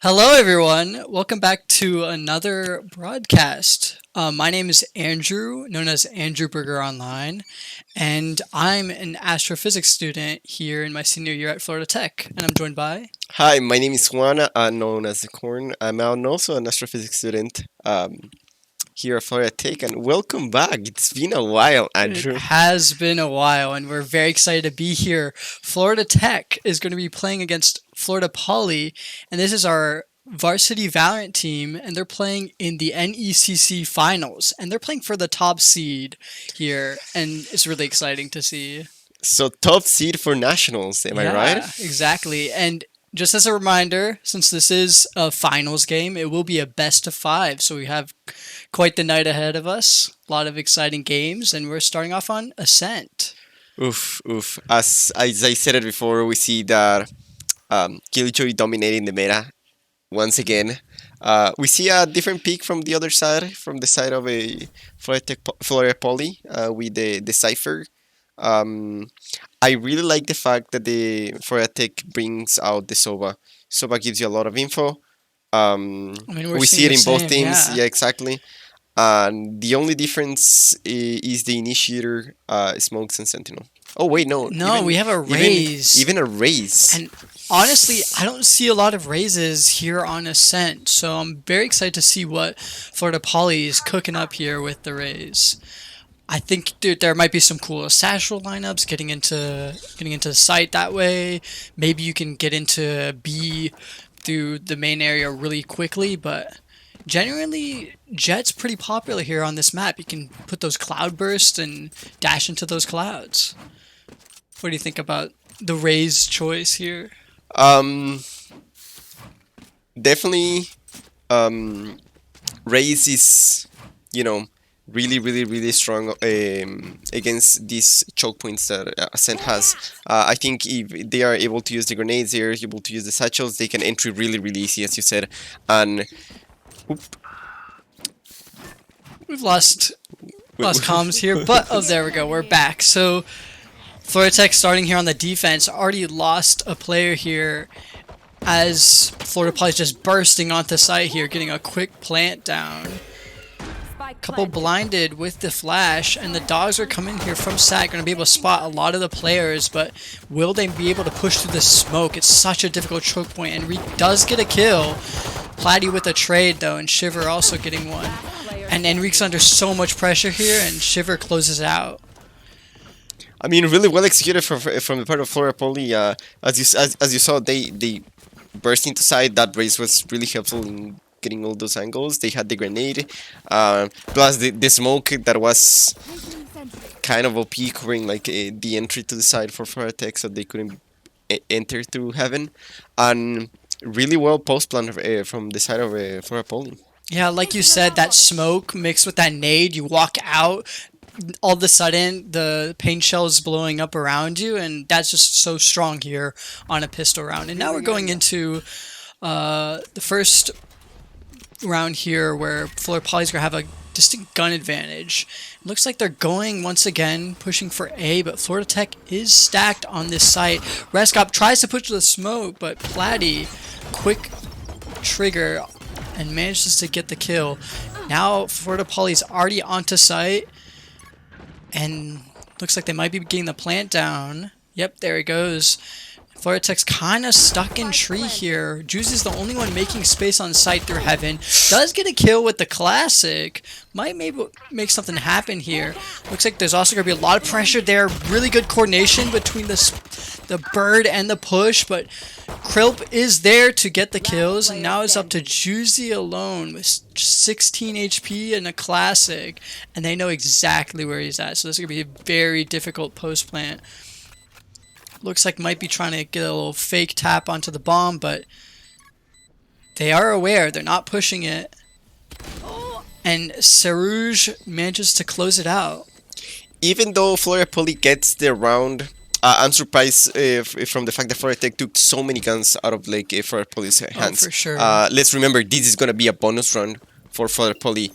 Hello, everyone. Welcome back to another broadcast. My name is Andrew, known as Andrew Berger Online, and I'm an astrophysics student here in my senior year at Florida Tech. And I'm joined by. Hi, my name is Juan, known as the Corn. I'm also an astrophysics student here at Florida Tech, and welcome back. It's been a while, It Andrew. has been a while, and we're very excited to be here. Florida Tech is going to be playing against Florida Poly, and this is our Varsity Valorant team, and they're playing in the NECC finals, and they're playing for the top seed here, and it's really exciting to see. So, top seed for nationals, am I right? Yeah, exactly. And just as a reminder, since this is a finals game, it will be a best of five. So we have quite the night ahead of us. A lot of exciting games, and we're starting off on Ascent. Oof, oof. As I said it before, we see that Killjoy dominating the meta once again. We see a different peak from the other side, from the side of a Florida Poly with the Cypher. Um, I really like the fact that the Florida Tech brings out the Sova. Sova gives you a lot of info. I mean, we're We seeing see it the in both same, teams. yeah. Yeah, exactly. And the only difference is the initiator, smokes and sentinel. Oh wait, no, No, we have a even raise. even a raise. And honestly, I don't see a lot of raises here on Ascent, so I'm very excited to see what Florida Poly is cooking up here with the raise. I think there might be some cool Satchel lineups getting into the site that way. Maybe you can get into B through the main area really quickly, but genuinely Jet's pretty popular here on this map. You can put those cloud bursts and dash into those clouds. What do you think about the Rays choice here? Um, Definitely, um, raise is you know really strong against these choke points that Ascent has. I think if they are able to use the grenades, they are able to use the satchels. They can entry really easy, as you said. And oop, We've lost w- comms here, but oh, there we go. We're back. So Florida Tech starting here on the defense already lost a player here as Florida Poly's just bursting onto site here, getting a quick plant down. Couple blinded with the flash, and the dogs are coming here from SAT, going to be able to spot a lot of the players, but will they be able to push through the smoke? It's such a difficult choke point. Enrique does get a kill. Platy with a trade though, and Shiver also getting one. And Enrique's under so much pressure here, and Shiver closes out. I mean, really well executed from the part of Flora Poly. As you saw, they burst into side. That race was really helpful in getting all those angles. They had the grenade, plus the smoke that was kind of OP covering like the entry to the side for Flora Tech, so they couldn't enter through heaven, and really well post plan from the side of Flora Poly. Yeah, like you said, that smoke mixed with that nade, you walk out, all of a sudden the paint shell is blowing up around you, and that's just so strong here on a pistol round. And now we're going into the first round here where Florida Poly's gonna have a distinct gun advantage. It looks like they're going once again pushing for A, but Florida Tech is stacked on this site. Reskop tries to push the smoke, but Platy, quick trigger, and manages to get the kill. Now Florida Poly's already onto site, and looks like they might be getting the plant down. Yep, there he goes. Florida Tech's kind of stuck in tree here. Juzi's the only one making space on site through heaven. Does get a kill with the classic. Might maybe make something happen here. Looks like there's also going to be a lot of pressure there. Really good coordination between the bird and the push, but Krilp is there to get the kills, and now it's up to Juzi alone with 16 HP and a classic, and they know exactly where he's at. So this is going to be a very difficult post plant. Looks like might be trying to get a little fake tap onto the bomb, but they are aware. They're not pushing it. And Sarouge manages to close it out. Even though Flora Poly gets the round, I'm surprised if from the fact that Flora Tech took so many guns out of like Flora Poly's hands. Oh, for sure. Let's remember this is gonna be a bonus run for Flora Poly,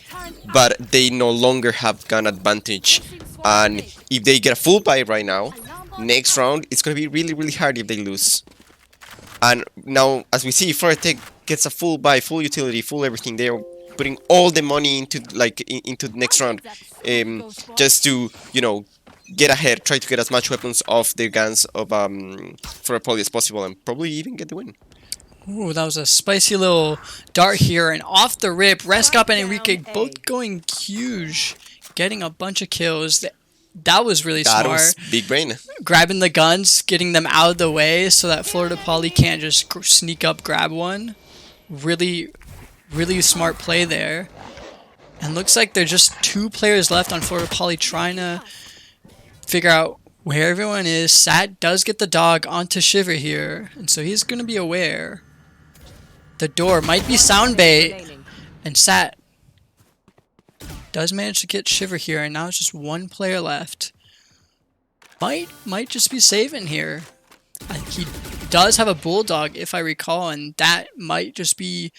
but they no longer have gun advantage, and if they get a full buy right now, next round it's gonna be really hard if they lose. And now, as we see, Flora Tech gets a full buy, full utility, full everything. They're putting all the money into into the next round, just to get ahead, try to get as much weapons off their guns of for a poly as possible, and probably even get the win. Ooh, that was a spicy little dart here, and off the rip, Reskop and Enrique both going huge, getting a bunch of kills. That was really smart. That was big brain. Grabbing the guns, getting them out of the way so that Florida Poly can't just sneak up, grab one. Really, really smart play there. And looks like there's just 2 players left on Florida Poly trying to figure out where everyone is. Sat does get the dog onto Shiver here, and so he's going to be aware. The door might be sound bait, and Sat does manage to get Shiver here, and now it's just 1 player left. Might just be saving here. He does have a bulldog, if I recall, and that might just be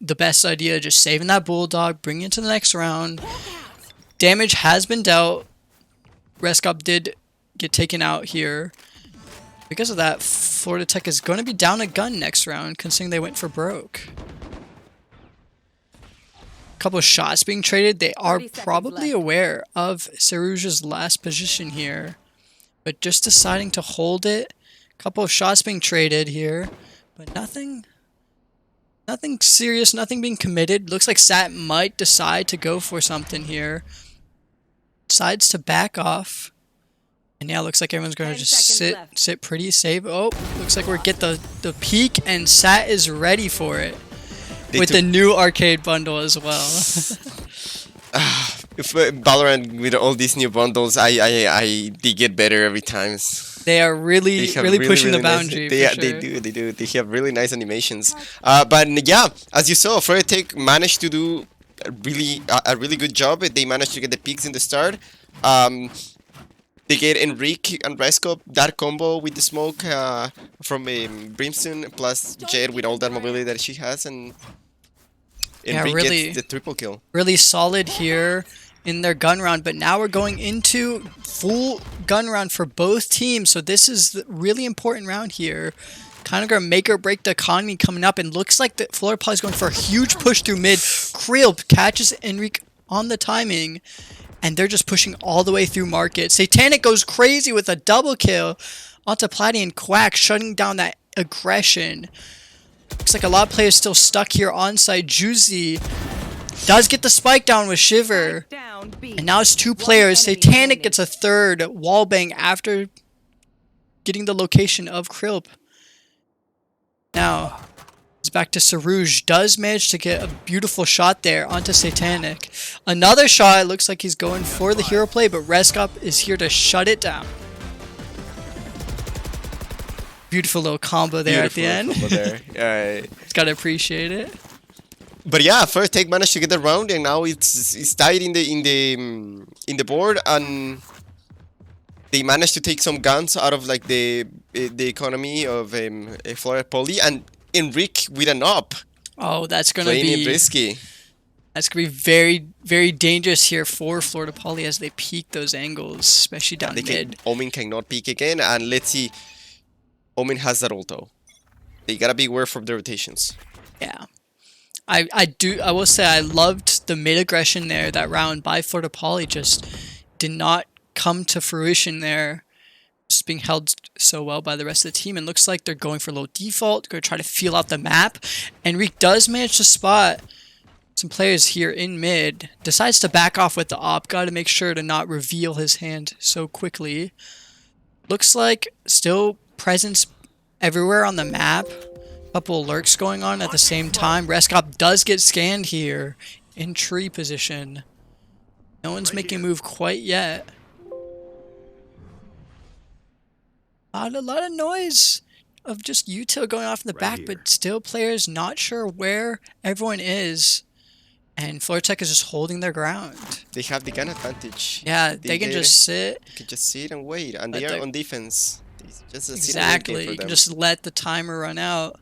the best idea. Just saving that bulldog, bringing it to the next round. Damage has been dealt. Reskop did get taken out here. Because of that, Florida Tech is going to be down a gun next round, considering they went for broke. Couple of shots being traded. They are probably aware of Sarouge's last position here, but just deciding to hold it. Couple of shots being traded here, but nothing serious, nothing being committed. Looks like Sat might decide to go for something here. Decides to back off, and yeah, looks like everyone's going to just sit pretty safe. Oh, looks like we're get the peek, and Sat is ready for it. With the new arcade bundle as well. If Valorant with all these new bundles, they get better every time. They are really pushing the boundary. Nice, they do. They have really nice animations. But yeah, as you saw, Florida Tech managed to do a really good job. They managed to get the peaks in the start. They get Enrique and Reskop, that combo with the smoke from Brimstone plus Jet with all that mobility that she has, and Enrique gets the triple kill. Really solid here in their gun round, but now we're going into full gun round for both teams, so this is the really important round here. Kind of gonna make or break the economy coming up, and looks like the Florida Poly is going for a huge push through mid. Krill catches Enrique on the timing, and they're just pushing all the way through market. Satanic goes crazy with a double kill onto Platy and Quack, shutting down that aggression. Looks like a lot of players still stuck here on site. Juzi does get the spike down with Shiver. And now it's 2 players. Satanic gets a third wallbang after getting the location of Krill. Now, it's back to Sarouge. Does manage to get a beautiful shot there onto Satanic. Another shot. Looks like he's going for the hero play, but Reskop is here to shut it down. Beautiful little combo there at the end. It's gotta appreciate it. But yeah, first Tech managed to get the round, and now it's tied in the board, and they managed to take some guns out of like the economy of Florida Poly, and Enrique with an up. Oh, that's gonna be risky. That's gonna be very, very dangerous here for Florida Poly as they peak those angles, especially down mid. Omen cannot peek again, and let's see. Omen has that ulto. They gotta be aware from the rotations. Yeah. I will say I loved the mid aggression there. That round by Florida Poly just did not come to fruition there. Just being held so well by the rest of the team. And looks like they're going for low default. Going to try to feel out the map. Enrique does manage to spot some players here in mid. Decides to back off with the op. Got to make sure to not reveal his hand so quickly. Looks like still presence everywhere on the map. Couple lurks going on at the same time. Reskop does get scanned here in tree position. No one's making a move quite yet. A lot of noise of just util going off in the back, but still players not sure where everyone is. And Florida Tech is just holding their ground. They have the gun advantage. Yeah, they can just sit. They can just sit and wait, and they are on defense. Exactly, you can just let the timer run out.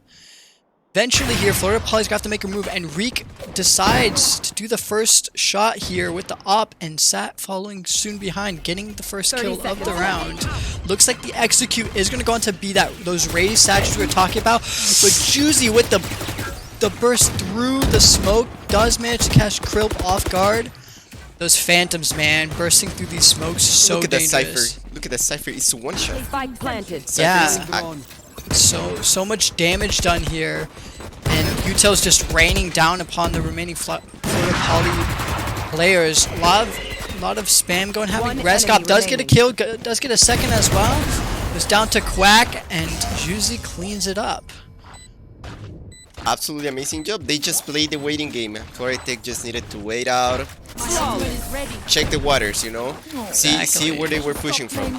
Eventually here, Florida Poly's got to make a move. Enrique decides to do the first shot here with the op, and Sat following soon behind, getting the first kill of the round. Looks like the execute is going to go on to be those raised sats we were talking about. But Juzi with the the burst through the smoke does manage to catch Krill off guard. Those phantoms, man, bursting through these smokes, so Look at that dangerous. Cypher. Look at that Cypher. It's one shot. Spike planted. Yeah. So much damage done here, and Utel's just raining down upon the remaining Florida Poly players. A lot of spam going happening. Reskop does get a kill, does get a second as well. It's down to Quack, and Juzi cleans it up. Absolutely amazing job. They just played the waiting game. Polytechnic just needed to wait out, check the waters, you know, see where they were pushing from.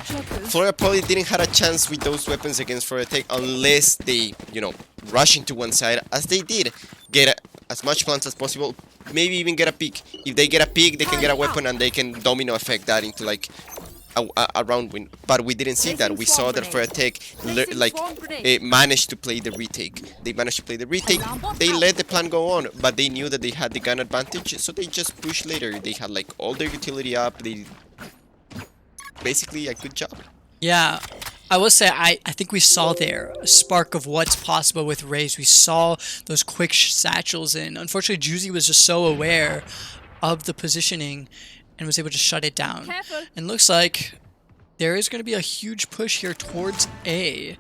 Florida Poly didn't have a chance with those weapons against Polytechnic unless they, you know, rush into one side, as they did. Get as much plants as possible, maybe even get a pick. If they get a pick, they can get a weapon and they can domino effect that into like a round win. But we didn't see that. We saw that Polytechnic managed to play the retake. They managed to play the retake. They let the plan go on, but they knew that they had the gun advantage, so they just pushed later. They had like all their utility up. They basically a good job. Yeah, I will say I think we saw there a spark of what's possible with Raze. We saw those quick satchels in. Unfortunately, Juzi was just so aware of the positioning and was able to shut it down. Careful. And looks like there is going to be a huge push here towards A.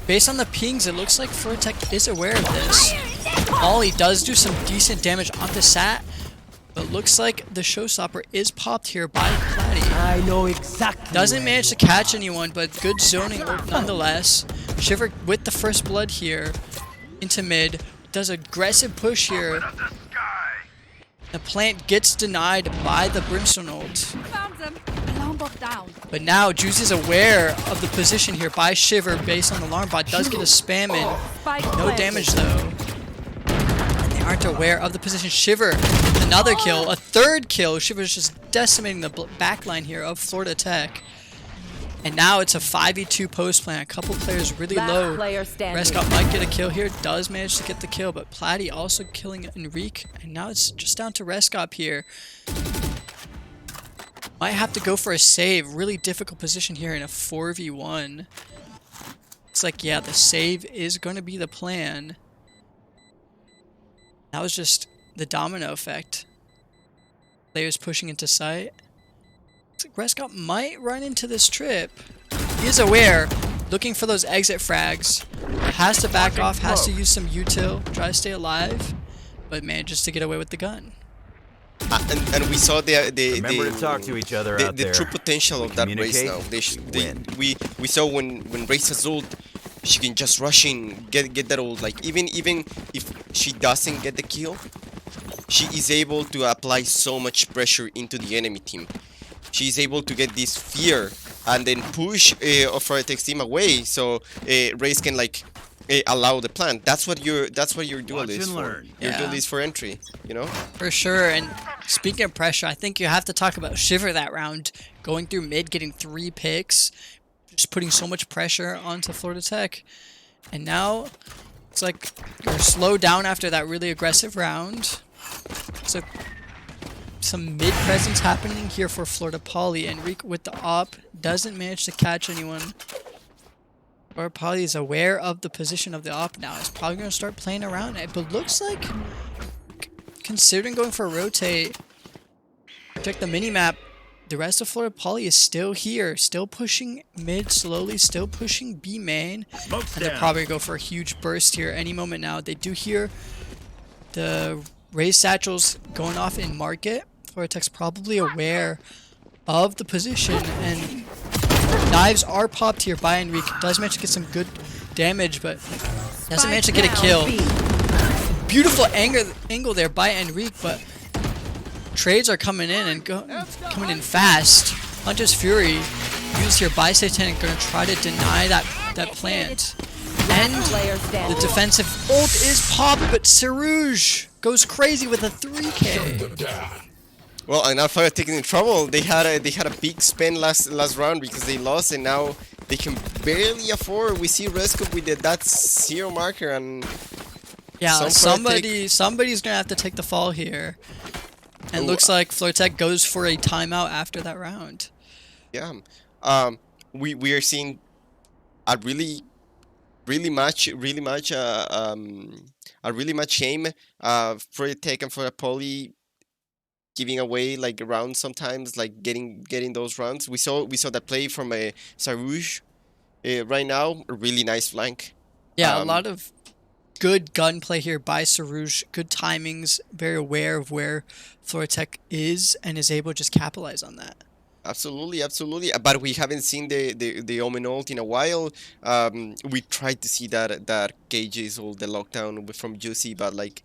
Based on the pings, it looks like Polytechnic is aware of this. Ollie does do some decent damage on the Sat, but looks like the showstopper is popped here by Platy. I know exactly. Doesn't manage to catch anyone, but good zoning nonetheless. Shiver with the first blood here into mid. Does aggressive push here. The plant gets denied by the Brimstone ult. Found them. Alarm bot down. But now Juice is aware of the position here by Shiver based on the alarm bot. Does get a spam in. Spike No planted. damage though. And they aren't aware of the position. Shiver, another kill, a third kill. Shiver's just decimating the backline here of Florida Tech. And now it's a 5v2 post plan. A couple players really Last low. player standing. Reskop might get a kill here. Does manage to get the kill, but Platy also killing Enrique. And now it's just down to Reskop here. Might have to go for a save. Really difficult position here in a 4v1. It's like, yeah, the save is going to be the plan. That was just the domino effect. Players pushing into sight. Reskop might run into this trip. He is aware, looking for those exit frags. Has to back off, has to use some util, try to stay alive, but manages to get away with the gun. And we saw Remember to talk to each other out the there. true potential of that race now. We saw when Race has ult, she can just rush in, get that ult. Like even if she doesn't get the kill, she is able to apply so much pressure into the enemy team. She's able to get this fear and then push Polytechnic's team away, so Race can like allow the plant. That's what your duel is for. Your duel is for entry, you know. For sure. And speaking of pressure, I think you have to talk about Shiver that round, going through mid, getting 3 picks, just putting so much pressure onto Florida Tech. And now it's like you're slowed down after that really aggressive round. So some mid presence happening here for Florida Poly. Enrique with the op doesn't manage to catch anyone. Florida Poly is aware of the position of the op now. It's probably going to start playing around it, but looks like, considering going for a rotate, check the mini-map, the rest of Florida Poly is still here, still pushing mid slowly, still pushing B main, and they'll probably go for a huge burst here any moment now. They do hear the Raise satchels going off in market. Florida Tech's probably aware of the position, and knives are popped here by Enrique. Does manage to get some good damage, but doesn't manage to get a kill. Beautiful angle there by Enrique, but trades are coming in and coming in fast. Hunter's Fury used here by Satanic, going to try to deny that plant. And the defensive ult is popped, but Serouge goes crazy with a 3k. Well, and now Fire taking in trouble. They had a big spend last round because they lost, and now they can barely afford. We see Reskop with that 0 marker, and yeah, somebody's gonna have to take the fall here. And looks like Polytechnic goes for a timeout after that round. Yeah, we are seeing a really really much a really much shame for the Tech and for the Poly giving away like rounds sometimes, like getting those rounds. We saw that play from a Sarouge right now, a really nice flank. Yeah, a Um, lot of good gunplay here by Sarouge. Good timings, very aware of where Floratech is and is able to just capitalize on that. Absolutely, absolutely. But we haven't seen the Omen ult in a while. We tried to see that cages all the lockdown from Juicy, but like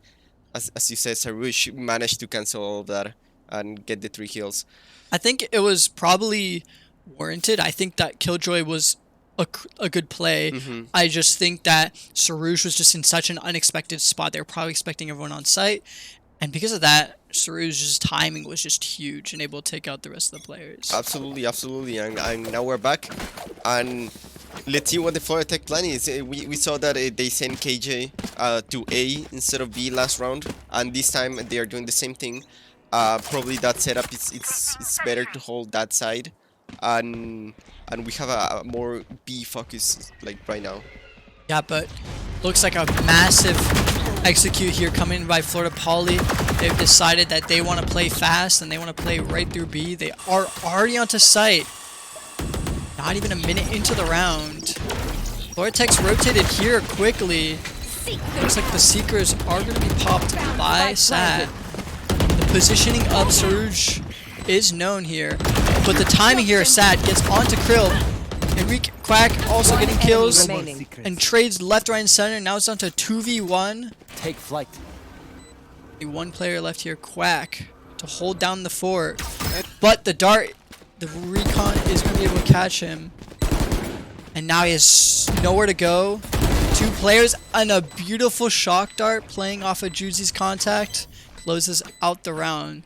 as you said, Sarouge managed to cancel all of that and get the 3 kills. I think it was probably warranted. I think that Killjoy was a good play. I just think that Sarouge was just in such an unexpected spot. They were probably expecting everyone on site. And because of that, Sarouge's timing was just huge and able to take out the rest of the players. Absolutely, absolutely. And now we're back. And let's see what the Florida Tech plan is. We saw that they sent KJ to A instead of B last round. And this time they are doing the same thing. Probably that setup, it's better to hold that side. And we have a more B focus like right now. Yeah, but looks like a massive execute here coming in by Florida Poly. They've decided that they want to play fast and they want to play right through B. They are already onto site. Not even a minute into the round. Florida Tech's rotated here quickly. Looks like the Seekers are going to be popped by Sat. The positioning of Sarouge is known here. But the timing here, Sat gets onto Krill. Enrique Quack also getting kills and trades left, right, and center. Now it's down to 2v1. Take flight. One player left here, Quack, to hold down the fort. But the dart, the recon is going to be able to catch him. And now he has nowhere to go. 2 players and a beautiful shock dart playing off of Juzi's contact. Closes out the round.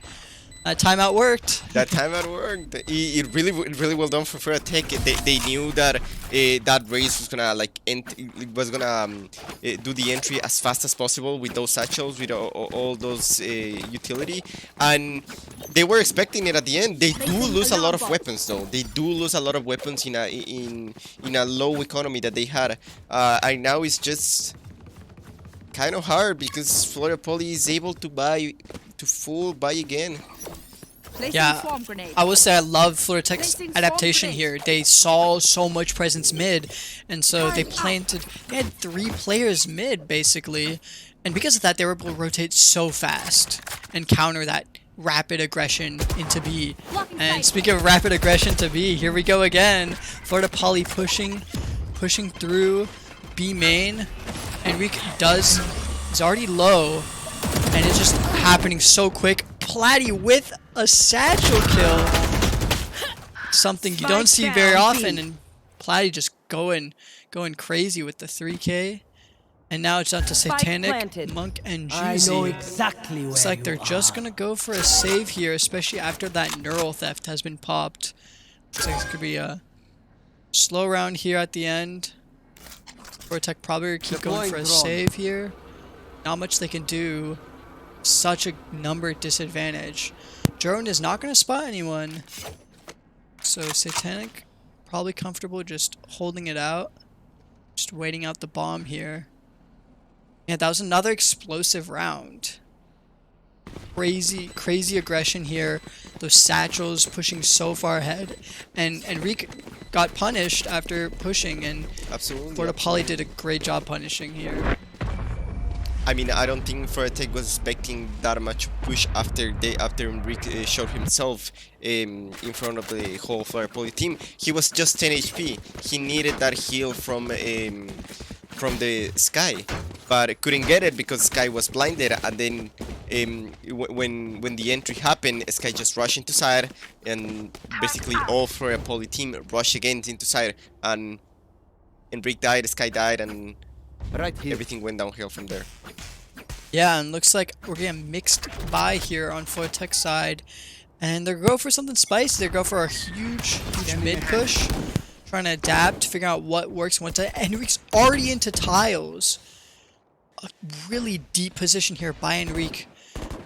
That timeout worked. That timeout worked. It really well done for Tech. They knew that that race was gonna like do the entry as fast as possible with those satchels, with all those utility, and they were expecting it at the end. They do lose a lot of weapons though. They do lose a lot of weapons in a low economy that they had, and now it's just kind of hard because Florida Poly is able to full buy again. Yeah, I will say I love Florida Tech's adaptation here. They saw so much presence mid, and so they planted. They had 3 players mid basically, and because of that, they were able to rotate so fast and counter that rapid aggression into B. And speaking of rapid aggression to B, here we go again. Florida Poly pushing through B main. Enrique is already low, and it's just happening so quick. Platty with a satchel kill. Something you don't see very often, and Platty just going crazy with the 3K. And now it's down to Satanic, Monk, and Juzi. Exactly Looks like they're just gonna go for a save here, especially after that neural theft has been popped. Looks like it could be a slow round here at the end. Tech probably keep going for a save here. Not much they can do. Such a number disadvantage. Drone is not going to spot anyone. So Satanic probably comfortable just holding it out. Just waiting out the bomb here. Yeah, that was another explosive round. Crazy aggression here. Those satchels pushing so far ahead. And Enrique got punished after pushing, and Absolutely. Florida Poly did a great job punishing here. I mean, I don't think Florida Tech was expecting that much push after Enrique showed himself in front of the whole Florida Poly team. He was just 10 HP. He needed that heal from the Sky, but couldn't get it because Sky was blinded. And then when the entry happened, Sky just rushed into side, and basically all Florida Poly team rushed again into side, and Enrique died, Sky died, and everything went downhill from there. Yeah, and looks like we're getting mixed by here on Florida Tech side. And they're going for something spicy. They go for a huge mid push. Trying to adapt, figure out what works and what doesn't. Enrique's already into tiles. A really deep position here by Enrique.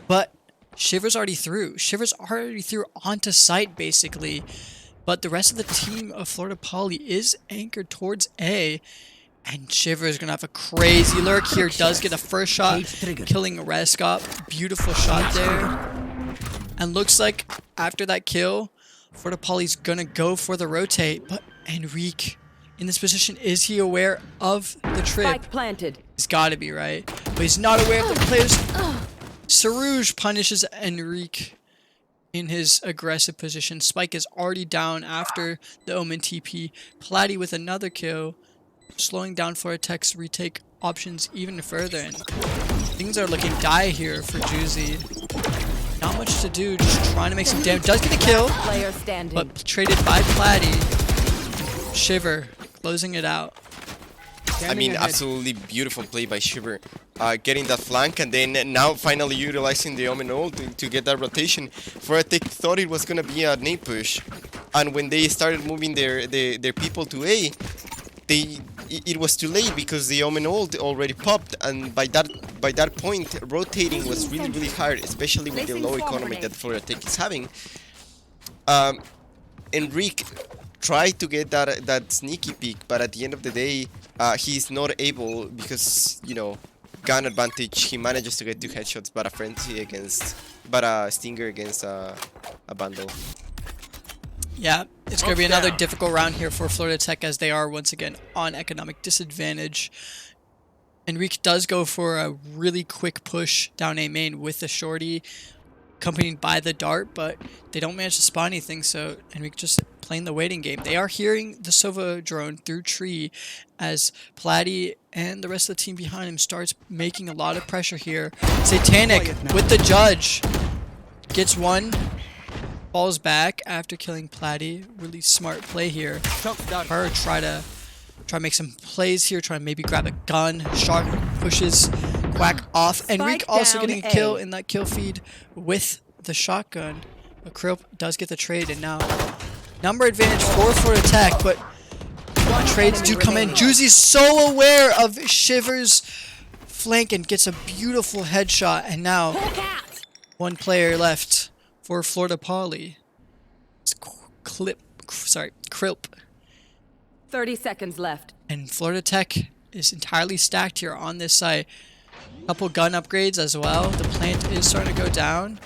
But Shiver's already through. Shiver's already through onto site, basically. But the rest of the team of Florida Poly is anchored towards A. And Shiver is going to have a crazy lurk here. Does get a first shot, killing Reskop. Beautiful shot there. And looks like after that kill, Florida Poly's going to go for the rotate. But Enrique in this position, is he aware of the trip? Spike planted. He's got to be, right? But he's not aware of the players. Sarouge punishes Enrique in his aggressive position. Spike is already down after the Omen TP. Platty with another kill, slowing down Florida Tech's retake options even further. And things are looking dire here for Juzi. Not much to do, just trying to make some damage. Does get a kill, Player standing. but traded by Platty. Shiver closing it out. I mean, absolutely beautiful play by Shiver. Getting that flank and then now finally utilizing the Omen ult to get that rotation. For they thought it was gonna be a nade push, and when they started moving their people to A, it was too late because the Omen ult already popped, and by that point rotating was really hard, especially with the low economy that Florida Tech is having. Enrique tried to get that sneaky peek, but at the end of the day, he's not able because, you know, gun advantage. He manages to get 2 headshots, but a stinger against a bundle. Yeah, it's going to be another difficult round here for Florida Tech as they are once again on economic disadvantage. Enrique does go for a really quick push down A main with the shorty, accompanied by the dart, but they don't manage to spawn anything, so Enrique just playing the waiting game. They are hearing the Sova drone through tree as Platty and the rest of the team behind him starts making a lot of pressure here. Satanic with the judge gets one, falls back after killing Platty. Really smart play here. Her try to make some plays here, try to maybe grab a gun. Shark pushes Quack off. Enrique also getting a kill in that kill feed with the shotgun. But Krill does get the trade, and now number advantage for Florida Tech, but trades do come in. Juzi's so aware of Shiver's flank and gets a beautiful headshot, and now one player left for Florida Poly. It's Krilp. 30 seconds left. And Florida Tech is entirely stacked here on this site. Couple gun upgrades as well. The plant is starting to go down.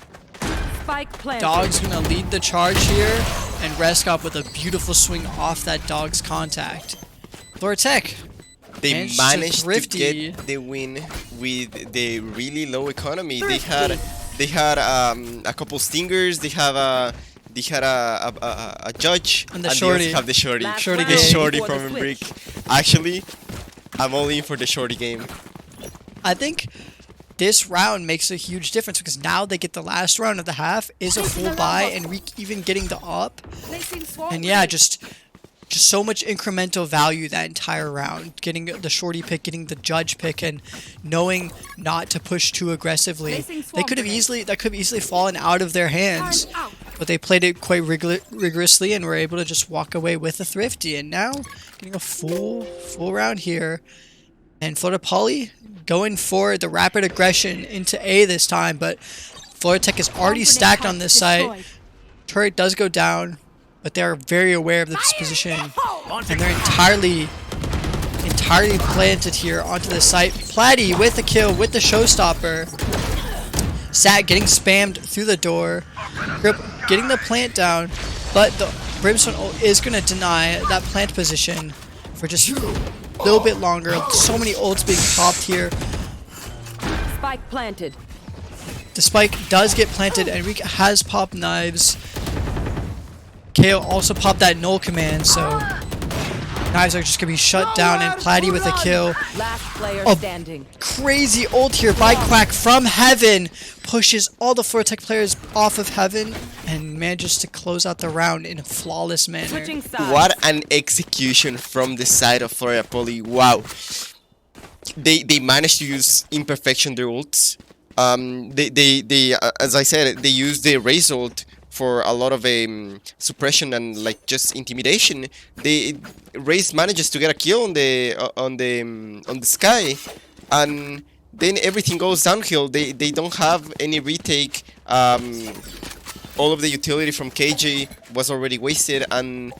Spike planted. Dog's gonna lead the charge here, and Reskop with a beautiful swing off that Dog's contact. Florida Tech. They managed to get the win with the really low economy. They had a couple stingers. They had a judge, and the shorty. They also have the shorty. Shorty The game. shorty from Enrique. Actually, I'm all in for the shorty game. I think this round makes a huge difference because now they get the last round of the half is a full buy, and Enrique even getting the up. And yeah, just so much incremental value that entire round. Getting the shorty pick, getting the judge pick, and knowing not to push too aggressively. That could have easily fallen out of their hands, but they played it quite rigorously and were able to just walk away with a thrifty. And now getting a full round here, and Florida Poly going for the rapid aggression into A this time, but Florida Tech is already stacked on this site. Turret does go down, but they're very aware of this position, and they're entirely planted here onto the site. Platty with the kill with the showstopper. Sat getting spammed through the door. Grip getting the plant down, but the Brimstone ult is going to deny that plant position for just a little bit longer. So many ults being popped here. Spike planted. The spike does get planted. Enrique has popped knives. KO also popped that null command, so knives are just going to be shut down, and Platty with a kill. Last player standing. Crazy ult here by Quack from Heaven. Pushes all the Florida Tech players off of Heaven and manages to close out the round in a flawless manner. Switching sides. What an execution from the side of Florida Poly. Wow. They managed to use imperfection their ults. They as I said, they used the raise ult for a lot of suppression and like just intimidation. Raze manages to get a kill on the sky, and then everything goes downhill. They don't have any retake. All of the utility from KJ was already wasted, and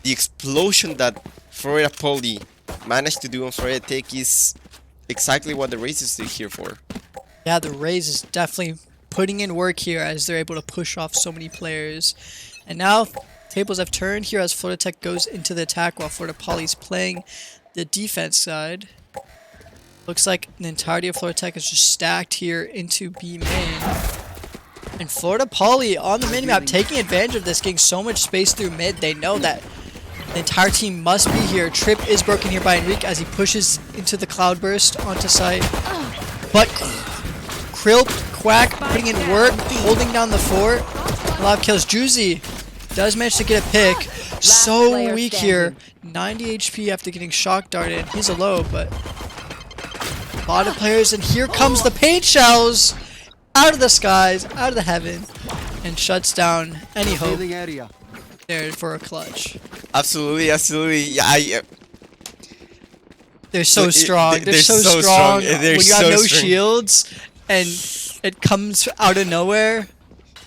the explosion that Florida Poly managed to do on Florida Tech is exactly what the race is here for. Yeah, the Rays is definitely putting in work here as they're able to push off so many players. And now tables have turned here as Florida Tech goes into the attack while Florida Poly's playing the defense side. Looks like the entirety of Florida Tech is just stacked here into B main. And Florida Poly on the minimap taking advantage of this, getting so much space through mid. They know that the entire team must be here. Trip is broken here by Enrique as he pushes into the cloudburst onto site. But Krill, Quack putting in work, holding down the fort. A lot of kills. Juzi does manage to get a pick. So weak here. 90 HP after getting shock darted. He's a low, but a lot of players. And here comes the paint shells out of the skies, out of the heaven, and shuts down any hope there for a clutch. Absolutely, absolutely. Yeah, they're so strong. They're so strong. They're when you have so no strong. shields and it comes out of nowhere.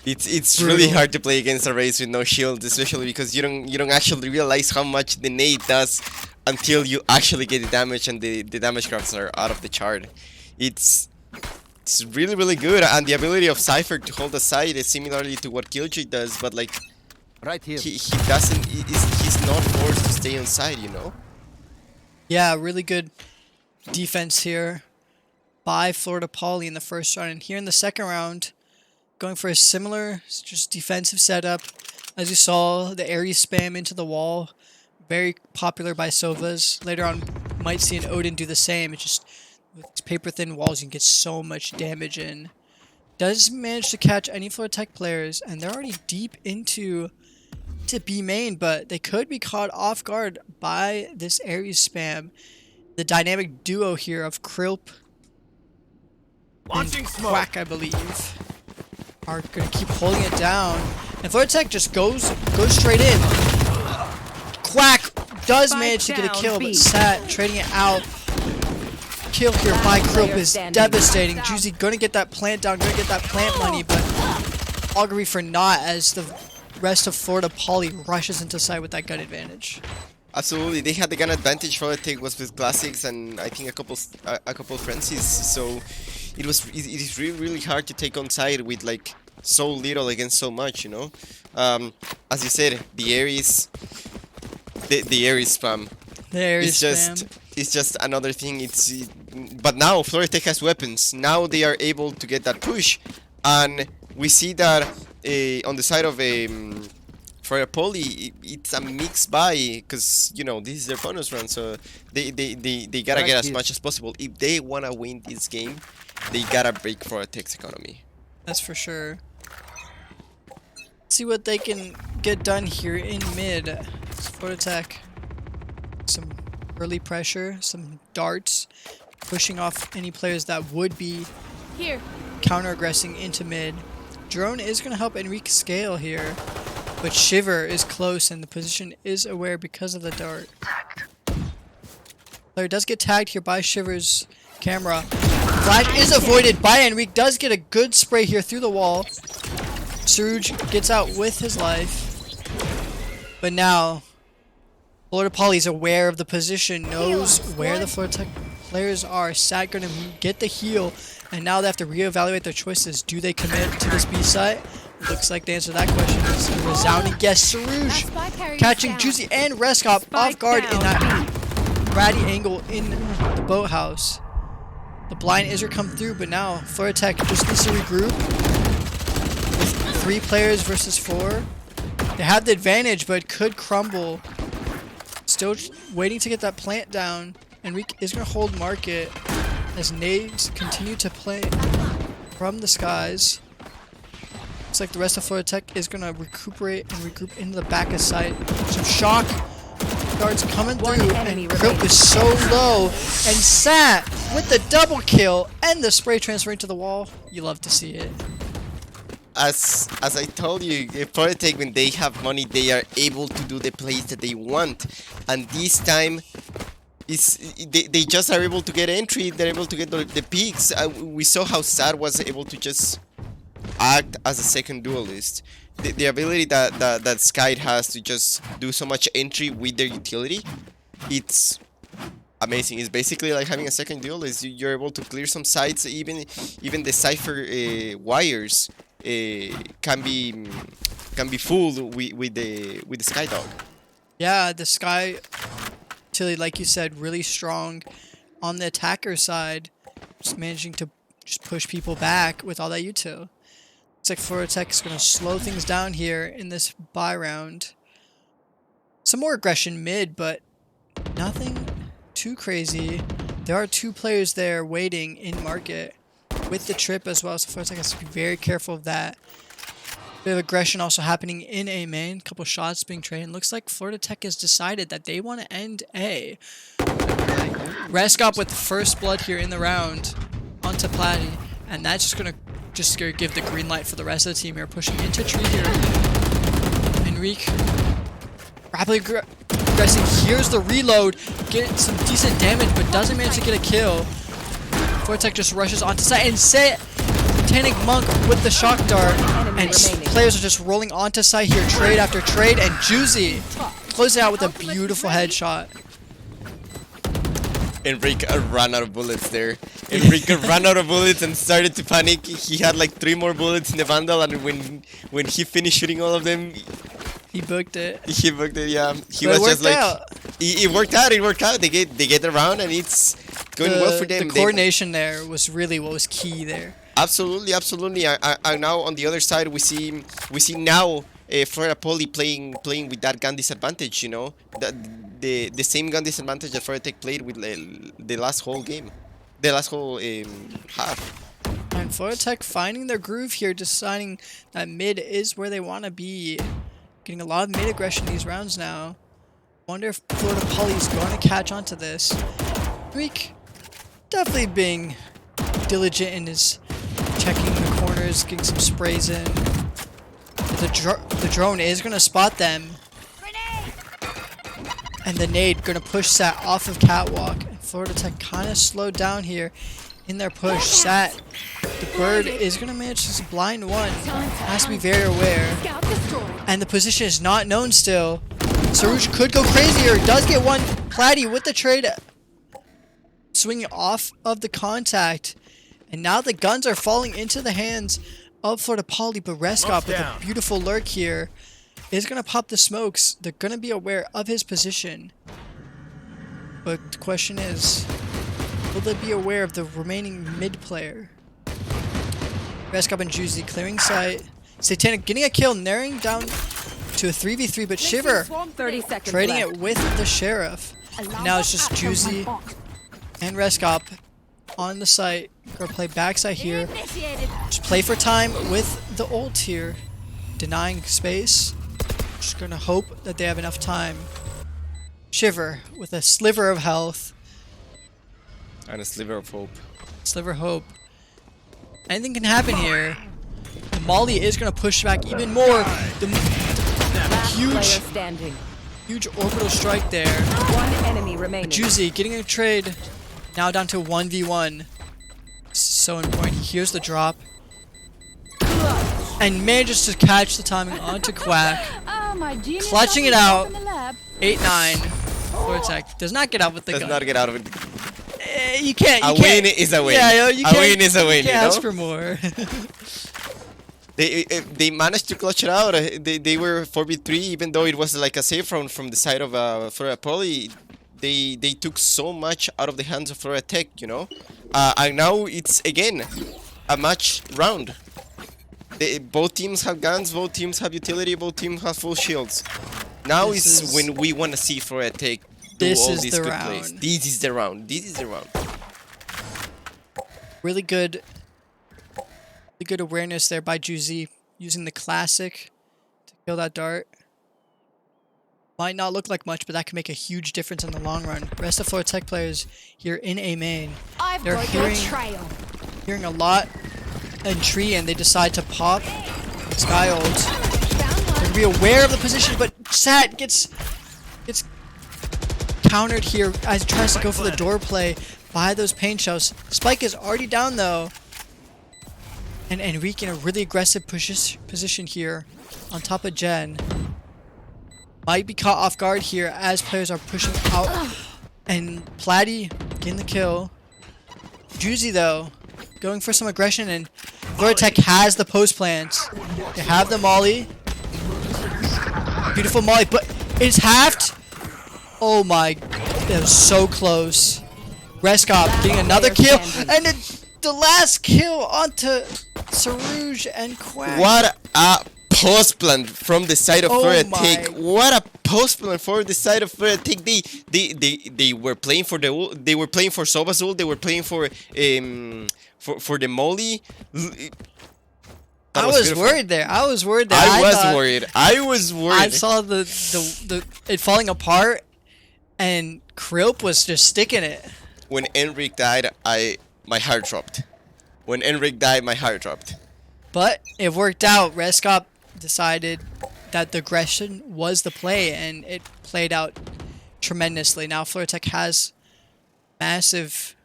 It's Brutal. really hard to play against a race with no shield, especially because you don't actually realize how much the nade does until you actually get the damage, and the damage graphs are out of the chart. It's really, really good, and the ability of Cypher to hold the side is similarly to what Killjoy does, but like Right here. he doesn't. He's not forced to stay on side, you know. Yeah, really good defense here by Florida Poly in the first round. And here in the second round, going for a similar just defensive setup. As you saw, the Ares spam into the wall. Very popular by Sovas. Later on, might see an Odin do the same. It's just with these paper-thin walls, you can get so much damage in. Does manage to catch any Florida Tech players, and they're already deep into B main, but they could be caught off guard by this Ares spam. The dynamic duo here of Krilp and Quack, I believe, are going to keep holding it down. And Florida Tech just goes straight in. Quack does manage to get a kill, but Sat trading it out. Kill here by Krilp is devastating. Juzi going to get that plant down, going to get that plant money, but augury for not as the rest of Florida Poly rushes into side with that gun advantage. Absolutely, they had the gun advantage. Florida Tech was with classics and I think a couple frenzies, so it is really hard to take on side with like so little against so much, you know. As you said, the Ares spam. The Ares spam. It's just another thing. But now Florida Tech has weapons. Now they are able to get that push, and we see that on the side of Florida Poly, it's a mixed buy because you know this is their bonus run, so they gotta get as much as possible. If they wanna win this game, they gotta break Florida Tech's economy. That's for sure. See what they can get done here in mid. It's Florida Tech. Some early pressure, some darts, pushing off any players that would be counter-aggressing into mid. Drone is going to help Enrique scale here, but Shiver is close and the position is aware because of the dart. Player does get tagged here by Shiver's camera. Flash is avoided by Enrique, does get a good spray here through the wall. Surge gets out with his life, but now Florida Poly is aware of the position, knows where the Florida Tech players are. Sat gonna get the heal, and now they have to reevaluate their choices. Do they commit to this B site? Looks like the answer to that question is a resounding yes. Surge catching Juzi and Reskop off guard in that ratty angle in the boathouse. The blind Isra come through, but now Florida Tech just needs to regroup. With 3 players versus 4, they have the advantage, but could crumble. Still waiting to get that plant down. Enrique is going to hold market as nades continue to play from the skies. Looks like the rest of Florida Tech is going to recuperate and regroup into the back of sight. Some shock guards coming through, and Krill is so low. And Sat with the double kill and the spray transferring to the wall. You love to see it. As I told you, Florida Tech, when they have money, they are able to do the plays that they want, and this time they just are able to get entry. They're able to get the peaks. We saw how Sad was able to just act as a second duelist. The ability that Sky has to just do so much entry with their utility, it's Amazing. It's basically like having a second duel. Is you're able to clear some sites. Even the cipher wires can be fooled with the Skydog. Yeah, the Sky, Tilly, like you said, really strong on the attacker side, just managing to just push people back with all that util. Looks like Florida Tech is going to slow things down here in this buy round. Some more aggression mid, but nothing too crazy. There are 2 players there waiting in market with the trip as well, so Florida Tech has to be very careful of that. Bit of aggression also happening in A main. Couple shots being traded. Looks like Florida Tech has decided that they want to end A. Reskop with the first blood here in the round onto Platy, and that's just gonna give the green light for the rest of the team here. Pushing into tree here. Enrique rapidly aggressing. Here's the reload. Get some decent damage, but doesn't manage to get a kill. Florida Tech just rushes onto site and Satanic Monk with the shock dart, and players are just rolling onto site here, trade after trade, and Juzi closes it out with a beautiful headshot. Enrique ran out of bullets there. Enrique ran out of bullets and started to panic. He had like 3 more bullets in the Vandal, and when he finished shooting all of them, he booked it. He booked it, yeah. He But was it just worked like, out. it worked out. It worked out. They get around, and it's going well for them. The coordination there was really what was key there. Absolutely, absolutely. And now on the other side, we see now Florida Poly playing with that gun disadvantage. You know, the same gun disadvantage that Florida Tech played with the last whole game, the last whole half. And Florida Tech finding their groove here, deciding that mid is where they want to be. Getting a lot of mid aggression these rounds now. Wonder if Florida Poly is going to catch on to this. Greek definitely being diligent in his checking the corners, getting some sprays in. The drone is going to spot them. And the nade going to push Sat off of Catwalk. And Florida Tech kind of slowed down here in their push. Sat, the bird is going to manage to blind one. Has to be very aware. And the position is not known still. Sarouche could go crazier. Does get one. Platy with the trade. Swinging off of the contact. And now the guns are falling into the hands of Florida Poly. But Reskop with a beautiful lurk here is going to pop the smokes. They're going to be aware of his position. But the question is, will they be aware of the remaining mid player? Reskop and Juzi clearing sight. Satanic getting a kill, narrowing down to a 3v3, but Shiver 30 seconds trading left. it with the Sheriff. And now it's just Juzi and Reskop on the site. Gonna play backside here. Just play for time with the ult here. Denying space. Just gonna hope that they have enough time. Shiver with a sliver of health. And a sliver of hope. Sliver hope. Anything can happen here. The Molly is going to push back even more. The Player standing. huge orbital strike there. One enemy remaining. Juzi getting a trade. Now down to 1v1. So important. He hears the drop. And manages to catch the timing onto Quack. Clutching it out. 8-9. Florida Tech does not get out with the gun. Does not get out of it. You can't. A win is a win. Yeah, you can't. A win is a win. You can't know? ask for more. They managed to clutch it out. They were 4v3, even though it was like a safe round from the side of Florida Poly. They took so much out of the hands of Florida Tech, you know. And now it's again a match round. Both teams have guns, both teams have utility, both teams have full shields. Now is when we want to see Florida Tech do all these good plays. This is the round. This is the round. Really good awareness there by Juzi, using the classic to kill that dart. Might not look like much, but that can make a huge difference in the long run. Rest of Florida Tech players here in A main, they're hearing a lot in tree, and they decide to pop Sky ult. They're gonna be aware of the position, but Sat gets countered here as he tries to go for the door play by those pain shells. Spike is already down though. And Enrique in a really aggressive position here on top of Jen. Might be caught off guard here as players are pushing out And Platty getting the kill. Juzi though, going for some aggression, and Varsity has the post plants. They have the molly. Beautiful molly, but it's halved. Oh my, that was so close. Reskop getting another kill, and the last kill onto Sarouge and Quack. What a post plant from the side of Oh Varsity. my. What a post plant for the side of Varsity. They were playing for they were playing for Sobazul. They were playing for the Molly. I was worried there. I was worried there. I thought- was worried. I saw the it falling apart, and Krilp was just sticking it. When Enrique died, my heart dropped. When Enrique died, my heart dropped. But it worked out. Reskop decided that the aggression was the play, and it played out tremendously. Now Flortech has massive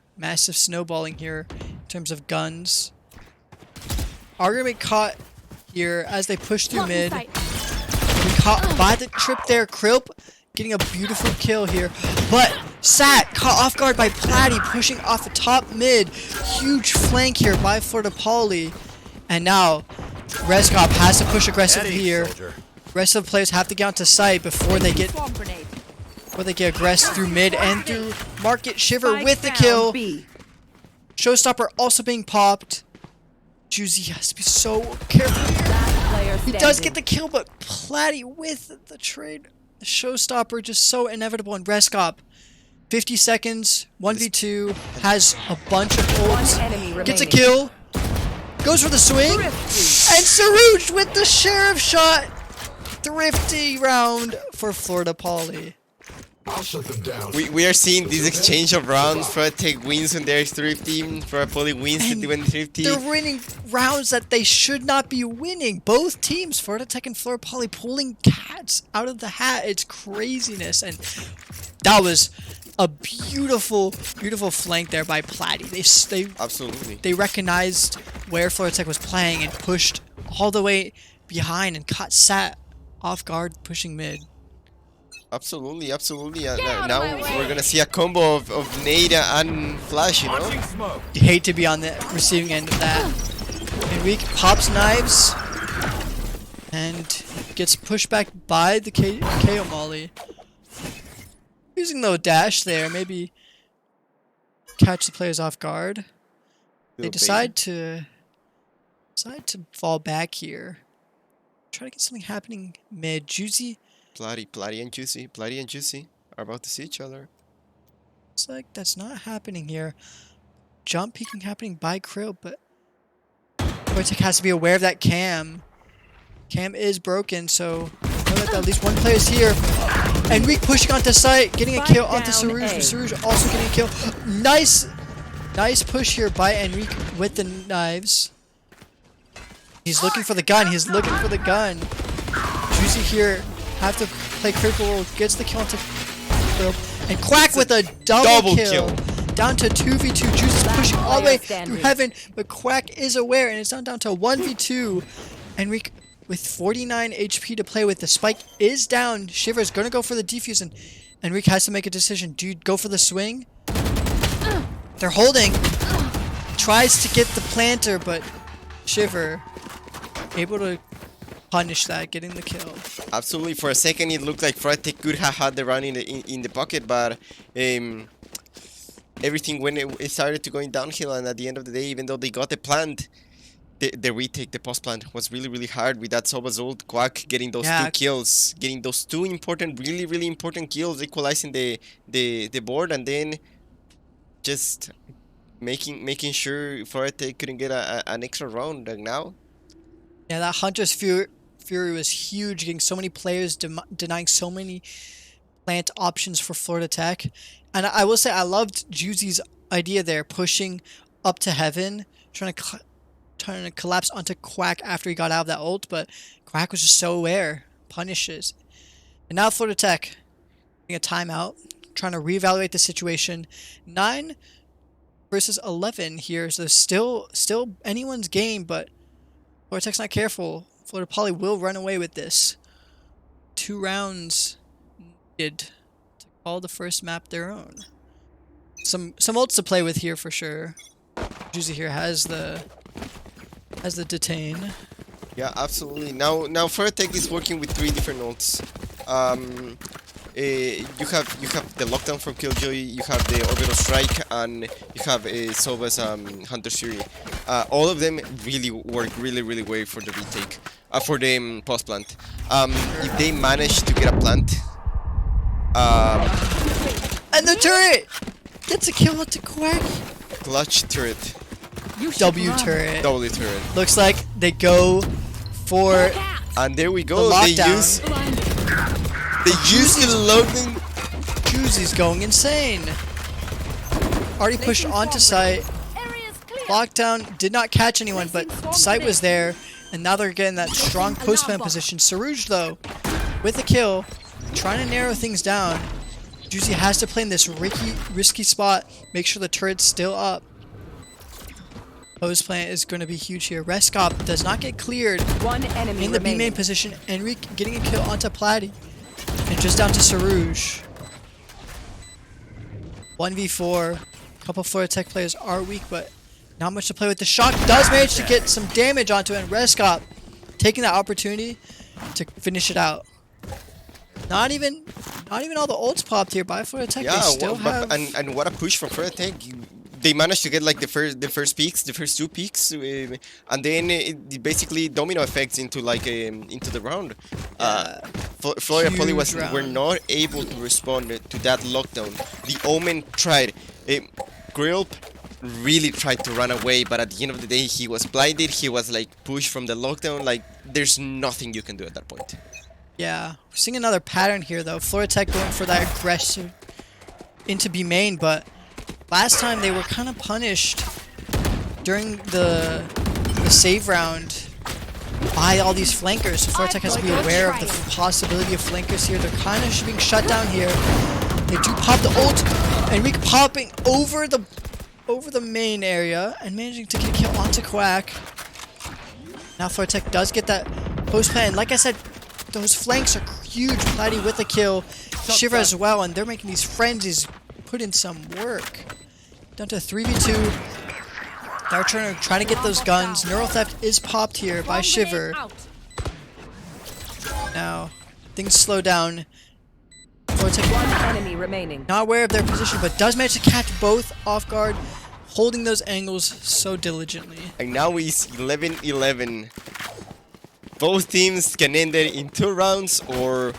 snowballing here in terms of guns. Are gonna be caught here as they push through mid. Be caught by the trip there. Krilp getting a beautiful kill here, but Sat caught off guard by Platty pushing off the top mid. Huge flank here by Florida Poly, and now Reskop has to push aggressively here. Rest of the players have to get onto site before they get aggressive through mid and through Market. Shiver with the kill. Showstopper also being popped. Juzi has to be so careful. He does get the kill, but Platty with the trade. The Showstopper just so inevitable. And Reskop, 50 seconds, 1v2, has a bunch of ults, gets a kill, goes for the swing, and Sarouge with the sheriff shot. Thrifty round for Florida Poly. I'll shut them down. We are seeing this exchange of rounds. Flortech wins when they're thrifty. Florida Poly wins when thrifty. They're winning rounds that they should not be winning. Both teams, Florida Tech and Florida Poly, pulling cats out of the hat. It's craziness, and that was a beautiful flank there by Platty. They Absolutely. They recognized where Florida Tech was playing and pushed all the way behind and caught Sat off guard pushing mid. Absolutely. Now we're gonna see a combo of Nada and Flash, you know? You hate to be on the receiving end of that. Enrique pops knives and gets pushed back by the KO Molly. Using the dash there, maybe catch the players off guard. They decide to fall back here. Try to get something happening mid. Juzi. Platty and Juicy are about to see each other. It's like that's not happening here. Jump peeking happening by Krill, but Polytechnic has to be aware of that cam. Cam is broken, so know that at least one player is here. Enrique pushing onto site, getting a kill onto Sarouge. Sarouge also getting a kill. Nice push here by Enrique with the knives. He's looking for the gun. Juicy here. Have to play critical role, gets the kill onto Krill, and Quack with a double kill. Down to 2v2. Juice is pushing all the way through heaven, but Quack is aware, and it's down to 1v2. Enrique with 49 HP to play with. The spike is down. Shiver's gonna go for the defuse, and Enrique has to make a decision. Do you go for the swing? They're holding. Tries to get the planter, but Shiver able to punish that, getting the kill. Absolutely. For a second, it looked like Flortech could have had the run in the pocket, but everything when it started to going downhill, and at the end of the day, even though they got the plant, the retake, the post plant was really hard with that Soba's ult. Quack getting those 2 kills, getting those 2 important, really important kills, equalizing the board, and then just making sure Flortech couldn't get an extra round. Like now. Yeah, that Hunter's Fury was huge, getting so many players, denying so many plant options for Florida Tech. And I will say, I loved Juzi's idea there, pushing up to heaven, trying to collapse onto Quack after he got out of that ult, but Quack was just so aware, punishes. And now Florida Tech, getting a timeout, trying to reevaluate the situation. 9 versus 11 here, so still anyone's game, but Florida Tech's not careful. Florida Poly will run away with this. 2 rounds needed to call the first map their own. Some ults to play with here for sure. Juzi here has the detain. Yeah, absolutely. Now Tech is working with 3 different ults. You have the lockdown from Killjoy, you have the orbital strike, and you have Sova's Hunter Fury. All of them really work really well for the retake, for the post plant. If they manage to get a plant, And the turret gets a kill onto Quack. clutch turret, W turret. double turret, Looks like they go for and there we go. The They lockdown. use the loading. Juzi's going insane. Already pushed onto site. Lockdown did not catch anyone, but site was there, and now they're getting that strong post-plant position. Sarouge, though, with a kill, trying to narrow things down. Juzi has to play in this risky spot, make sure the turret's still up. Post-plant is going to be huge here. Reskop does not get cleared One enemy in the B main remaining. position. Enrique getting a kill onto Platty. And just down to Sarouge. 1v4. A couple Florida Tech players are weak, but not much to play with. The shock does manage to get some damage onto it, and Reskop taking that opportunity to finish it out. Not even all the ults popped here by Florida Tech. Yeah, They still have. and what a push from Tech. They managed to get like the first peaks, the first 2 peaks, and then it basically domino effects into like into the round. Florida Poly Huge were round. not able to respond to that lockdown. The Omen tried. Grilp really tried to run away, but at the end of the day, he was blinded. He was like pushed from the lockdown. Like there's nothing you can do at that point. Yeah, we're seeing another pattern here though. Florida Tech going for that aggressive into B main, but last time they were kind of punished during the save round by all these flankers. So Florida Tech has to be aware of the possibility of flankers here. They're kind of being shut down here. They do pop the ult, Enrique popping over the main area and managing to get a kill onto Quack. Now Florida Tech does get that post plan. Like I said, those flanks are huge. Platty with a kill, Shiver as well, and they're making these frenzies put in some work. Down to 3v2. They're trying to get those guns. Neural Theft is popped here by Shiver. Now, things slow down. One enemy remaining. Not aware of their position, but does manage to catch both off guard, holding those angles so diligently. And now it's 11-11. Both teams can end it in 2 rounds, or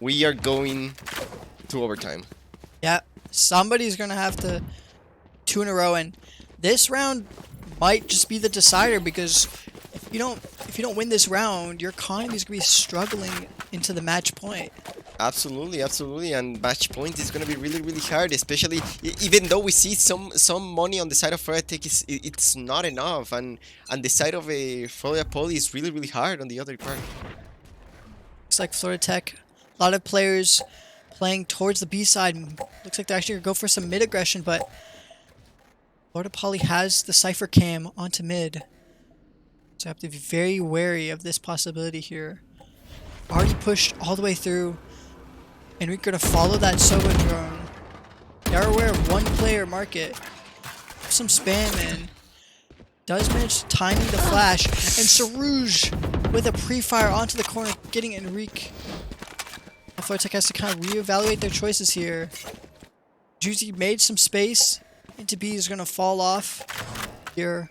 we are going to overtime. Yeah, somebody's gonna have to 2 in a row, and this round might just be the decider, because if you don't win this round, your economy is gonna be struggling into the match point. Absolutely, and match point is gonna be really hard, especially even though we see some money on the side of Florida Tech, it's not enough, and the side of a Florida Poly is really hard on the other part. Looks like Florida Tech, a lot of players playing towards the B side. Looks like they're actually gonna go for some mid aggression, but Florida Poly has the Cypher Cam onto mid, so I have to be very wary of this possibility here. Already pushed all the way through. And we're gonna follow that Sova drone. They are aware of 1-player market. Some spam in. Does manage to timing the flash. And Sarouge with a pre-fire onto the corner, getting Enrique. Florida Tech has to kind of reevaluate their choices here. Juzi made some space. Into B is gonna fall off. Here.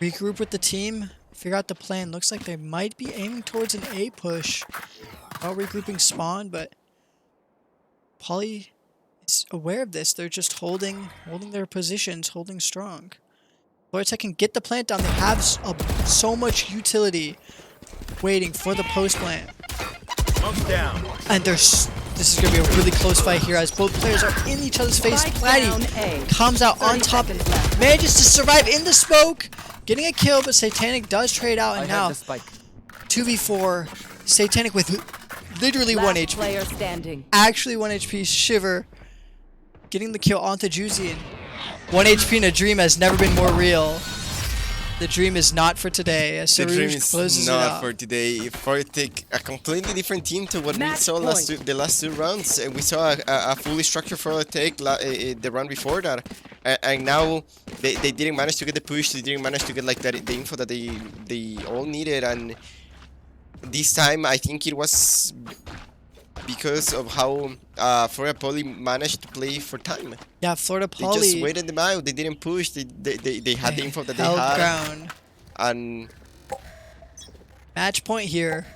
Regroup with the team. Figure out the plan. Looks like they might be aiming towards an A push. While regrouping spawn, but Poly is aware of this. They're just holding their positions, holding strong. Florida Tech can get the plant down. They have so much utility waiting for the post plant. Down. And this is going to be a really close fight here as both players are in each other's face. Spike Platty down A. comes out on 30 top, seconds left. manages to survive in the smoke, getting a kill, but Satanic does trade out, and now 2v4. Satanic with literally 1 Last HP. player standing. Actually 1 HP. Shiver getting the kill onto Juzi, and 1 HP in a dream has never been more real. The dream is not for today. As The dream Sarouge is closes it not out. for today. Fortech, a completely different team to what we Match saw point. the last two rounds. We saw a fully structured Fortech the round before that, and now they didn't manage to get the push. They didn't manage to get like the info that they all needed, and this time I think it was because of how Florida Poly managed to play for time. Yeah, Florida They Poly just waited them out. They didn't push. They had the info that they held had, ground. and Match point here.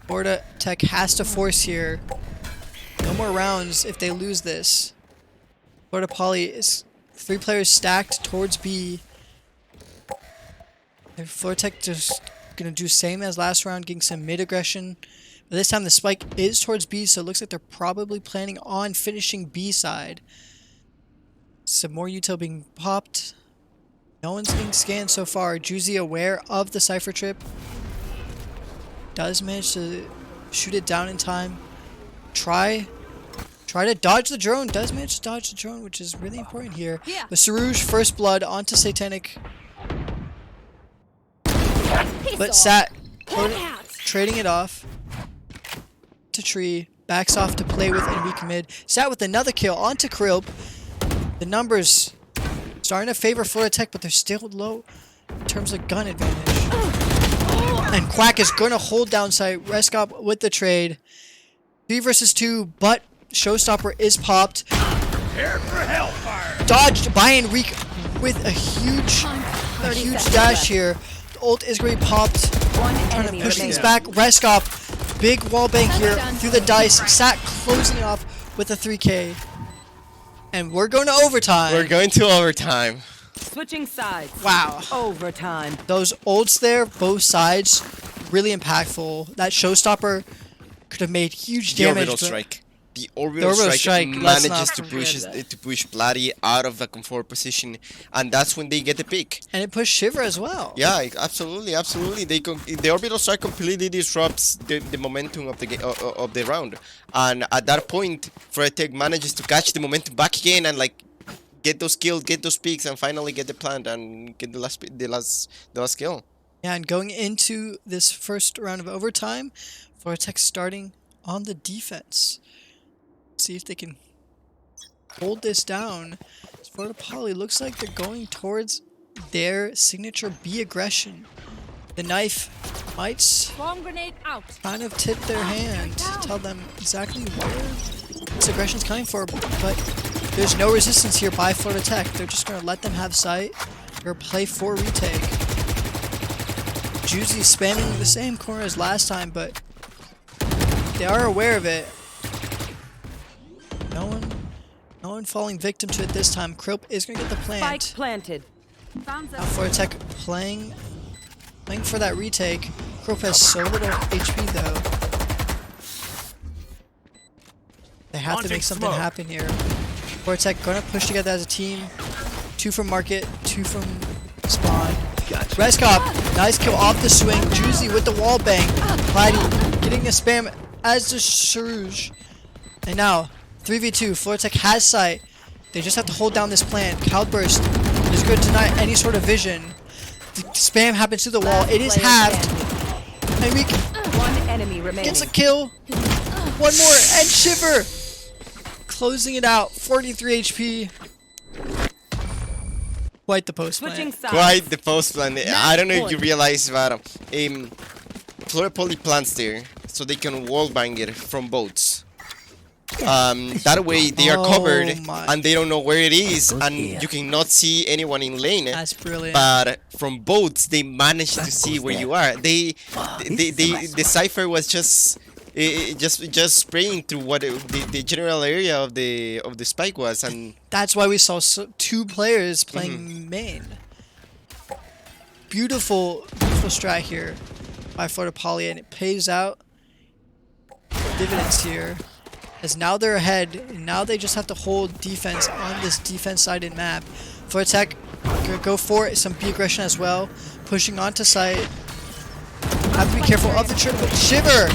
Florida Tech has to force here. No more rounds if they lose this. Florida Poly is 3 players stacked towards B. And Florida Tech just gonna do same as last round, getting some mid aggression. But this time the spike is towards B, so it looks like they're probably planning on finishing B side. Some more util being popped. No one's being scanned so far. Juzi aware of the Cypher trip. Does manage to shoot it down in time. Try to dodge the drone. Does manage to dodge the drone, which is really important here. Yeah. But Sarouge, first blood onto Satanic. But Sat trading it off to Tree. Backs off to play with Enrique mid. Sat with another kill onto Krilp. The numbers starting to favor Florida Tech, but they're still low in terms of gun advantage. And Quack is going to hold down site. Reskop with the trade. 3 versus 2, but Showstopper is popped. Prepare for hellfire. Dodged by Enrique with a huge seconds dash left. here. The ult is going to be popped. One Trying to enemy push remaining. things back. Reskop, big wall bang here through the dice. Sat closing it off with a 3K. And we're going to overtime. we're going to overtime. Switching sides. Wow. Overtime. Those ults there, both sides, really impactful. That Showstopper could have made huge The damage. orbital but strike. The orbital orbital strike, strike, let's manages not to forget push Bloody out of the comfort position, and that's when they get the pick. And it pushed Shiver as well. Yeah, absolutely. The orbital strike completely disrupts the momentum of the round, and at that point, Tech manages to catch the momentum back again and like get those kills, get those picks, and finally get the plant and get the last kill. Yeah, and going into this first round of overtime, Florida Tech starting on the defense. See if they can hold this down. Florida Poly looks like they're going towards their signature B aggression. The knife might Bomb grenade out. kind of tip their hand to tell them exactly where this aggression's coming for, but there's no resistance here by Florida Tech. They're just going to let them have sight or play for retake. Juzi spamming the same corner as last time, but they are aware of it. No one falling victim to it this time. Krilp is going to get the Spike plant. planted. Now Florida Tech playing for that retake. Krilp has so little HP though. They have to Launching make something smoke. happen here. Florida Tech going to push together as a team. 2 from market, 2 from spawn. Reskop, nice kill off the swing. Juzi with the wall bang. Clyde getting a spam as does Sarouge. And now 3v2, Florida Tech has sight. They just have to hold down this plant. Cloudburst is going to deny any sort of vision. The spam happens to the wall. It is halved. Enrique One enemy remaining. gets a kill. One more, and Shiver closing it out. 43 HP. Quite the post Switching plant. sides. Quite the post plan. I don't know if you point. realize, but Florida Poly plants there so they can wall bang it from boats. That way they are Oh covered my. and they don't know where it is, and you cannot see anyone in lane. That's brilliant. But from boats they manage to see where you are. The cipher was just spraying through what the general area of the spike was, and That's why we saw 2 players playing main. Beautiful strat here by Florida Poly, and it pays out dividends here. As now they're ahead, and now they just have to hold defense on this defense-sided map. Florida Tech gonna go for it, some B aggression as well, pushing onto site. Have to be careful of the trip, but Shiver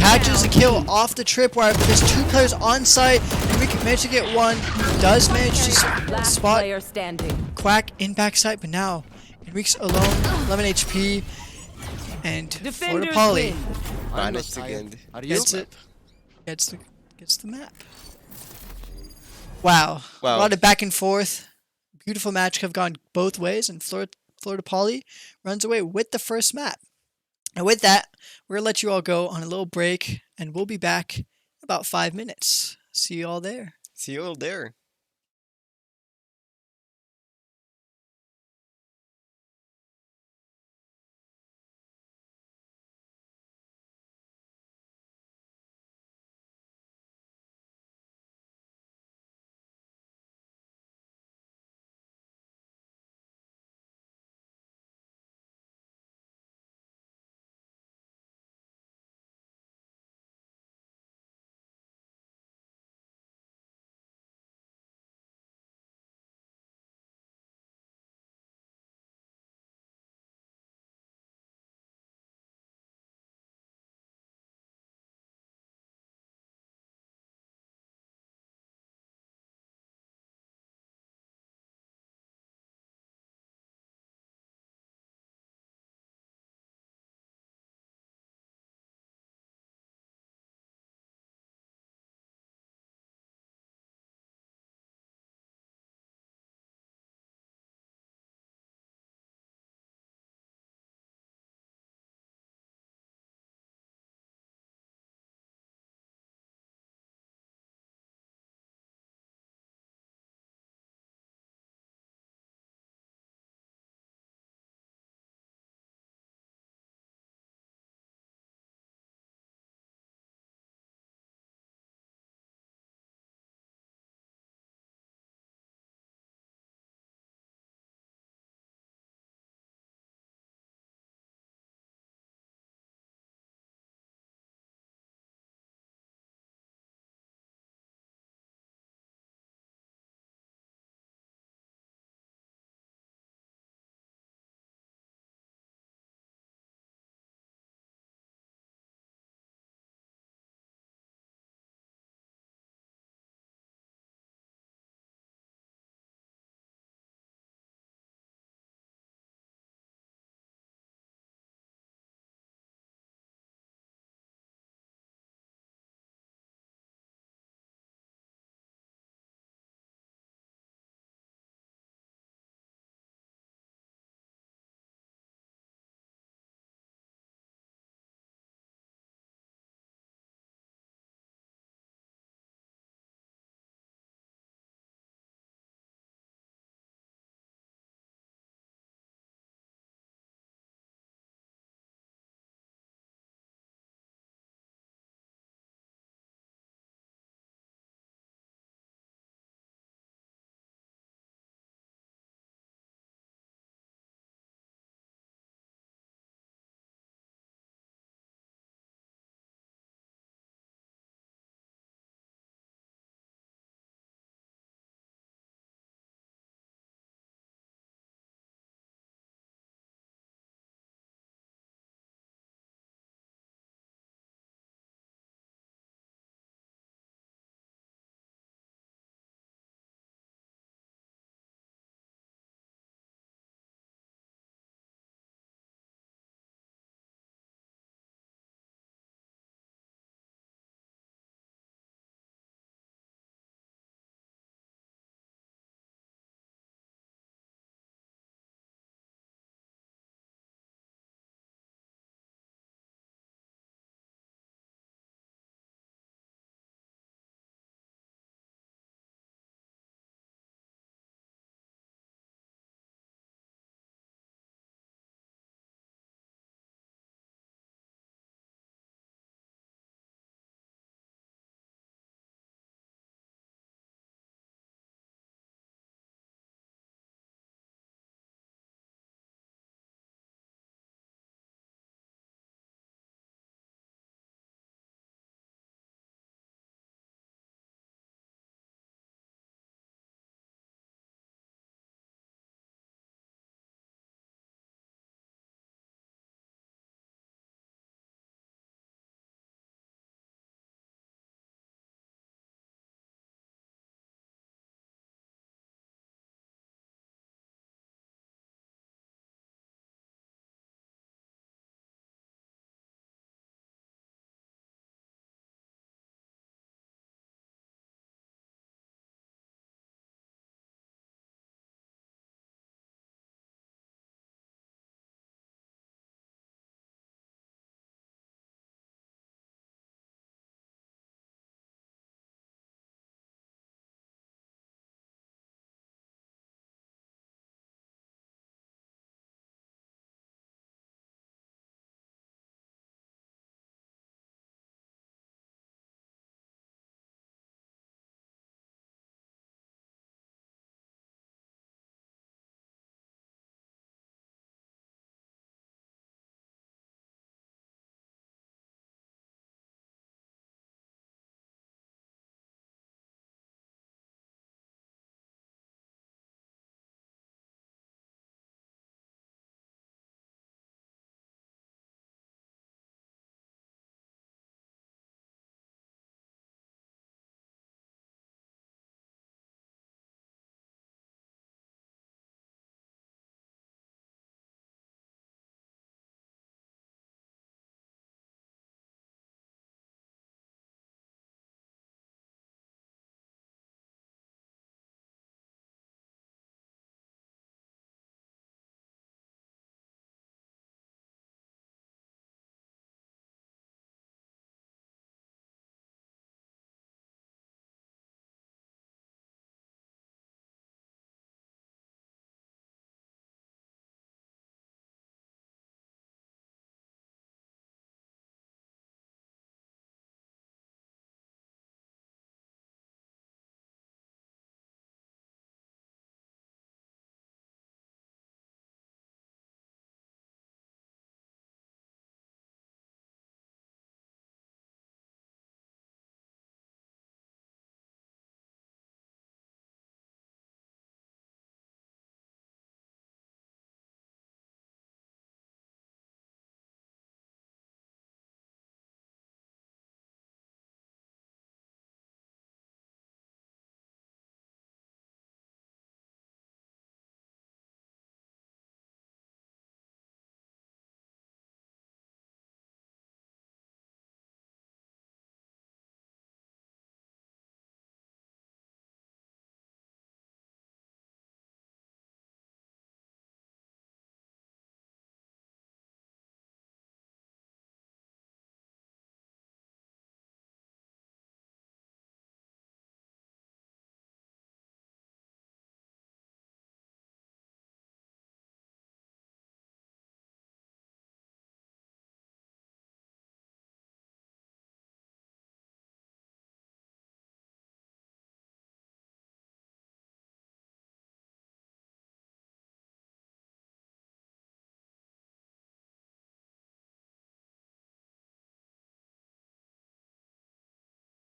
catches a kill off the tripwire, but there's 2 players on site. Enrique managed to get one. Does manage to Last spot player standing. Quack in backside, but now Enrique's alone, 11 HP, and Florida Defenders Poly win. Managed again. gets it, gets the map. Wow, a Wow. lot of back and forth. Beautiful match have gone both ways, and Florida Poly runs away with the first map. And with that, we're gonna let you all go on a little break, and we'll be back in about 5 minutes. See you all there. See you all there.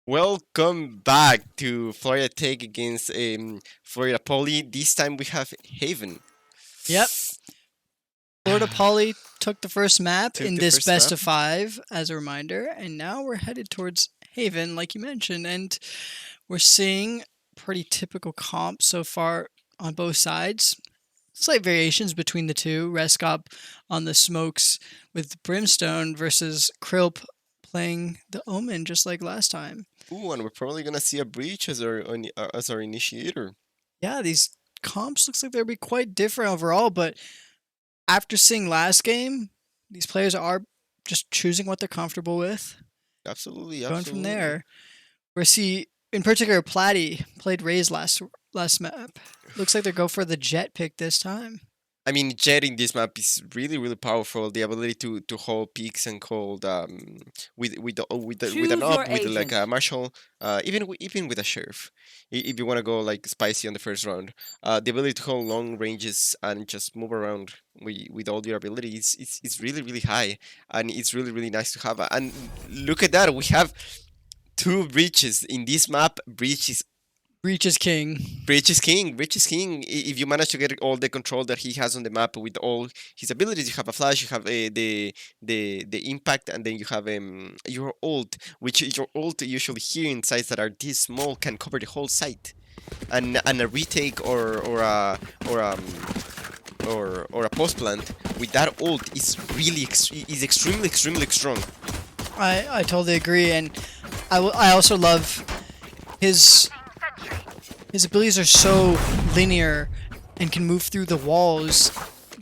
Welcome back to Florida Tech against Florida Poly. This time we have Haven. Yep. Florida Poly took the first map Took in the this first best map. of 5, as a reminder, and now we're headed towards Haven, like you mentioned, and we're seeing pretty typical comps so far on both sides. Slight variations between the two. Reskop on the smokes with Brimstone versus Krilp playing the Omen just like last time. Ooh, and we're probably gonna see a breach as our initiator. Yeah, these comps looks like they'll be quite different overall, but after seeing last game, these players are just choosing what they're comfortable with, Absolutely, going absolutely. from there. Where see, in particular, Platty played Raze last map. Looks like they go for the Jet pick this time. I mean, Jet in this map is really, really powerful. The ability to hold peaks and hold with Choose an your up with like a agent. marshal, even with a sheriff. If you want to go like spicy on the first round, the ability to hold long ranges and just move around with all your abilities is really, really high, and it's really, really nice to have. And look at that, we have two breaches in this map. Breach is Breach is king. Breach is king. Breach is king. If you manage to get all the control that he has on the map with all his abilities, you have a flash, you have the impact, and then you have your ult, which your ult usually here in sites that are this small can cover the whole site, and a retake or a post plant with that ult is really is extremely strong. I totally agree, and I also love his abilities are so linear and can move through the walls.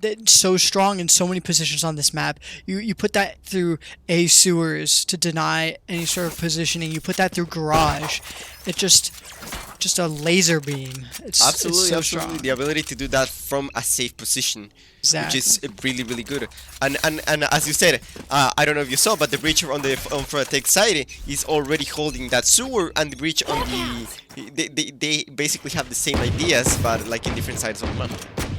That's so strong in so many positions on this map. You put that through A sewers to deny any sort of positioning. You put that through garage. It just a laser beam. It's Absolutely, so absolutely. strong. The ability to do that from a safe position, which is really, really good. And as you said, I don't know if you saw, but the breach on the tech side is already holding that sewer, and the breach on they basically have the same ideas, but like in different sides of the map.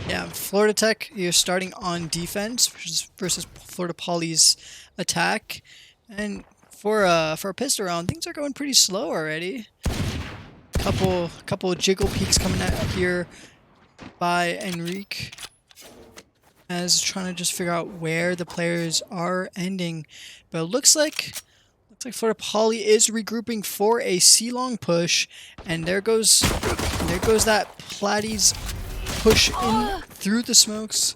Yeah, Florida Tech, you're starting on defense versus Florida Poly's attack, and for a pistol round, things are going pretty slow already. Couple jiggle peaks coming out here by Enrique, as trying to just figure out where the players are ending, but it looks like Florida Poly is regrouping for a C-long push, and there goes that Platty's push in through the smokes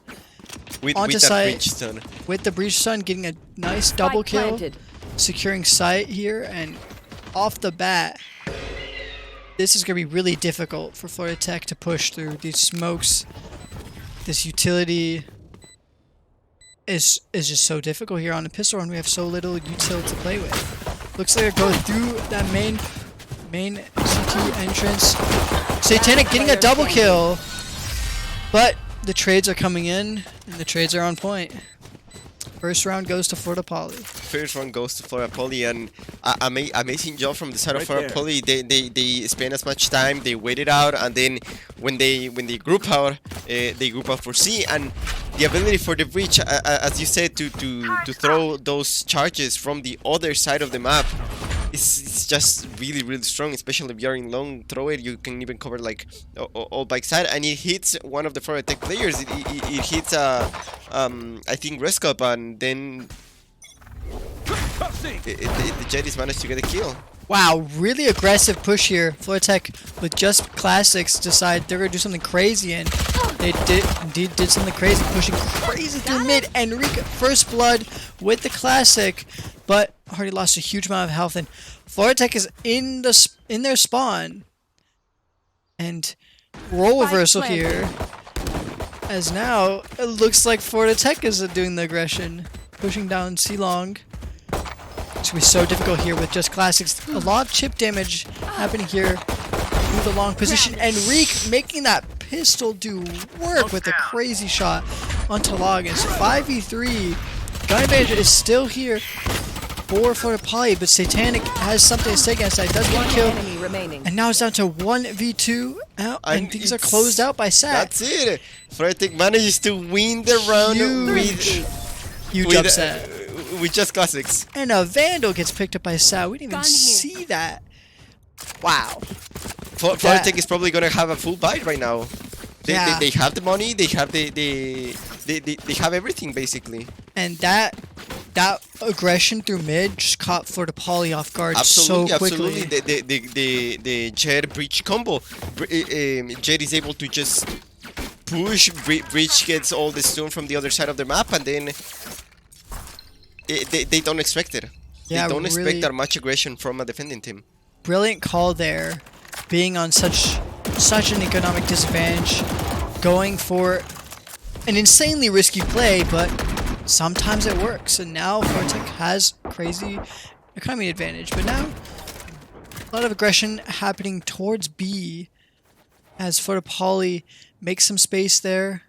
With onto that site breach stun. with the breach stun, getting a nice double Spike kill, planted. securing site here, and off the bat, this is going to be really difficult for Florida Tech to push through these smokes. This utility is just so difficult here on the pistol run. We have so little utility to play with. Looks like they're going through that main CT entrance. Satanic getting a double kill, but the trades are coming in, and the trades are on point. First round goes to Florida Poly. First one goes to Florida Poly, and amazing job from the side of Right Florida there. Poly. They spend as much time, they waited out, and then when they group out, they group out for C, and the ability for the breach, as you said, to throw those charges from the other side of the map is just really, really strong, especially if you're in long throw it. You can even cover like all back side, and it hits one of the Florida Tech players. It hits I think Reskop, and then the Jet is managed to get a kill. Wow, really aggressive push here. Florida Tech with just classics decide they're gonna do something crazy, and they did something crazy, pushing crazy through mid. Enrique first blood with the classic, but already lost a huge amount of health, and Florida Tech is in their spawn, and role reversal here, as now it looks like Florida Tech is doing the aggression, pushing down C-Long. It's going to be so difficult here with just classics. A lot of chip damage happening here through the long position. Enrique making that pistol do work with a crazy shot onto Loggins. 5v3. Gun advantage is still here for Florida Poly, but Satanic has something to say against that. Does get killed. Enemy remaining. And now it's down to 1v2 out, and And things are it's- closed out by Sat. That's it. Florida Tech manages to win the round Huge with upset. with just classics. And a Vandal gets picked up by Sat. We didn't even Gun here. see that. Wow. Polytechnic is probably gonna have a full bite right now. Yeah. They have the money. They have they have everything basically. And that aggression through mid just caught Florida Poly off guard Absolutely, so quickly. absolutely. The Jet breach combo. Jet is able to just push. Breach gets all the stone from the other side of the map, and then they don't expect it. Yeah, they don't really expect that much aggression from a defending team. brilliant call there, being on such an economic disadvantage, going for an insanely risky play, but sometimes it works. And now Varsity has crazy economy advantage, but now a lot of aggression happening towards B as Florida Poly makes some space there.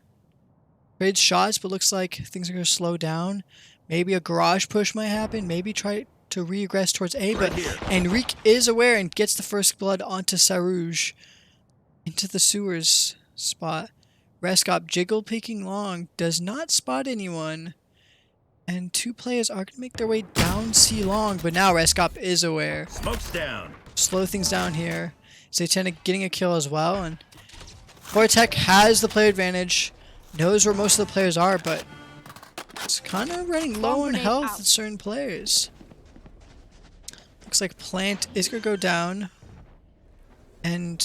Trades shots, but looks like things are going to slow down. Maybe a garage push might happen. Maybe try to regress towards A, but Enrique is aware and gets the first blood onto Sarouge into the sewers spot. Reskop jiggle peeking long, does not spot anyone. And two players are going to make their way down C long, but now Reskop is aware. Smoke's down. Slow things down here. Satanic getting a kill as well, and Polytech has the player advantage, knows where most of the players are, but it's kind of running low on health with certain players. Looks like Plant is going to go down. And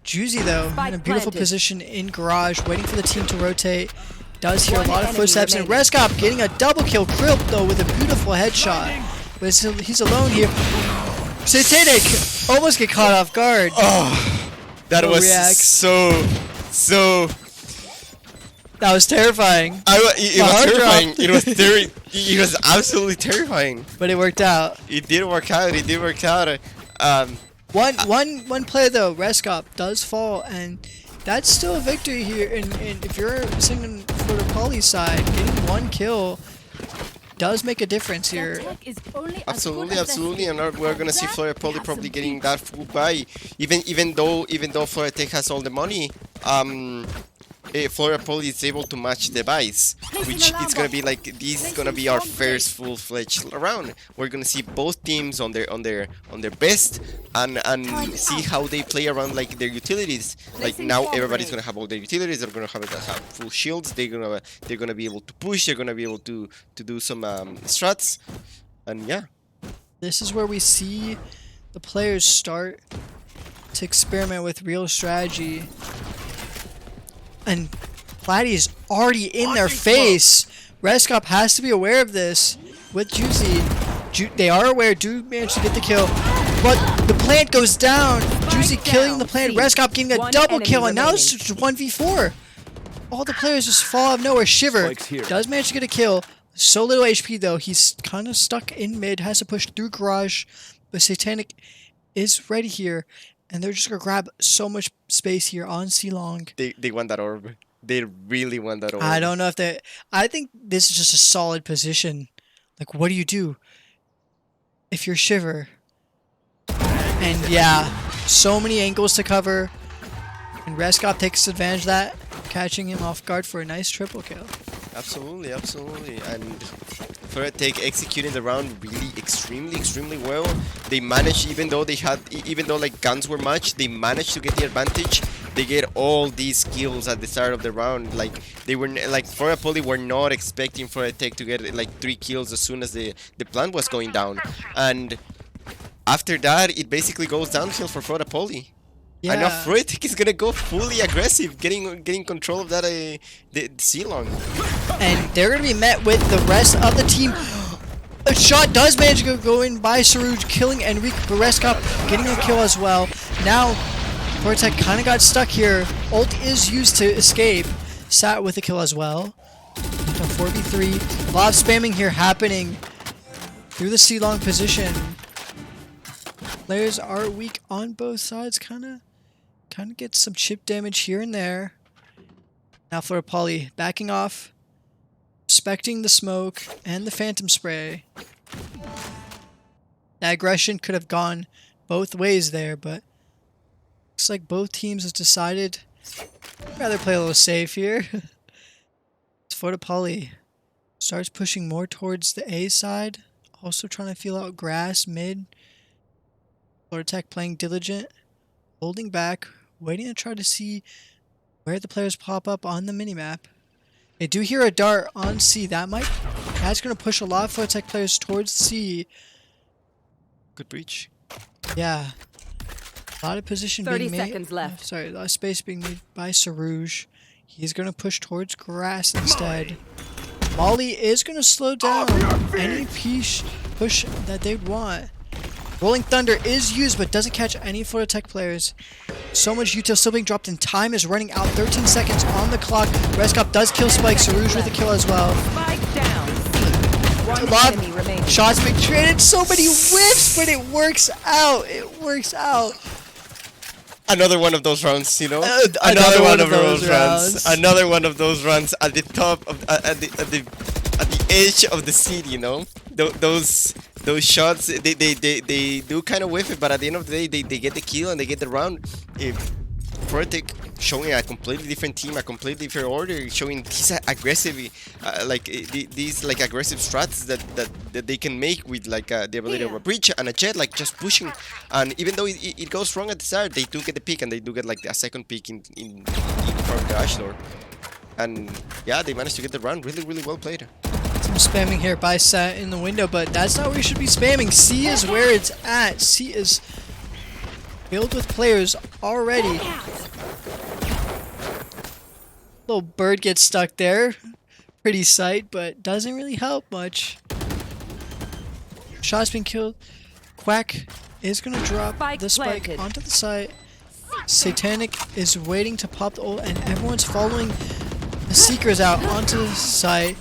Juzi, though, in a beautiful position in garage, waiting for the team to rotate. Does hear a lot of footsteps, and Reskop getting a double kill. Krill, though, with a beautiful headshot. But he's alone here. Satanic almost get caught off guard. Oh, that No was react. so. That was terrifying, It was terrifying. It was absolutely terrifying. but it worked out. It did work out. It did work out. One player though, Reskop, does fall, and that's still a victory here. And if you're singing for the Poly side, getting one kill does make a difference here. Absolutely, and we're gonna see Florida Poly probably getting that full buy. Even though Florida Tech has all the money, Florida Poly is able to match the buys, which it's gonna be like this is gonna be our first full-fledged round. We're gonna see both teams on their best and see how they play around like their utilities. Like now everybody's gonna have all their utilities. They're gonna have full shields. They're gonna be able to push. They're gonna be able to do some strats, and yeah. This is where we see the players start to experiment with real strategy. And Platy is already in their face. Reskop has to be aware of this with Juzi. They are aware. Do manage to get the kill, but the plant goes down. Juzi killing the plant. Reskop getting a double kill, and now it's just 1v4. All the players just fall out of nowhere. Shiver does manage to get a kill. So little HP though. He's kind of stuck in mid. Has to push through garage, but Satanic is ready here. And they're just going to grab so much space here on C long. They want that orb. They really want that orb. I don't know if they... I think this is just a solid position. Like, what do you do if you're Shiver? And yeah, so many angles to cover. And Reskop takes advantage of that, catching him off guard for a nice triple kill. Absolutely. And Florida Tech executing the round really extremely well. They managed, even though like guns were matched, they managed to get the advantage. They get all these kills at the start of the round. Like they were like Florida Poly were not expecting Florida Tech to get like 3 kills as soon as the plant was going down. And after that, it basically goes downhill for Florida Poly. Yeah. And now Florida Tech is gonna go fully aggressive, getting control of that the C-long. And they're going to be met with the rest of the team. A shot does manage to go in by Sarouge, killing Enrique. Reskop getting a kill as well. Now, Polytech kind of got stuck here. Ult is used to escape. Sat with a kill as well. A 4v3. A lot of spamming here happening through the C-long position. Players are weak on both sides. Kind of gets some chip damage here and there. Now Florida Poly backing off. Respecting the smoke and the phantom spray. That aggression could have gone both ways there, but looks like both teams have decided I'd rather play a little safe here. Florida Poly starts pushing more towards the A side, also trying to feel out grass mid. Florida Tech playing diligent, holding back, waiting to try to see where the players pop up on the minimap. They do hear a dart on C. That's going to push a lot of Florida Tech players towards C. Good breach. Yeah. A lot of position 30 being made. seconds left. Sorry, a lot of space being made by Sarouge. He's going to push towards grass instead. Molly is going to slow down any push that they'd want. Rolling Thunder is used, but doesn't catch any Florida Tech players. So much util still being dropped, and time is running out. 13 seconds on the clock. Reskop does kill Spike. Sarouge with a kill as well. Spike down. One enemy remaining. Shots being traded. So many whiffs, but it works out. It works out. Another one of those rounds, you know. Another one of those rounds. Another one of those runs at the top of at the edge of the city, you know. Those shots, they do kind of whiff it, but at the end of the day, they get the kill and they get the round. If Florida Tech showing a completely different team, a completely different order, showing these aggressive, these like aggressive strats that they can make with like the ability of a breach and a jet, like just pushing. And even though it goes wrong at the start, they do get the pick and they do get like a second pick in front of the Ash door. And yeah, they managed to get the round. Really well played. Some spamming here by Sat in the window, but that's not where you should be spamming. C is where it's at. C is filled with players already. Little bird gets stuck there. Pretty sight, but doesn't really help much. Shot's been killed. Quack is going to drop the spike planted. onto the site. Satanic is waiting to pop the ult, and everyone's following the Seekers out onto the site.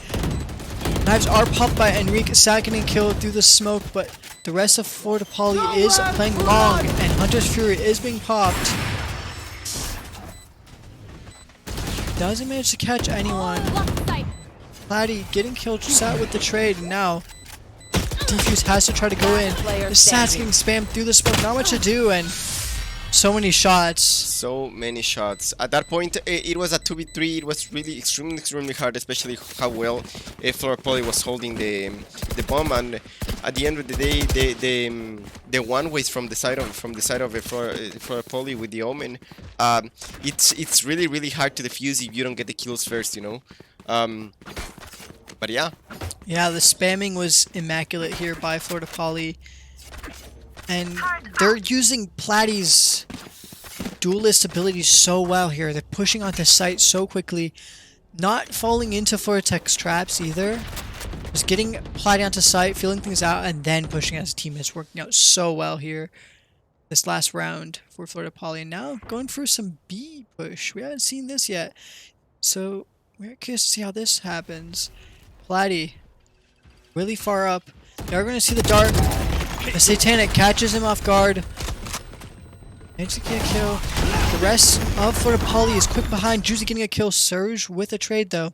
Knives are popped by Enrique, second and killed through the smoke, but the rest of Florida Poly is playing long, and Hunter's Fury is being popped. Doesn't manage to catch anyone. Platy getting killed, Sat with the trade, and now Defuse has to try to go in. The Sat's getting spammed through the smoke, not much to do, and so many shots. So many shots. At that point, it was a 2v3. It was really extremely hard, especially how well Florida Poly was holding the bomb. And at the end of the day, the one ways from the side of Florida Poly with the Omen, it's really hard to defuse if you don't get the kills first, you know. But yeah. Yeah, the spamming was immaculate here by Florida Poly. And they're using Platy's duelist abilities so well here. They're pushing onto site so quickly. Not falling into Florida Tech's traps either. Just getting Platy onto site, feeling things out, and then pushing as a team. It's working out so well here. This last round for Florida Poly. And now going for some B push. We haven't seen this yet. So we're curious to see how this happens. Platy really far up. They're going to see the dart. The Satanic catches him off guard. Manages to get a kill. The rest of Florida Poly is quick behind. Juzi getting a kill. Surge with a trade though.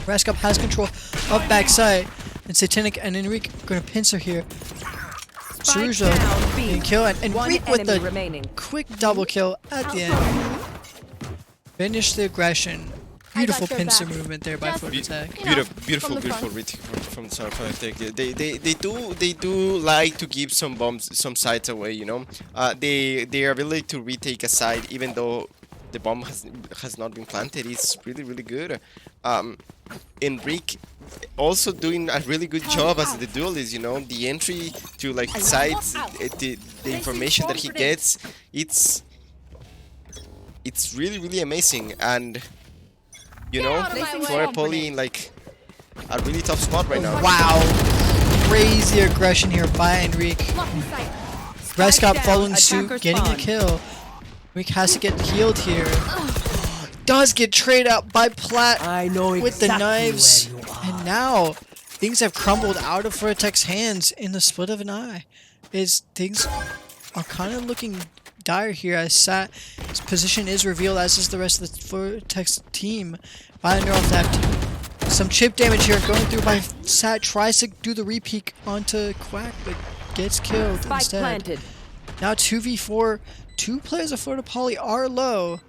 Reskop has control of backside. And Satanic and Enrique are going to pincer here. Surge though getting a kill. And Enrique with the quick double kill at the end. Finish the aggression. Beautiful pincer movement there by Florida Tech. Beautiful read from the Florida Tech. They do like to give some bombs, some sides away. You know, their ability to retake a side, even though the bomb has not been planted, is really good. Enrique also doing a really good job as the duelist. You know, the entry to like sides, the information that he gets, it's really amazing. And you know, Florida Poly in like a really tough spot right now. Wow, crazy aggression here by Enrique. Reskop following suit, getting a kill. Enrique has to get healed here. Does get traded out by Plat with the knives. And now, things have crumbled out of Florida Tech's hands in the split of an eye. Things are kind of looking dire here as Sat's position is revealed, as is the rest of the Florida Tech's team by the neural theft. Some chip damage here going through by Sat. Tries to do the repeat onto Quack, but gets killed instead. Planted. Now 2v4. Two players of Florida Poly are low.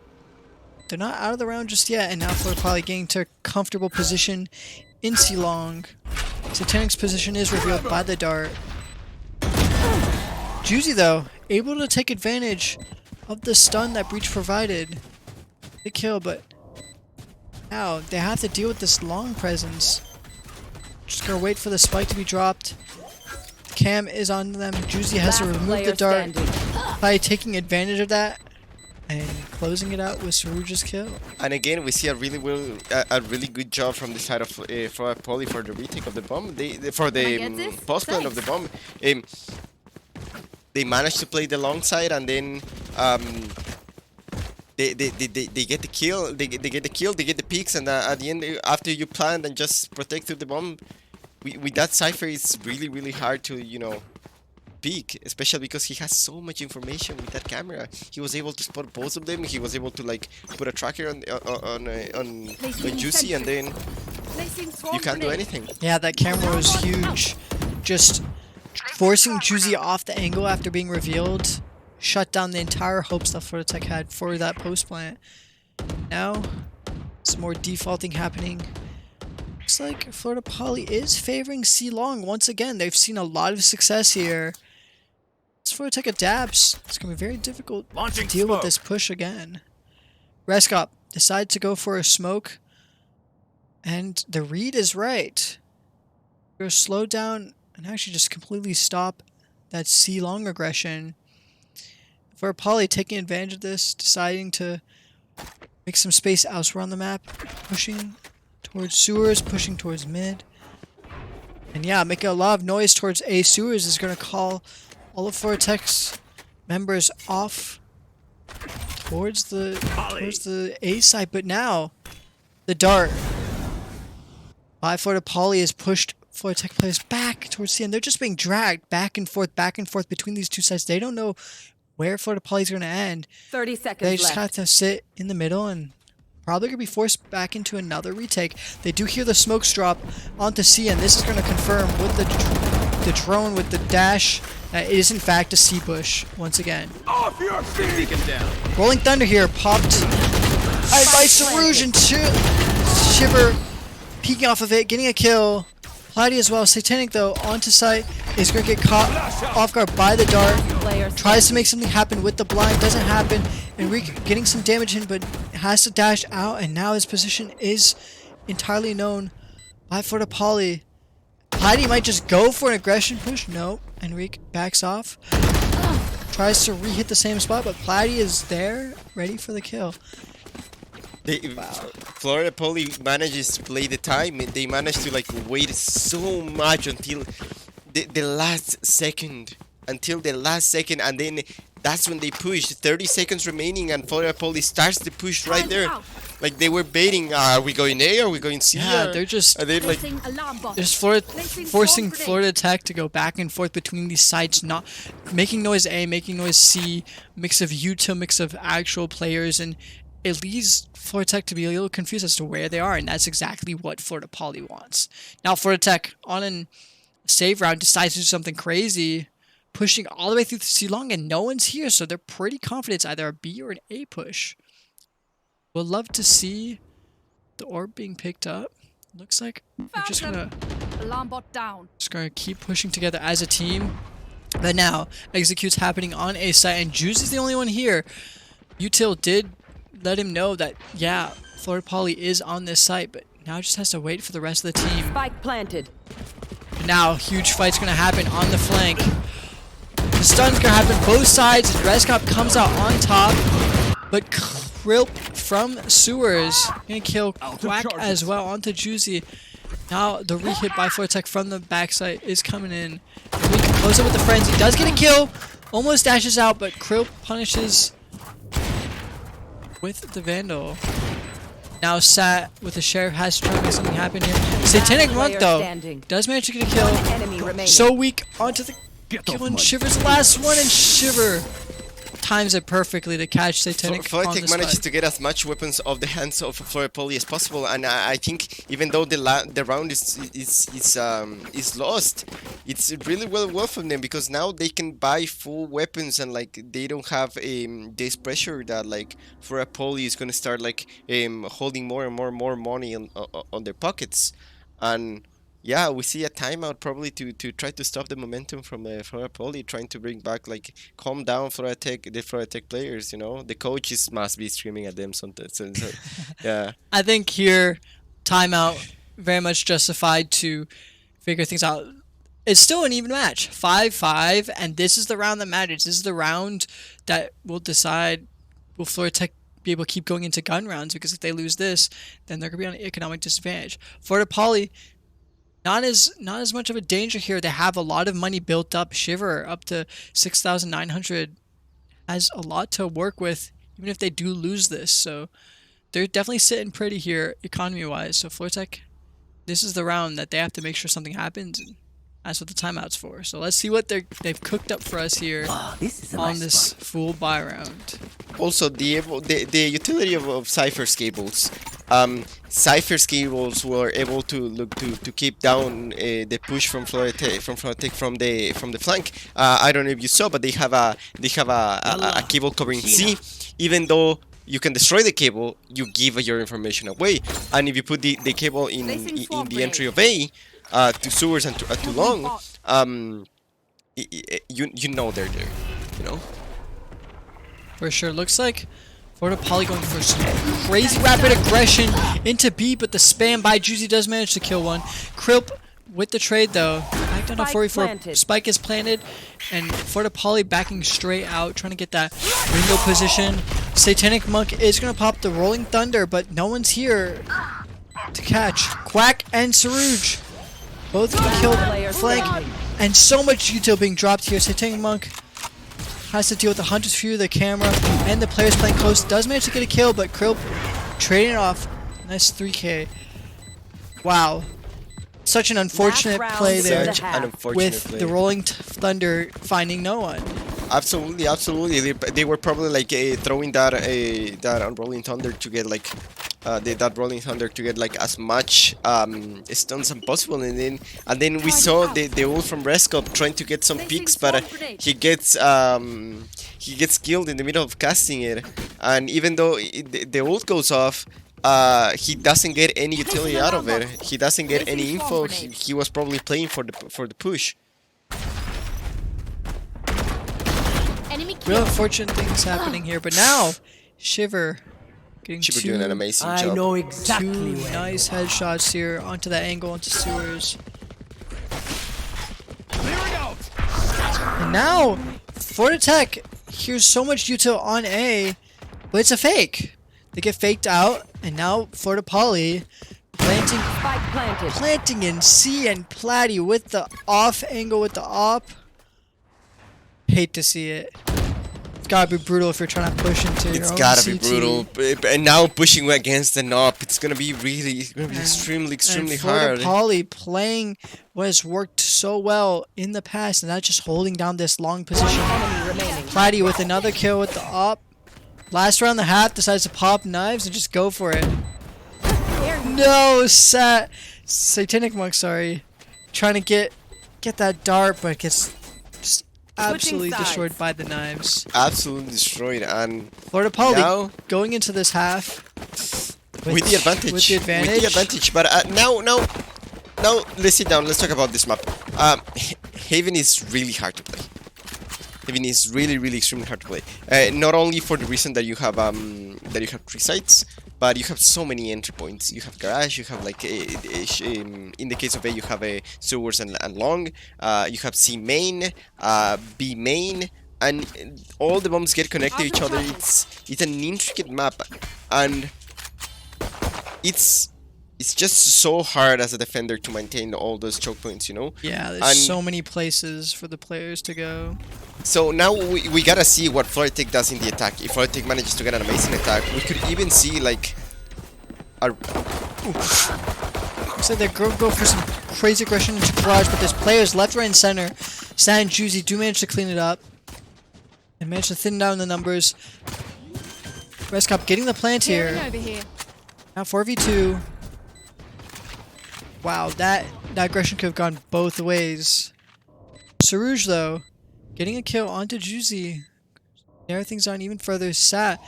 They're not out of the round just yet, and now Florida Poly getting to a comfortable position in C-Long. Satanic's position is revealed by the dart. Juzi, though, able to take advantage of the stun that Breach provided. The kill, but now they have to deal with this long presence. Just gonna wait for the spike to be dropped. Cam is on them. Juzi has to Last remove player the dart standing. by taking advantage of that and closing it out with Saruja's kill. And again, we see a really good job from the side of for Poly for the retake of the bomb. For the Can I get this? post plant of the bomb. They managed to play the long side, and then they get the kill. They get the kill. They get the peaks, and at the end, after you plant and just protect through the bomb, with that Cypher, it's really hard to peek, especially because he has so much information with that camera. He was able to spot both of them. He was able to like put a tracker on Juicy, and then you can't do anything. Yeah, that camera was huge. Just forcing Juzi off the angle after being revealed shut down the entire hopes that Florida Tech had for that post plant. Now, some more defaulting happening. Looks like Florida Poly is favoring C Long once again. They've seen a lot of success here. As Florida Tech adapts, it's going to be very difficult to deal with this push again. Reskop decides to go for a smoke. And the read is right. We're going to slow down and actually just completely stop that C Long aggression. For Poly taking advantage of this, deciding to make some space elsewhere on the map, pushing towards sewers, pushing towards mid. And yeah, making a lot of noise towards A sewers is going to call all of Florida Tech's members off towards the A side. But now, the dart by Florida Poly is pushed Florida Tech players back towards C, and they're just being dragged back and forth between these two sides. They don't know where Florida Poly is going to end. 30 seconds They just left. have to sit in the middle and probably going to be forced back into another retake. They do hear the smokes drop onto C, and this is going to confirm with the drone with the dash that it is in fact a C bush once again. Off your feet! Beacon down. Rolling Thunder here popped by Saruj and Shiver peeking off of it, getting a kill. Platy as well. Satanic though onto site is going to get caught off guard by the dart. Player Tries to make something happen with the blind, doesn't happen. Enrique getting some damage in, but has to dash out, and now his position is entirely known by Florida Poly. Platy might just go for an aggression push. No, Enrique backs off. Tries to re-hit the same spot, but Platy is there, ready for the kill. Florida Poly manages to play the time, and they manage to like wait so much until the last second, and then that's when they push. 30 seconds remaining, and Florida Poly starts the push right there. Like they were baiting. Are we going A? Are we going C? Yeah, they're just like forcing Florida Tech to go back and forth between these sites, not making noise A, making noise C, mix of util, mix of actual players, and it leads Florida Tech to be a little confused as to where they are, and that's exactly what Florida Poly wants. Now Florida Tech, on a save round, decides to do something crazy, pushing all the way through C Long, and no one's here, so they're pretty confident it's either a B or an A push. We'll love to see the orb being picked up. Looks like we're just gonna Alarm bot down. keep pushing together as a team. But now, executes happening on A site, and Juice is the only one here. Util did let him know that, yeah, Florida Poly is on this site, but now just has to wait for the rest of the team. Spike planted. Now, huge fight's gonna happen on the flank. The stun's gonna happen both sides. Reskop comes out on top, but Krilp from Sewers gonna kill Quack as well onto Juicy. Now the re-hit by Florida Tech from the backside is coming in. And we can close it with the frenzy. Does get a kill, almost dashes out, but Krilp punishes with the Vandal. Now Sat with the Sheriff has to try to make something happen here. Satanic Monk though does manage to get a kill. Enemy remaining. So weak onto the kill, and Shiver's the last one, and Shiver times it perfectly to catch Satanic Florida on Tech the manages spot. to get as much weapons off the hands of Florida Poly as possible, and I think even though the round is lost, it's really well from them, because now they can buy full weapons, and like they don't have this pressure that like Florida Poly is gonna start like holding more and more money on their pockets. And yeah, we see a timeout probably to try to stop the momentum from Florida Poly, trying to bring back like calm down the Florida Tech players. You know, the coaches must be screaming at them sometimes. So, yeah. I think here, timeout very much justified to figure things out. It's still an even match, 5-5, and this is the round that matters. This is the round that will decide will Florida Tech be able to keep going into gun rounds, because if they lose this, then they're going to be on an economic disadvantage. Florida Poly, not as much of a danger here. They have a lot of money built up. Shiver up to 6,900 has a lot to work with, even if they do lose this. So they're definitely sitting pretty here economy-wise. So Florida Tech, this is the round that they have to make sure something happens. And that's what the timeout's for. So let's see what they've cooked up for us here on this full buy round. Also, the utility of Cypher's cables. Cypher's cables were able to keep down the push from Florida Tech from the flank. I don't know if you saw, but they have a cable covering C. Even though you can destroy the cable, you give your information away. And if you put the cable in the entry of A, to sewers and to long, you know they're there, you know. For sure. Looks like Florida Poly going for some crazy rapid aggression into B, but the spam by Juzi does manage to kill one. Krilp with the trade though. Back down to 44. Spike is planted, and Florida Poly backing straight out, trying to get that window position. Satanic Monk is going to pop the Rolling Thunder, but no one's here to catch. Quack and Saruj both getting killed flank, and so much util being dropped here. Satanic Monk has to deal with the Hunter's Fury, the camera, and the players playing close. Does manage to get a kill, but Krilp trading it off. Nice 3K. Wow. Such an unfortunate play there with the Rolling Thunder finding no one. Absolutely, absolutely. They were probably like throwing that Rolling Thunder to get like that Rolling Thunder to get like as much stuns as possible, and then we saw the ult from Reskop trying to get some peeks, but he gets killed in the middle of casting it, and even though the ult goes off, he doesn't get any utility out of it. He doesn't get any info. He was probably playing for the push. Real unfortunate things happening here, but now Shiver getting doing an amazing job. I know exactly two nice headshots here onto that angle onto sewers. And now Florida Tech here's so much util on A, but it's a fake. They get faked out, and now Florida Poly planting in C, and Platty with the off angle with the op. Hate to see it. It's gotta be brutal if you're trying to push into your own CT. It's gotta be brutal, and now pushing against the NOP, it's gonna be extremely and hard. Poly playing what has worked so well in the past, and not just holding down this long position. Platty with another kill with the op. Last round, the half decides to pop knives and just go for it. No, Satanic Monk, sorry, trying to get that dart, but gets just absolutely destroyed by the knives. Absolutely destroyed, and Florida Poly now, going into this half with the advantage. But now let's sit down. Let's talk about this map. Haven is really hard to play. Haven is really extremely hard to play. Not only for the reason that you have 3 sites, but you have so many entry points. You have garage, you have like in the case of A, you have a sewers and long. You have C main, B main, and all the bombs get connected to each other. It's an intricate map, and it's just so hard as a defender to maintain all those choke points, you know? Yeah, there's so many places for the players to go. So now we gotta see what Florida Tech does in the attack. If Florida Tech manages to get an amazing attack, we could even see like a... So they're going to go for some crazy aggression into garage, but there's players left, right, and center. Stan and Juzi do manage to clean it up. They manage to thin down the numbers. Reskop getting the plant here. Now 4v2. Wow, that aggression could have gone both ways. Saruj, though, getting a kill onto Juzi. Narrow things down even further. Sat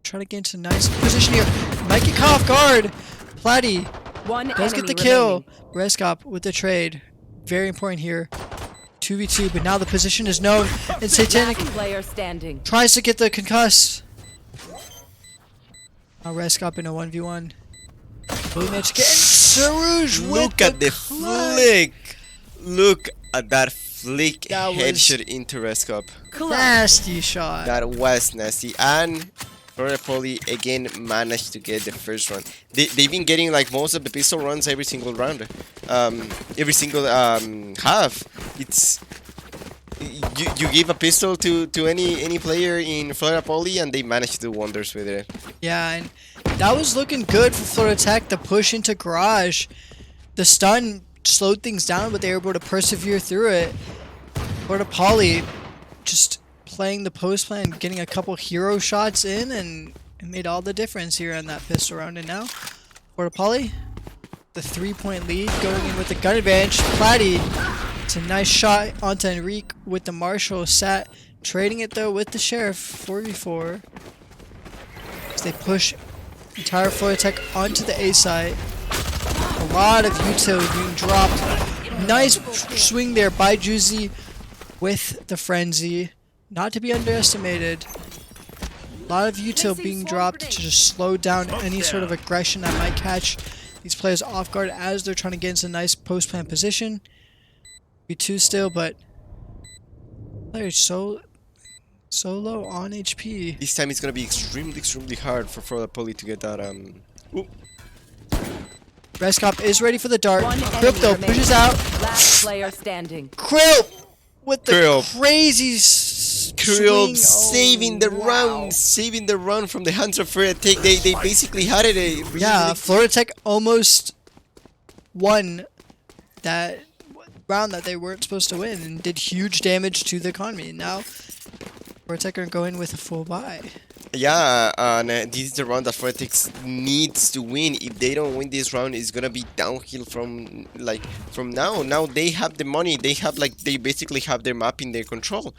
trying to get into a nice position here. Might get caught off guard. Platty One Does get enemy the kill. remaining. Reskop with the trade. Very important here. 2v2, but now the position is known. And Satanic Last player standing. tries to get the concuss. Now Reskop in a 1v1. Really managed to get Sarouge with Look at the clutch. flick. Look at that flick That was- headshot into Reskop. Nasty shot. That was nasty. And Florida Poly again managed to get the first round. They've been getting like most of the pistol runs every single round. Every single half. It's you give a pistol to any player in Florida Poly and they manage to do wonders with it. Yeah, and that was looking good for Florida Tech. The push into garage. The stun slowed things down, but they were able to persevere through it. Florida Poly just playing the post plan, getting a couple hero shots in, and it made all the difference here on that pistol round. And now, Florida Poly, the 3-point lead, going in with the gun advantage. Platty, it's a nice shot onto Enrique with the Marshall. Sat trading it though with the Sheriff, 4v4. As they push entire Florida Tech onto the A site. A lot of utility being dropped. Nice swing there by Juzi with the frenzy. Not to be underestimated. A lot of util being dropped to just slow down any sort of aggression that might catch these players off guard as they're trying to get into a nice post plan position. B2 still, but players so low on HP. This time it's gonna be extremely hard for Florida Poly to get that Ooh. Reskop is ready for the dart. One Crypt enemy though remaining. pushes out. Last player standing. Crypt with the Crypt. crazy Krill swing. saving the wow. round, saving the round from the hands of Florida Tech. They basically had it. Yeah, Florida Tech almost won that round that they weren't supposed to win and did huge damage to the economy. Now, Florida Tech are going with a full buy. Yeah, and this is the round that Florida Tech needs to win. If they don't win this round, it's gonna be downhill from now. Now they have the money. They basically have their map in their control.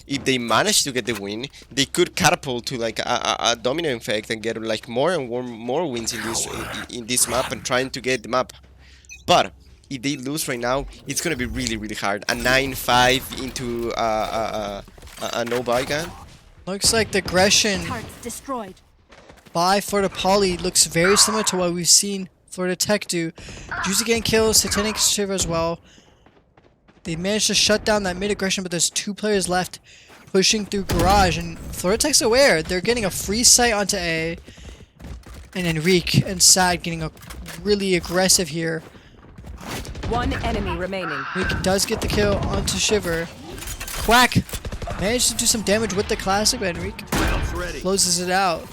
If they manage to get the win, they could catapult to like a domino effect and get like more and more wins in this map and trying to get the map. But if they lose right now, it's gonna be really hard. A 9-5 into a no buy gun. Looks like the aggression Parts destroyed. by Florida Poly looks very similar to what we've seen Florida Tech do. Juicy getting kills, Satanic Shiver as well. They managed to shut down that mid aggression, but there's 2 players left pushing through garage, and Florida Tech's aware. They're getting a free sight onto A, and Enrique and Sad getting a really aggressive here. One enemy remaining. Enrique does get the kill onto Shiver. Quack managed to do some damage with the classic, but Enrique closes it out.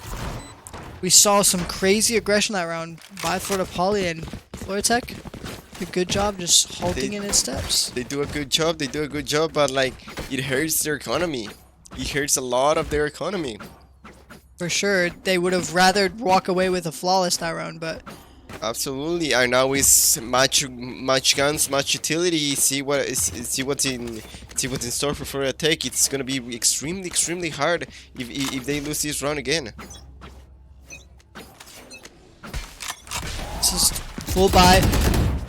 We saw some crazy aggression that round by Florida Poly, and Florida Tech did a good job just halting in its steps. They do a good job. They do a good job, but like it hurts their economy. It hurts a lot of their economy. For sure, they would have rather walk away with a flawless that round, but Absolutely. And now is much guns, much utility. See what's in store for Florida Tech. It's gonna be extremely hard if they lose this round again. this is full buy.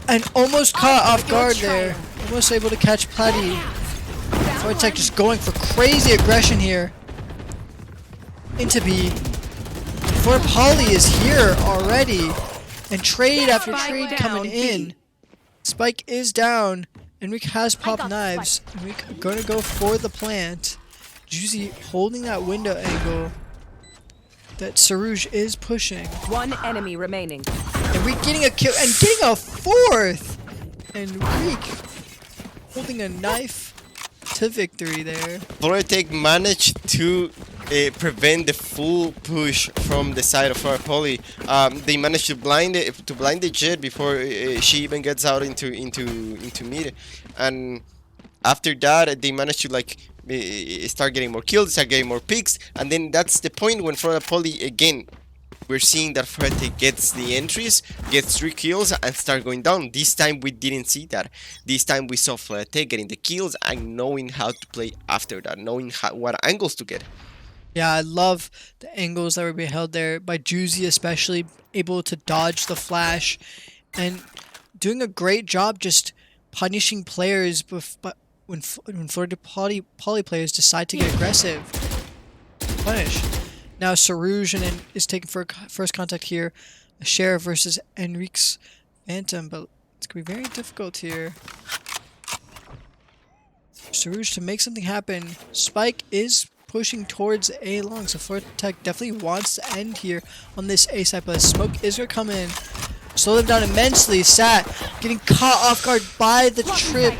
And almost caught off guard there. Almost able to catch Platty. Florida Tech just going for crazy aggression here. Into B. Florida Poly is here already. And trade after trade coming in. Spike is down. Enrique has popped knives. Enrique gonna go for the plant. Juicy holding that window angle that Sarouge is pushing. One enemy remaining. Enrique getting a kill and getting a 4th. Enrique holding a knife to victory there. Florida Tech managed to prevent the full push from the side of Florida Poly. They managed to blind the Jet before she even gets out into mid, and after that they managed to like start getting more kills, start getting more picks, and then that's the point when Florida Poly again. We're seeing that Florida Tech gets the entries, gets 3 kills, and start going down. This time we didn't see that. This time we saw Florida Tech getting the kills and knowing how to play after that, knowing what angles to get. Yeah, I love the angles that were being held there by Juzi, especially able to dodge the flash and doing a great job just punishing players. But when Florida Poly players decide to get aggressive, punish. Now Sarouge is taking for first contact here. A Sheriff versus Enrique's Phantom, but it's gonna be very difficult here. Sarouge to make something happen. Spike is pushing towards A long, so Florida Tech definitely wants to end here on this A side, but smoke is gonna come in. Slow them down immensely. Sat getting caught off guard by the trip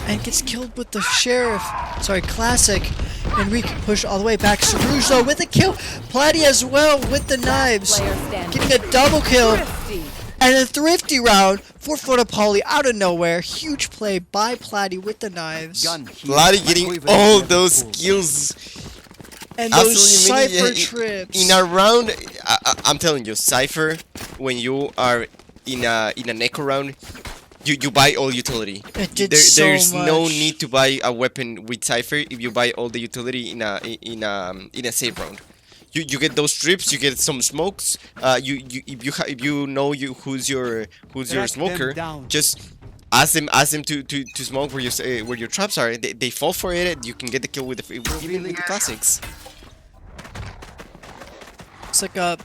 and gets killed with the Sheriff. Sorry, Classic. Enrique pushed all the way back. Sarouge though with a kill. Platy as well with the knives. Getting a double kill. And a thrifty round for Florida Poly out of nowhere. Huge play by Platy with the knives. Platy getting all those kills. And those Absolutely, Cypher trips. In a round, I'm telling you, Cypher, when you are in a NECC round, you buy all utility. It did There's so no much. need to buy a weapon with Cypher if you buy all the utility in a safe round. You get those trips, you get some smokes. If you know who's your smoker, just ask them to smoke where your traps are. They fall for it. You can get the kill with the classics. It's like a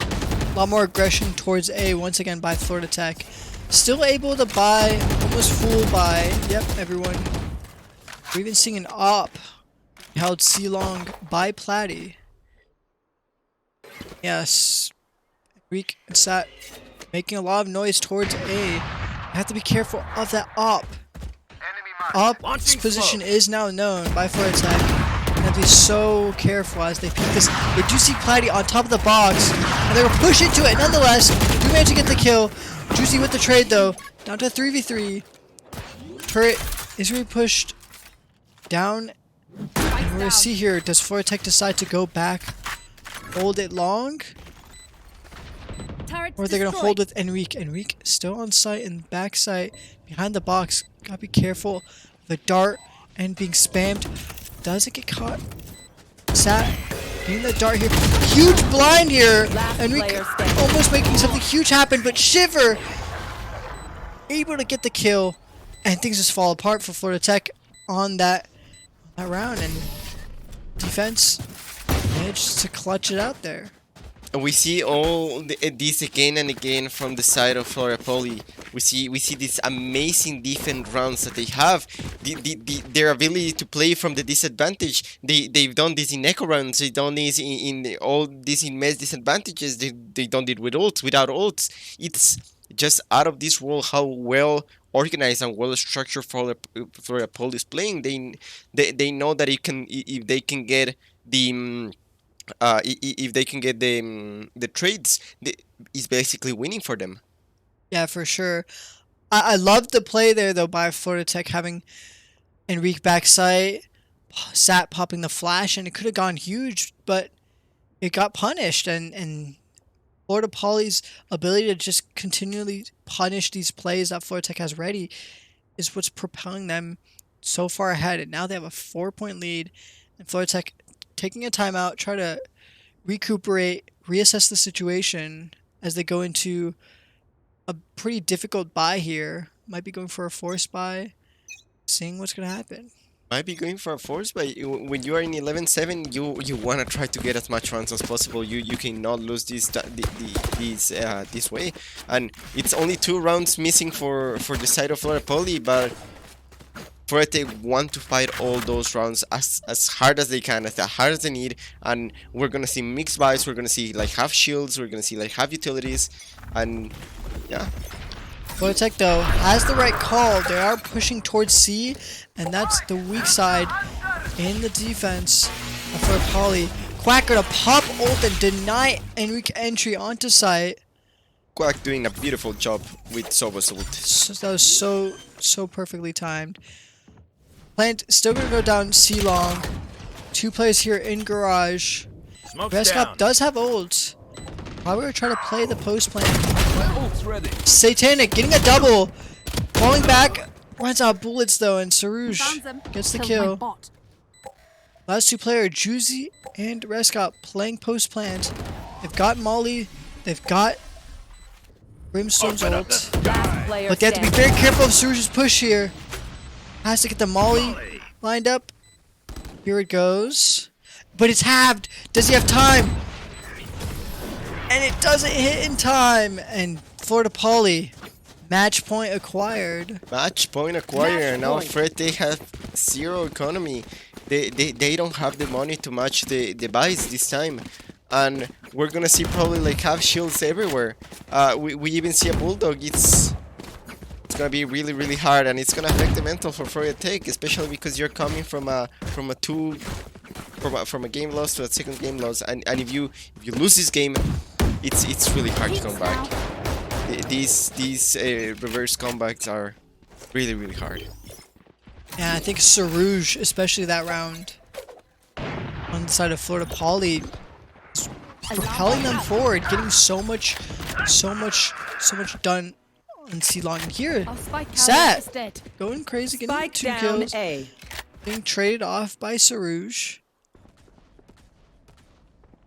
lot more aggression towards A once again by Florida Tech. Still able to buy, almost full buy. Yep, everyone. We're even seeing an op held C long by Platy. Yes. Enrique and Sat making a lot of noise towards A. I have to be careful of that op. Op's position is now known by Florida Tech. I have to be so careful as they peek this. They do see Platy on top of the box, and they're gonna push into it nonetheless. Do manage to get the kill. Juicy with the trade though. Down to 3v3. Turret is really pushed down. And we're gonna see here, does Florida Tech decide to go back, hold it long? Or they're gonna hold with Enrique. Enrique still on site and back site behind the box. Gotta be careful of the dart and being spammed. Does it get caught? Sat getting the dart here. Huge blind here. Enrique almost making something huge happen, but Shiver able to get the kill, and things just fall apart for Florida Tech on that round, and defense managed to clutch it out there. And we see all this again and again from the side of Florida Poly. We see these amazing defense rounds that they have. Their ability to play from the disadvantage. They've done this in echo rounds. They've done this in all these immense disadvantages. They done it with ults, without ults. It's just out of this world how well organized and well structured Florida Poly is playing. They know that if they can get the if they can get the trades, it's basically winning for them. Yeah, for sure. I love the play there though by Florida Tech, having Enrique backside, Sat popping the flash, and it could have gone huge, but it got punished, and Florida Poly's ability to just continually punish these plays that Florida Tech has ready is what's propelling them so far ahead. And now they have a 4-point lead, and Florida Tech taking a timeout, try to recuperate, reassess the situation as they go into a pretty difficult buy here. Might be going for a force buy, seeing what's going to happen. Might be going for a force, but when you are in 11-7, you want to try to get as much rounds as possible. You cannot lose this way. And it's only 2 rounds missing for the side of Florida Poly, but Florida Tech want to fight all those rounds as hard as they can, as hard as they need. And we're gonna see mixed buys. We're gonna see like half shields. We're gonna see like half utilities, and yeah. Florida Tech though has the right call. They are pushing towards C, and that's the weak side in the defense for Poly. Quacker to pop ult and deny Enrique entry onto site. Quack doing a beautiful job with Soba's ult. So that was so perfectly timed. Plant still gonna go down C long. 2 players here in garage. Reskop does have ult. Probably gonna try to play the post plan. Ready. Satanic getting a double. Falling back. Runs out of bullets though, and Sarouge gets the kill. Last two players, Juzi and Reskop, playing post plant. They've got Molly. They've got Brimstone's ult. Last player But they have to be standing. very careful of Suruj's push here. Has to get the Molly lined up. Here it goes. But it's halved. Does he have time? And it doesn't hit in time. And Florida Poly, match point acquired. Match point acquired. Match Now point. Fred, they have zero economy. They don't have the money to match the buys this time. And we're gonna see probably like half shields everywhere. We even see a bulldog. It's gonna be really hard, and it's gonna affect the mental for Florida Tech, especially because you're coming from a game loss to a second game loss, and if you lose this game, it's really hard to come back. These reverse comebacks are really hard. Yeah, I think Saruj, especially that round, on the side of Florida Poly, is propelling them forward, getting so much done on C-Long here. Our spike carrier Sat is dead. going crazy, getting Spike 2 down kills, A. being traded off by Saruj.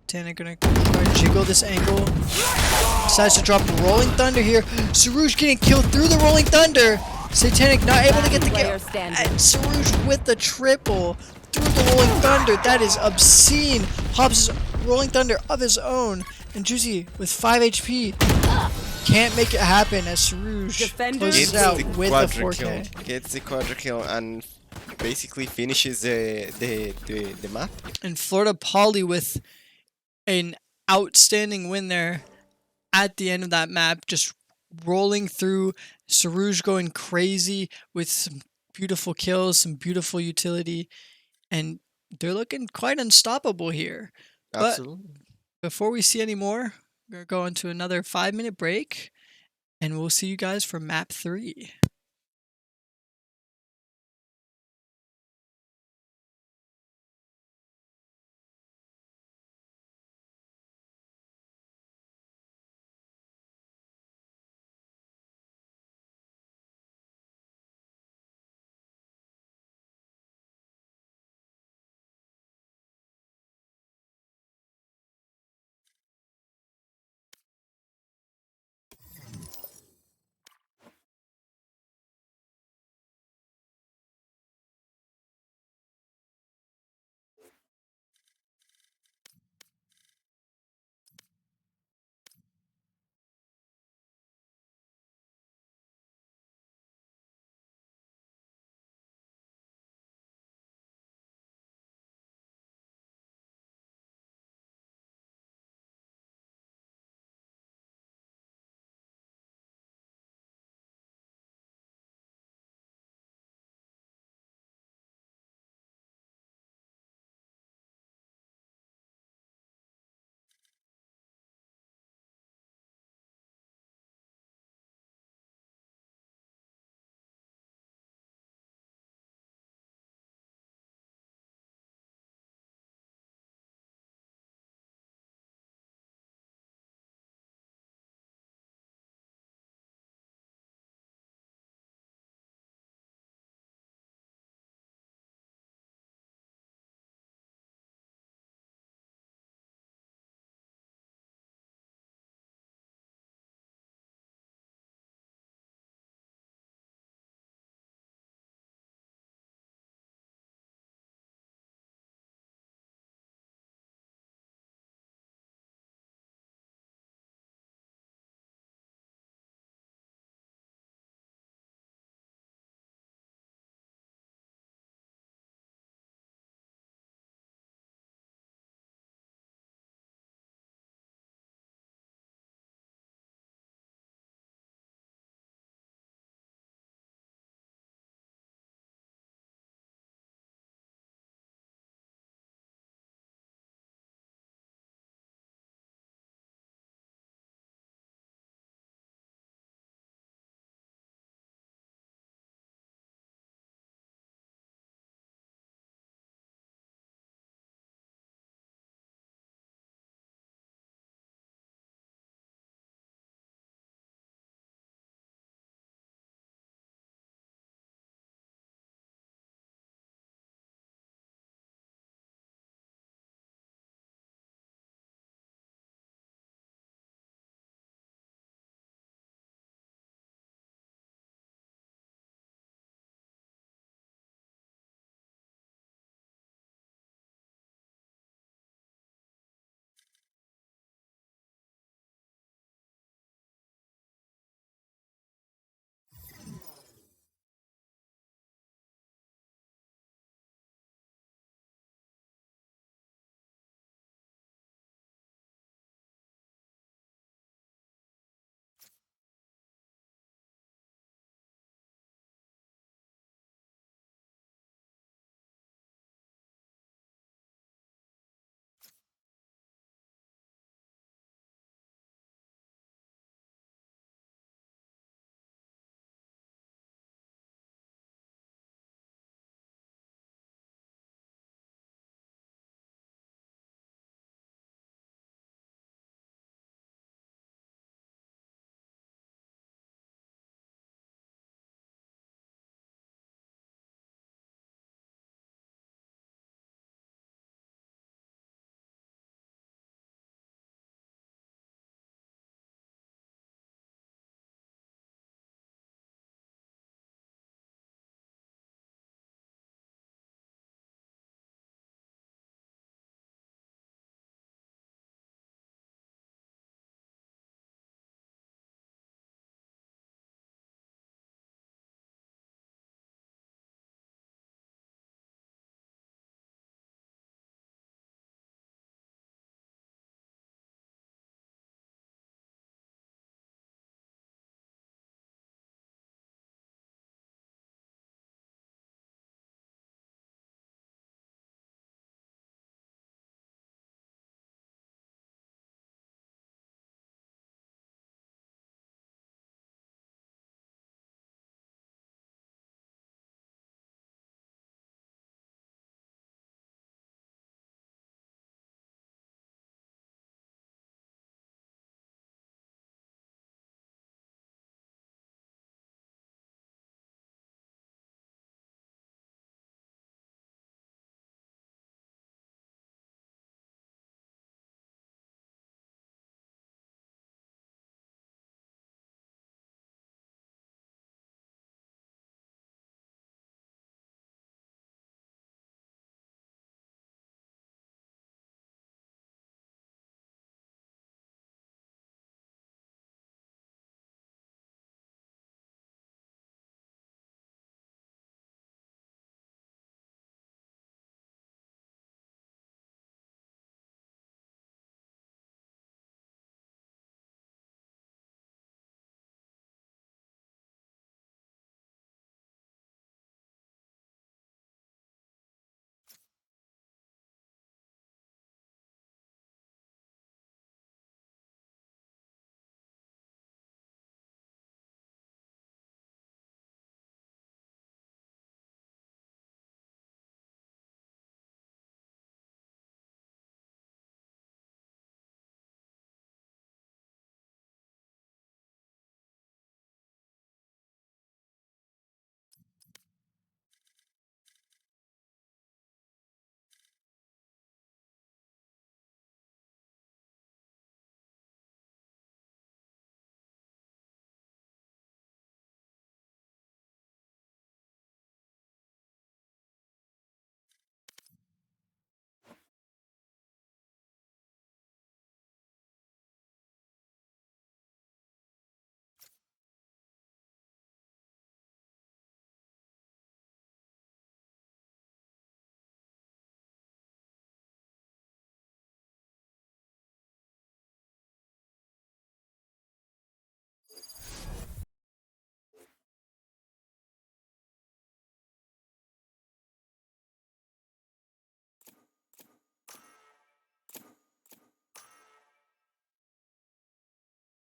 Tana gonna try to jiggle this angle. Decides to drop Rolling Thunder here. Saruj getting killed through the Rolling Thunder. Satanic not able to get the Player kill. standing. And Saruj with the triple through the Rolling Thunder. That is obscene. Pops his Rolling Thunder of his own. And Juicy with 5 HP. Can't make it happen as Saruj Defenders closes Gets it out the with a quadra 4K. kill. Gets the quadra kill and basically finishes the map. And Florida Poly with an outstanding win there at the end of that map, just rolling through. Saruj going crazy with some beautiful kills, some beautiful utility, and they're looking quite unstoppable here. But Absolutely. before we see any more, we're going to go into another 5-minute break, and we'll see you guys for map 3.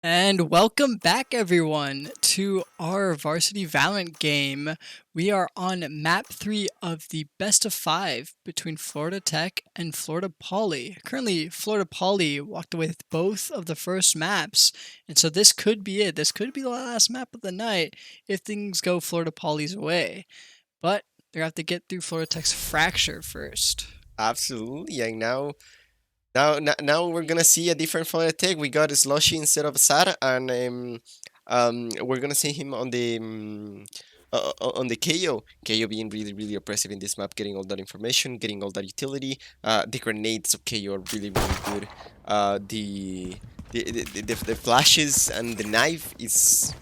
And welcome back, everyone, to our Varsity Valorant game. We are on map 3 of the best of 5 between Florida Tech and Florida Poly. Currently, Florida Poly walked away with both of the first maps, and so this could be it. This could be the last map of the night if things go Florida Poly's way. But they have to get through Florida Tech's Fracture first. Absolutely, and now we're gonna see a different Florida Tech. We got Sloshy instead of Sar, and we're gonna see him on the KO. KO being really oppressive in this map, getting all that information, getting all that utility. The grenades of KO are really good. The flashes and the knife is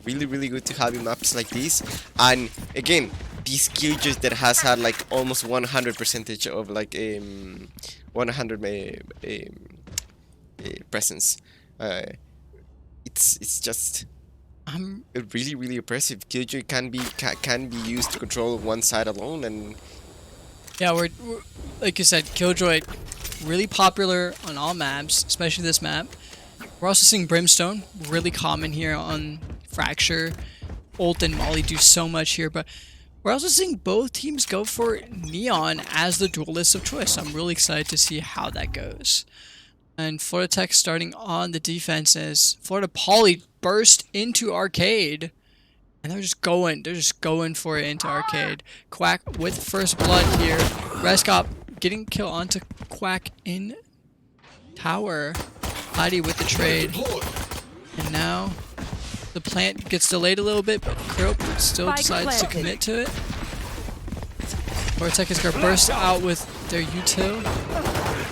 really good to have in maps like this. And again, this kill just that has had like almost 100 percentage of like 100 presence. It's just really oppressive. Killjoy can be used to control one side alone, and yeah, we're like you said, Killjoy really popular on all maps, especially this map. We're also seeing Brimstone, really common here on Fracture. Ult and Molly do so much here, but we're also seeing both teams go for Neon as the duelist of choice. I'm really excited to see how that goes. And Florida Tech starting on the defense as Florida Poly burst into Arcade. And they're just going for it into Arcade. Quack with first blood here. Reskop getting kill onto Quack in Tower. Heidi with the trade. And now the plant gets delayed a little bit, but Kroop still decides to commit to it. Florida Tech is going to burst out with their util,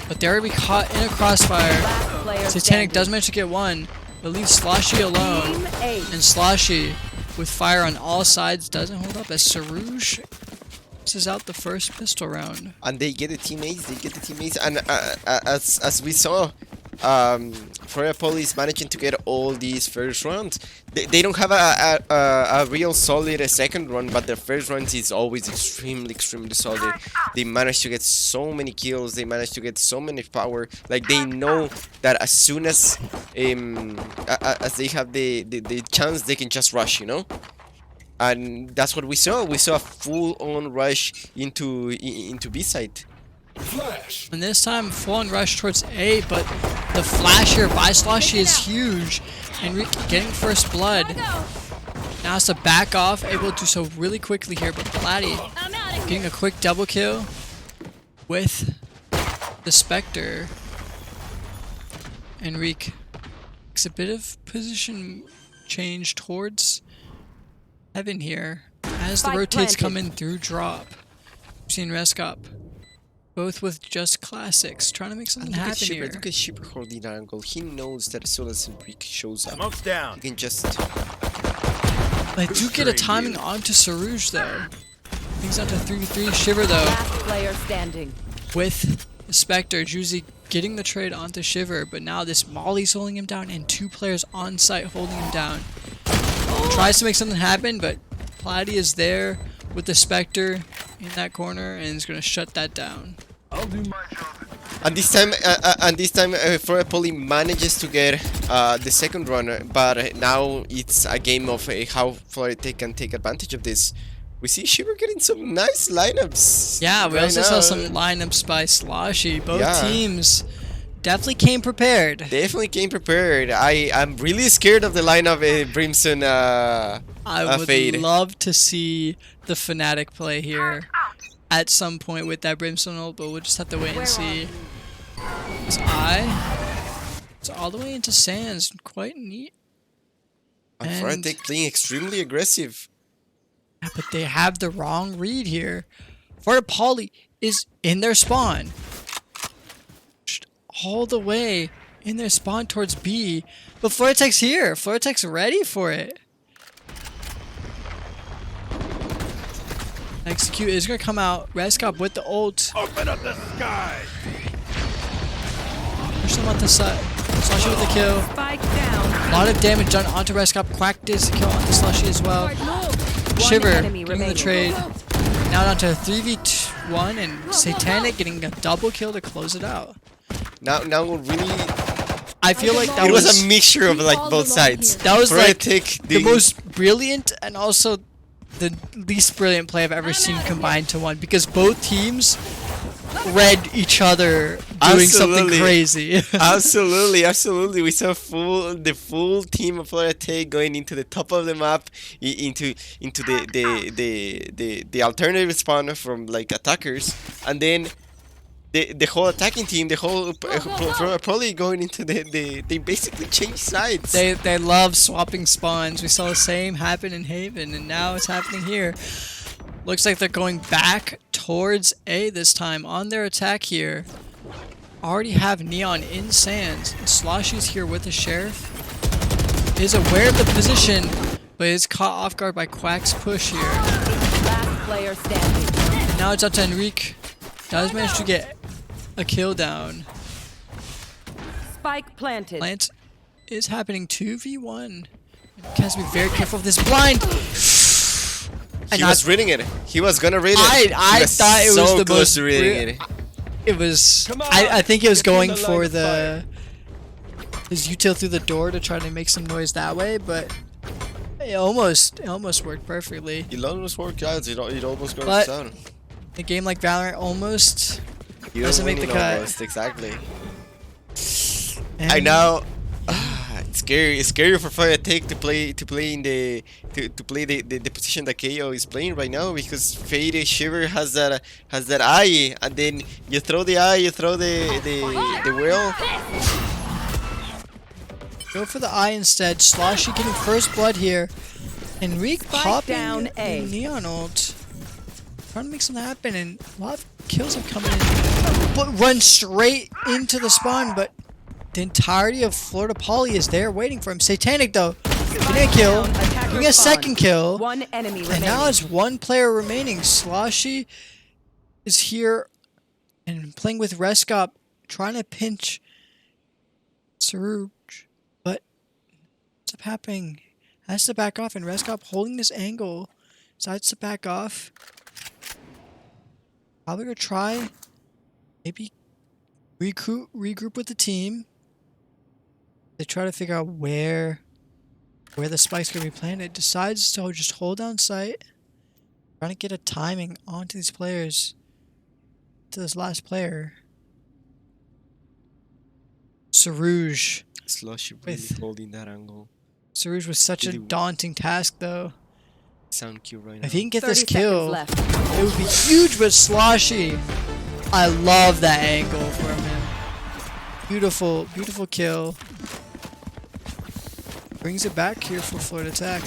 but they're going to be caught in a crossfire. Satanic does manage to get one, but leaves Sloshy alone. And Sloshy, with fire on all sides, doesn't hold up as Sarouge misses out the first pistol round. And they get the teammates, and as we saw, Florida Poly is managing to get all these first rounds. They don't have a real solid second run, but their first runs is always extremely solid. They manage to get so many kills, they manage to get so many power. Like, they know that as soon as they have the chance, they can just rush, you know? And that's what we saw. We saw a full-on rush into B side. Flash. And this time, full-on rush towards A, but the flash here by Sloshy is huge. Enrique getting first blood. Now has to back off, able to do so really quickly here, but Platy getting a quick double kill with the Spectre. Enrique makes a bit of position change towards Heaven here as the rotates come in through drop. We've seen Reskop both with just classics, trying to make something happen here. Look at Shipper holding that angle. He knows that as soon as Enrique shows up, Smoke's down. he can just... They do get a timing onto Sarouge though. Things onto 3v3. Shiver though, Last player standing. with the Spectre. Juzi getting the trade onto Shiver, but now this Molly's holding him down and two players on site holding him down. Tries to make something happen, but Platy is there with the Spectre in that corner and is going to shut that down. I'll do my job. And this time, Florida Poly manages to get the second run, but now it's a game of how Florida Tech can take advantage of this. We see Shiver getting some nice lineups. Yeah, we right also now. saw some lineups by Sloshy. Both Yeah. teams definitely came prepared. Definitely came prepared. I'm really scared of the line of Brimstone I would Fade. love to see the Fnatic play here at some point with that Brimstone ult, but we'll just have to wait and see. It's all the way into Sands. Quite neat. And Florida Tech playing extremely aggressive. Yeah, but they have the wrong read here. Florida Poly is in their spawn. All the way in their spawn towards B. But Florida Tech's here. Florida Tech's ready for it. Execute is going to come out. Reskop with the ult. Open up the sky. Push them on the side. Sloshy with the kill. Spike down. A lot of damage done onto Reskop. Quack does the kill onto Sloshy as well. Shiver enemy getting the remaining. trade. Now down to 3v1 and Satanic getting a double kill to close it out. Now really I feel like that It was was a mixture of We like all both belong sides. here. that was like Polytechnic the doing- most brilliant and also the least brilliant play I've ever seen combined to one because both teams read each other doing something Absolutely. crazy. Absolutely. We saw the full team of Polytechnic going into the top of the map, into the alternative spawn from like attackers, and then the whole attacking team, the whole probably going into they basically changed sides. They love swapping spawns. We saw the same happen in Haven, and now it's happening here. Looks like they're going back towards A this time on their attack here. Already have Neon in Sands. Sloshy's here with the Sheriff. Is aware of the position, but is caught off guard by Quack's push here. Last player standing. And now it's up to Enrique. Does manage to get a kill down. Spike planted. Plant is happening 2v1. Has to be very careful of this blind. He was reading it. He was gonna read it. I He was thought it was so the close most to reading it. It was. Come on, I think it was get in going the line for of the his util through the door to try to make some noise that way, but it almost worked perfectly. It almost worked out. It almost got But- down. A game like Valorant almost You doesn't don't make the win it cut. almost, exactly. And I know. It's scary. It's scary for Polytechnic to play in the the position that KO is playing right now because Fade Shiver has that eye, and then you throw the eye, you throw the wheel. Go for the eye instead. Sloshy getting first blood here. Enrique popping down A. the Neon ult. Trying to make something happen, and a lot of kills have come in. But run straight into the spawn, but the entirety of Florida Poly is there waiting for him. Satanic though, getting a kill, Down, attacker getting a spawn. second kill. One enemy And remaining. now it's one player remaining. Sloshy is here and playing with Reskop, trying to pinch Saruj, but what's up happening? Has to back off, and Reskop holding this angle, decides to back off. Probably gonna try, maybe regroup with the team. They try to figure out where the spike's gonna be planted. Decides to just hold down sight. Trying to get a timing onto these players. To this last player. Saruj. Sloshy really With- holding that angle. Saruj was such a Really- daunting task though. Sound cue right now. If he can get 30 this seconds kill, left. it would be huge, but Sloshy. I love that angle from him. Beautiful, beautiful kill. Brings it back here for Florida Tech.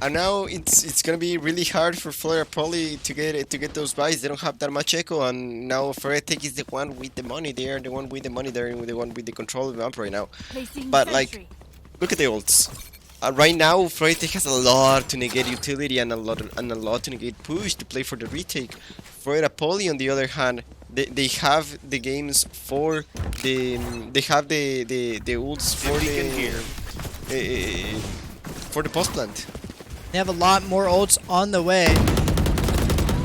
And now it's gonna be really hard for Florida Poly to get those buys. They don't have that much echo, and now Polytechnic is the one with the money. They are the one with the money. They're the one with the control of the map right now. But like, look at the ults. Right now, Polytechnic has a lot to negate utility and a lot to negate push to play for the retake. Florida Poly, on the other hand, they have the games for they have the ults for the post plant. They have a lot more ults on the way.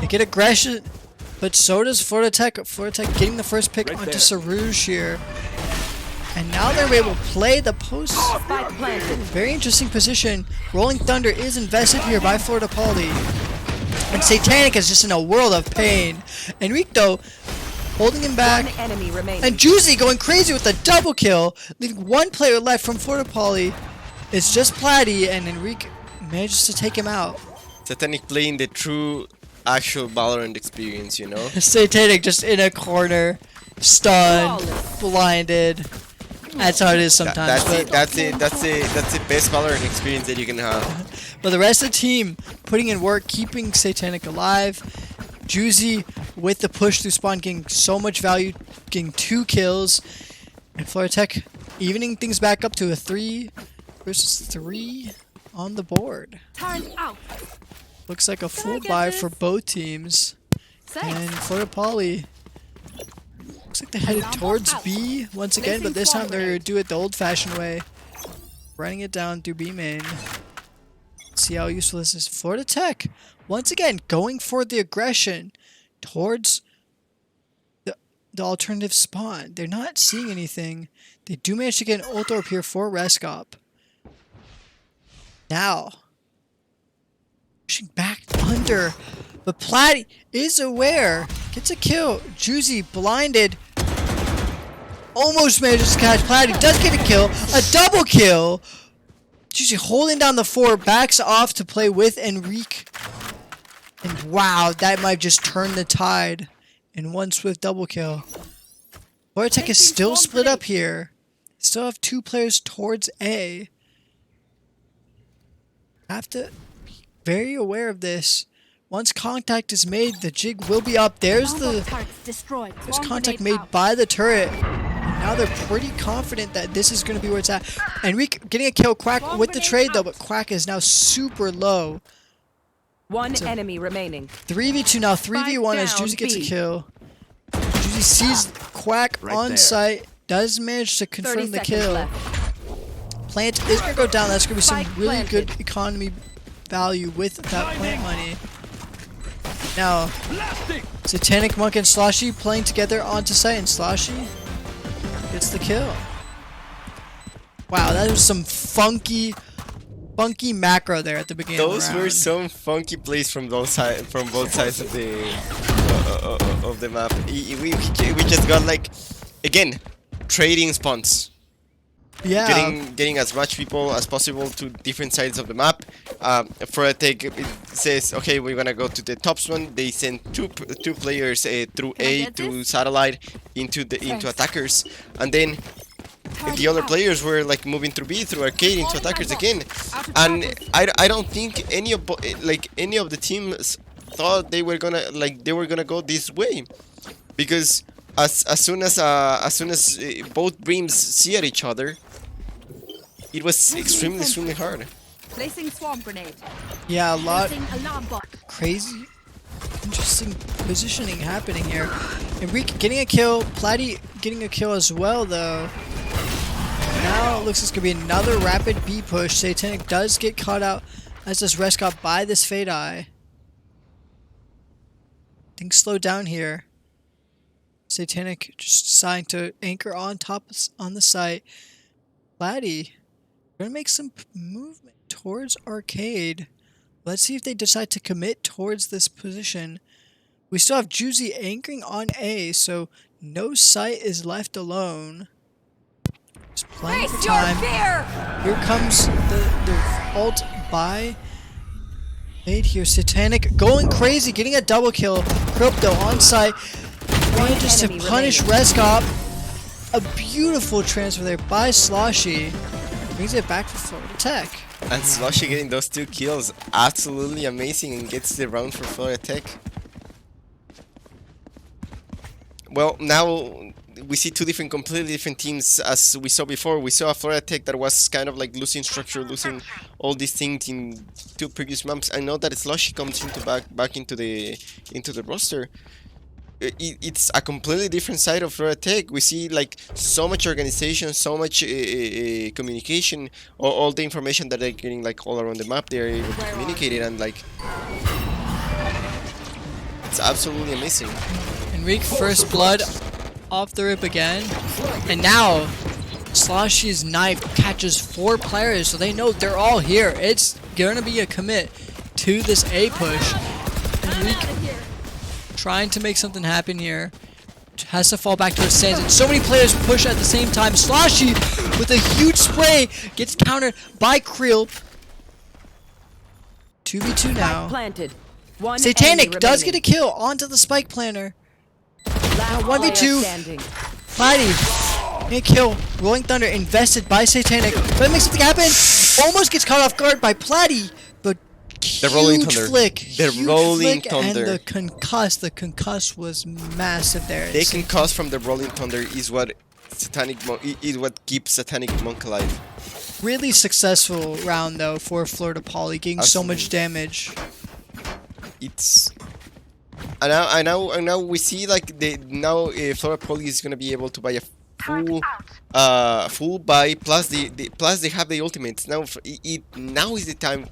They get aggression, but so does Florida Tech. Florida Tech getting the first pick Right onto there. Saruj here. And now they're able to play the post. Spike planted. Very interesting position. Rolling Thunder is invested here by Florida Poly. And Satanic is just in a world of pain. Enrique though, holding him back. One enemy remaining. And Juzi going crazy with a double kill, leaving one player left from Florida Poly. It's just Platty, and Enrique manages to take him out. Satanic playing the true, actual Valorant experience, you know. Satanic just in a corner, stunned, blinded. That's how it is sometimes. That's the best Valorant experience that you can have. But the rest of the team putting in work, keeping Satanic alive. Juzi with the push through spawn, getting so much value, getting 2 kills. And Florida Tech evening things back up to a 3 versus 3 on the board. Time out. Looks like a full get buy this? for both teams. Thanks. And Florida Poly looks like they're headed towards B once again, but this time they're do it the old-fashioned way. Running it down through B main. See how useful this is. Florida Tech, once again, going for the aggression towards the the alternative spawn. They're not seeing anything. They do manage to get an ult orb here for Reskop. Now, pushing back under, but Platy is aware. Gets a kill. Juzi blinded. Almost manages to catch Platy. Does get a kill. A double kill. Juzi holding down the 4. Backs off to play with Enrique. And wow, that might just turn the tide in one swift double kill. Polytechnic is still split up here. Still have 2 players towards A. Have to be very aware of this. Once contact is made, the jig will be up. There's contact made by the turret. And now they're pretty confident that this is going to be where it's at. Enrique getting a kill. Quack with the trade though, but Quack is now super low. One enemy remaining. 3v2 now. 3v1 as Juzi gets a kill. Juzi sees Quack on site. Does manage to confirm the kill. Left. Plant is going to go down. That's going to be some really good economy value with that plant money. Now, Satanic, Monk, and Sloshy playing together onto site, and Sloshy gets the kill. Wow, that was some funky macro there at the beginning. Those of the round. were some funky plays from both sides of the map. We just got like, again, trading spawns. Yeah. Getting as much people as possible to different sides of the map. For a take, it says, okay, we're gonna go to the top one. They send two players through A through satellite into attackers, and then the other players were like moving through B through arcade into attackers again. And I don't think any of the teams thought they were gonna go this way, because as soon as both Breams see at each other, it was extremely hard. Placing swarm grenade. Yeah, a lot Placing alarm bot. crazy, interesting positioning happening here. Enrique getting a kill. Platy getting a kill as well, though. Now it looks like it's going to be another rapid B push. Satanic does get caught out, as does Reskop by this Fade Eye. Things slow down here. Satanic just deciding to anchor on the site. Platy gonna make some movement towards arcade. Let's see if they decide to commit towards this position. We still have Juzi anchoring on A, so no site is left alone. Just playing for time. Here comes the ult by Fade here. Satanic going crazy, getting a double kill. Crypto on site. Manages to punish Reskop. A beautiful transfer there by Sloshy. Brings it back for Florida Tech. And Sloshy getting those 2 kills, absolutely amazing, and gets the round for Florida Tech. Well, now we see 2 completely different teams as we saw before. We saw a Florida Tech that was kind of like losing structure, losing all these things in 2 previous maps. I know that Sloshy comes back into the roster. It's a completely different side of Florida Tech. We see like so much organization, so much communication, all the information that they're getting like all around the map. They're able to communicate it, and like it's absolutely amazing. Enrique first blood off the rip again, and now Sloshy's knife catches 4 players, so they know they're all here. It's gonna be a commit to this A push. Enrique trying to make something happen here. Has to fall back to his stands, and so many players push at the same time. Sloshy with a huge spray gets countered by Creel. 2v2 now. Planted. Satanic does get a kill onto the spike planter. Now 1v2. Platy get a kill. Rolling Thunder invested by Satanic, but it makes something happen. Almost gets caught off guard by Platy, but The Rolling huge Thunder. flick. The huge Rolling flick, Thunder. And the concuss was massive there. The concuss from the Rolling Thunder is what keeps Satanic Monk alive. Really successful round though for Florida Poly, getting so much damage. It's and now we see like Florida Poly is gonna be able to buy a full buy plus they have the ultimates now. Now is the time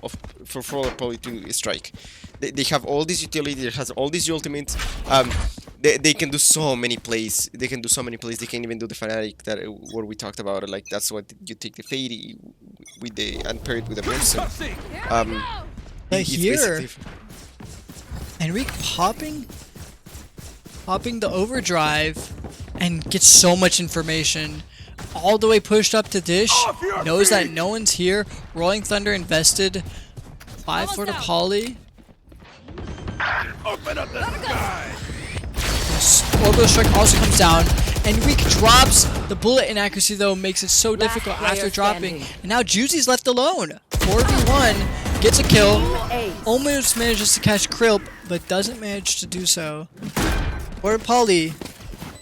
for Florida Poly to strike. They have all these utility. It has all these ultimates. they can do so many plays. They can do so many plays. They can even do the Fanatic that what we talked about. Like that's what you take the Fade with the and pair it with a Brimstone. But It's here, basically- Enrique popping the overdrive and gets so much information. All the way pushed up to Dish, knows that no one's here. Rolling Thunder invested. 5 for the Poly. Open up the sky. Orbital Strike also comes down. Enrique drops the bullet inaccuracy though, makes it so Last difficult player after dropping. standing. And now Juzi's left alone. 4v1, gets a kill. Ace. Almost manages to catch Krilp, but doesn't manage to do so. Or Poly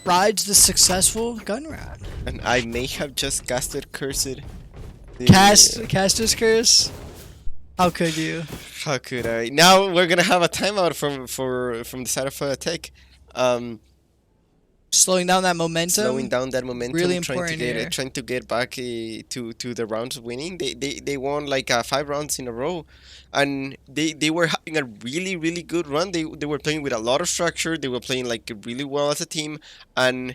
rides the successful gun round. And I may have just casted Cursed. Caster's Curse? How could you? How could I? Now we're gonna have a timeout from the side of Tech. Slowing down that momentum. Slowing down that momentum, Really trying to important get here. trying to get back to the rounds winning. They won like 5 rounds in a row, and they were having a really good run. They were playing with a lot of structure. They were playing like really well as a team, and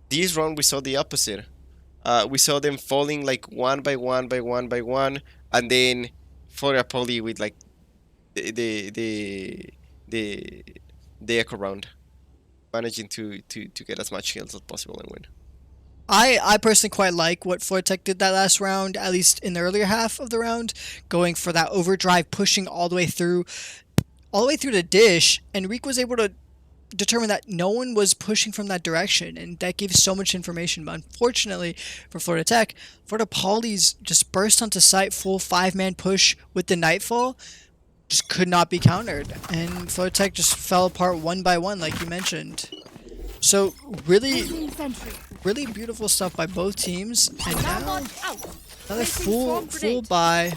this round we saw the opposite. We saw them falling like one by one, and then for a Poly with like the echo round, managing to get as much kills as possible and win. I personally quite like what Polytech did that last round, at least in the earlier half of the round, going for that overdrive, pushing all the way through the Dish. Enrique was able to determine that no one was pushing from that direction, and that gave so much information. But unfortunately for Florida Tech, Florida Poly's just burst onto site, full 5-man push with the Nightfall, just could not be countered, and Florida Tech just fell apart one by one, like you mentioned. So really beautiful stuff by both teams, and now another full buy,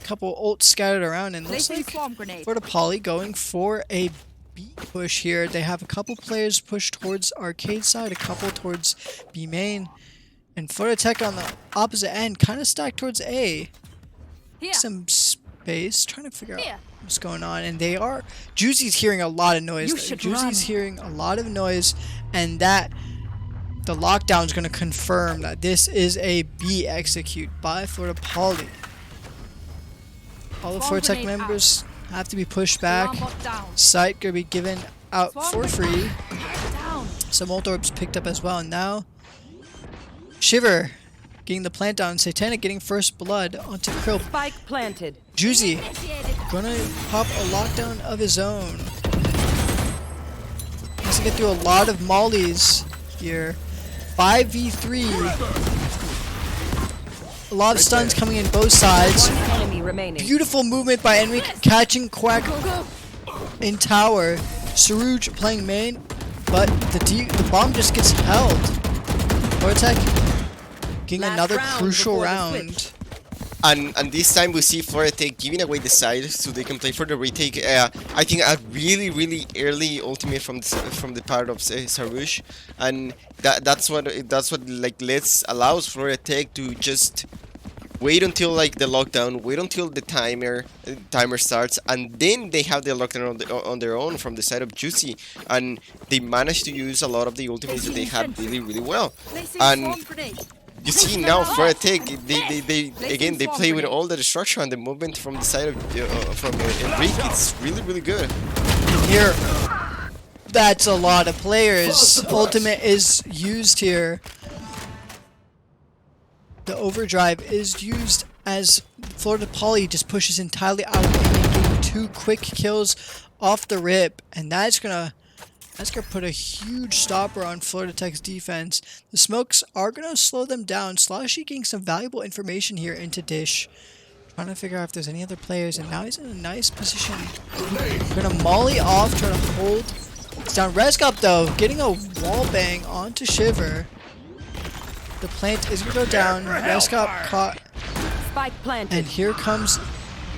couple ults scattered around, and looks Placing like swarm grenade. Florida Poly going for a B push here. They have a couple players pushed towards arcade side, a couple towards B main, and Florida Tech on the opposite end, kind of stacked towards A. Here. Some space, trying to figure Here. out what's going on, and they are. Juzi's hearing a lot of noise. You There. should Juzi's run. hearing a lot of noise, and that the lockdown is going to confirm that this is a B execute by Florida Poly. All the Swarm Florida Tech grenade members have to be pushed back. Alarm bot down. Site gonna be given out Swarm for free. Down. Some ult orbs picked up as well. And now Shiver getting the plant down. Satanic getting first blood onto Krill. Spike planted. Juzi Initiated. gonna pop a lockdown of his own. Has to get through a lot of mollies here. 5v3. A lot of stuns coming in both sides. One enemy remaining. Beautiful movement by Enrique, catching Quack in tower. Saruj playing main, but the bomb just gets held. Vortec getting Last another round crucial before the round. And this time we see Florida Tech giving away the side so they can play for the retake. I think a really early ultimate from the part of Saruj, and that's what like allows Florida Tech to just wait until like the lockdown, wait until the timer starts, and then they have the lockdown on their own from the side of Juzi, and they managed to use a lot of the ultimates that they had really well. Placing And swarm grenade. you see now Florida Tech, they play with all the destruction and the movement from the side of from Enrique. It's really good. Here, that's a lot of players. Ultimate is used here. The overdrive is used as Florida Poly just pushes entirely out of the lane, getting 2 quick kills off the rip, and that's gonna put a huge stopper on Florida Tech's defense. The smokes are gonna slow them down. Sloshy getting some valuable information here into Dish, trying to figure out if there's any other players, and now he's in a nice position. Gonna molly off, trying to hold. It's down. Reskop though, getting a wall bang onto Shiver. The plant is gonna go down. Reskop caught, Spike planted. and here comes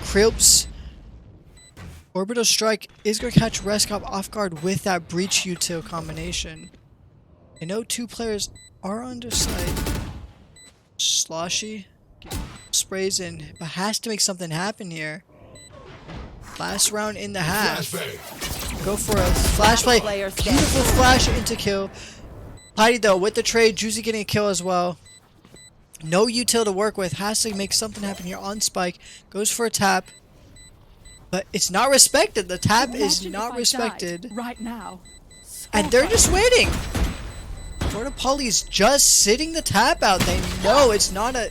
Krilp's orbital strike is gonna catch Reskop off guard with that breach util combination. I know 2 players are under site. Sloshy sprays in, but has to make something happen here. Last round in the half. Flashbang. Go for a flash play. Player standing. Beautiful flash into kill. Heidi though with the trade. Juzi getting a kill as well. No util to work with. Has to make something happen here on Spike. Goes for a tap. But it's not respected. The tap is Imagine not if I respected. died right now. So And they're far. just waiting. Florida Poly's just sitting the tap out. They know it's not a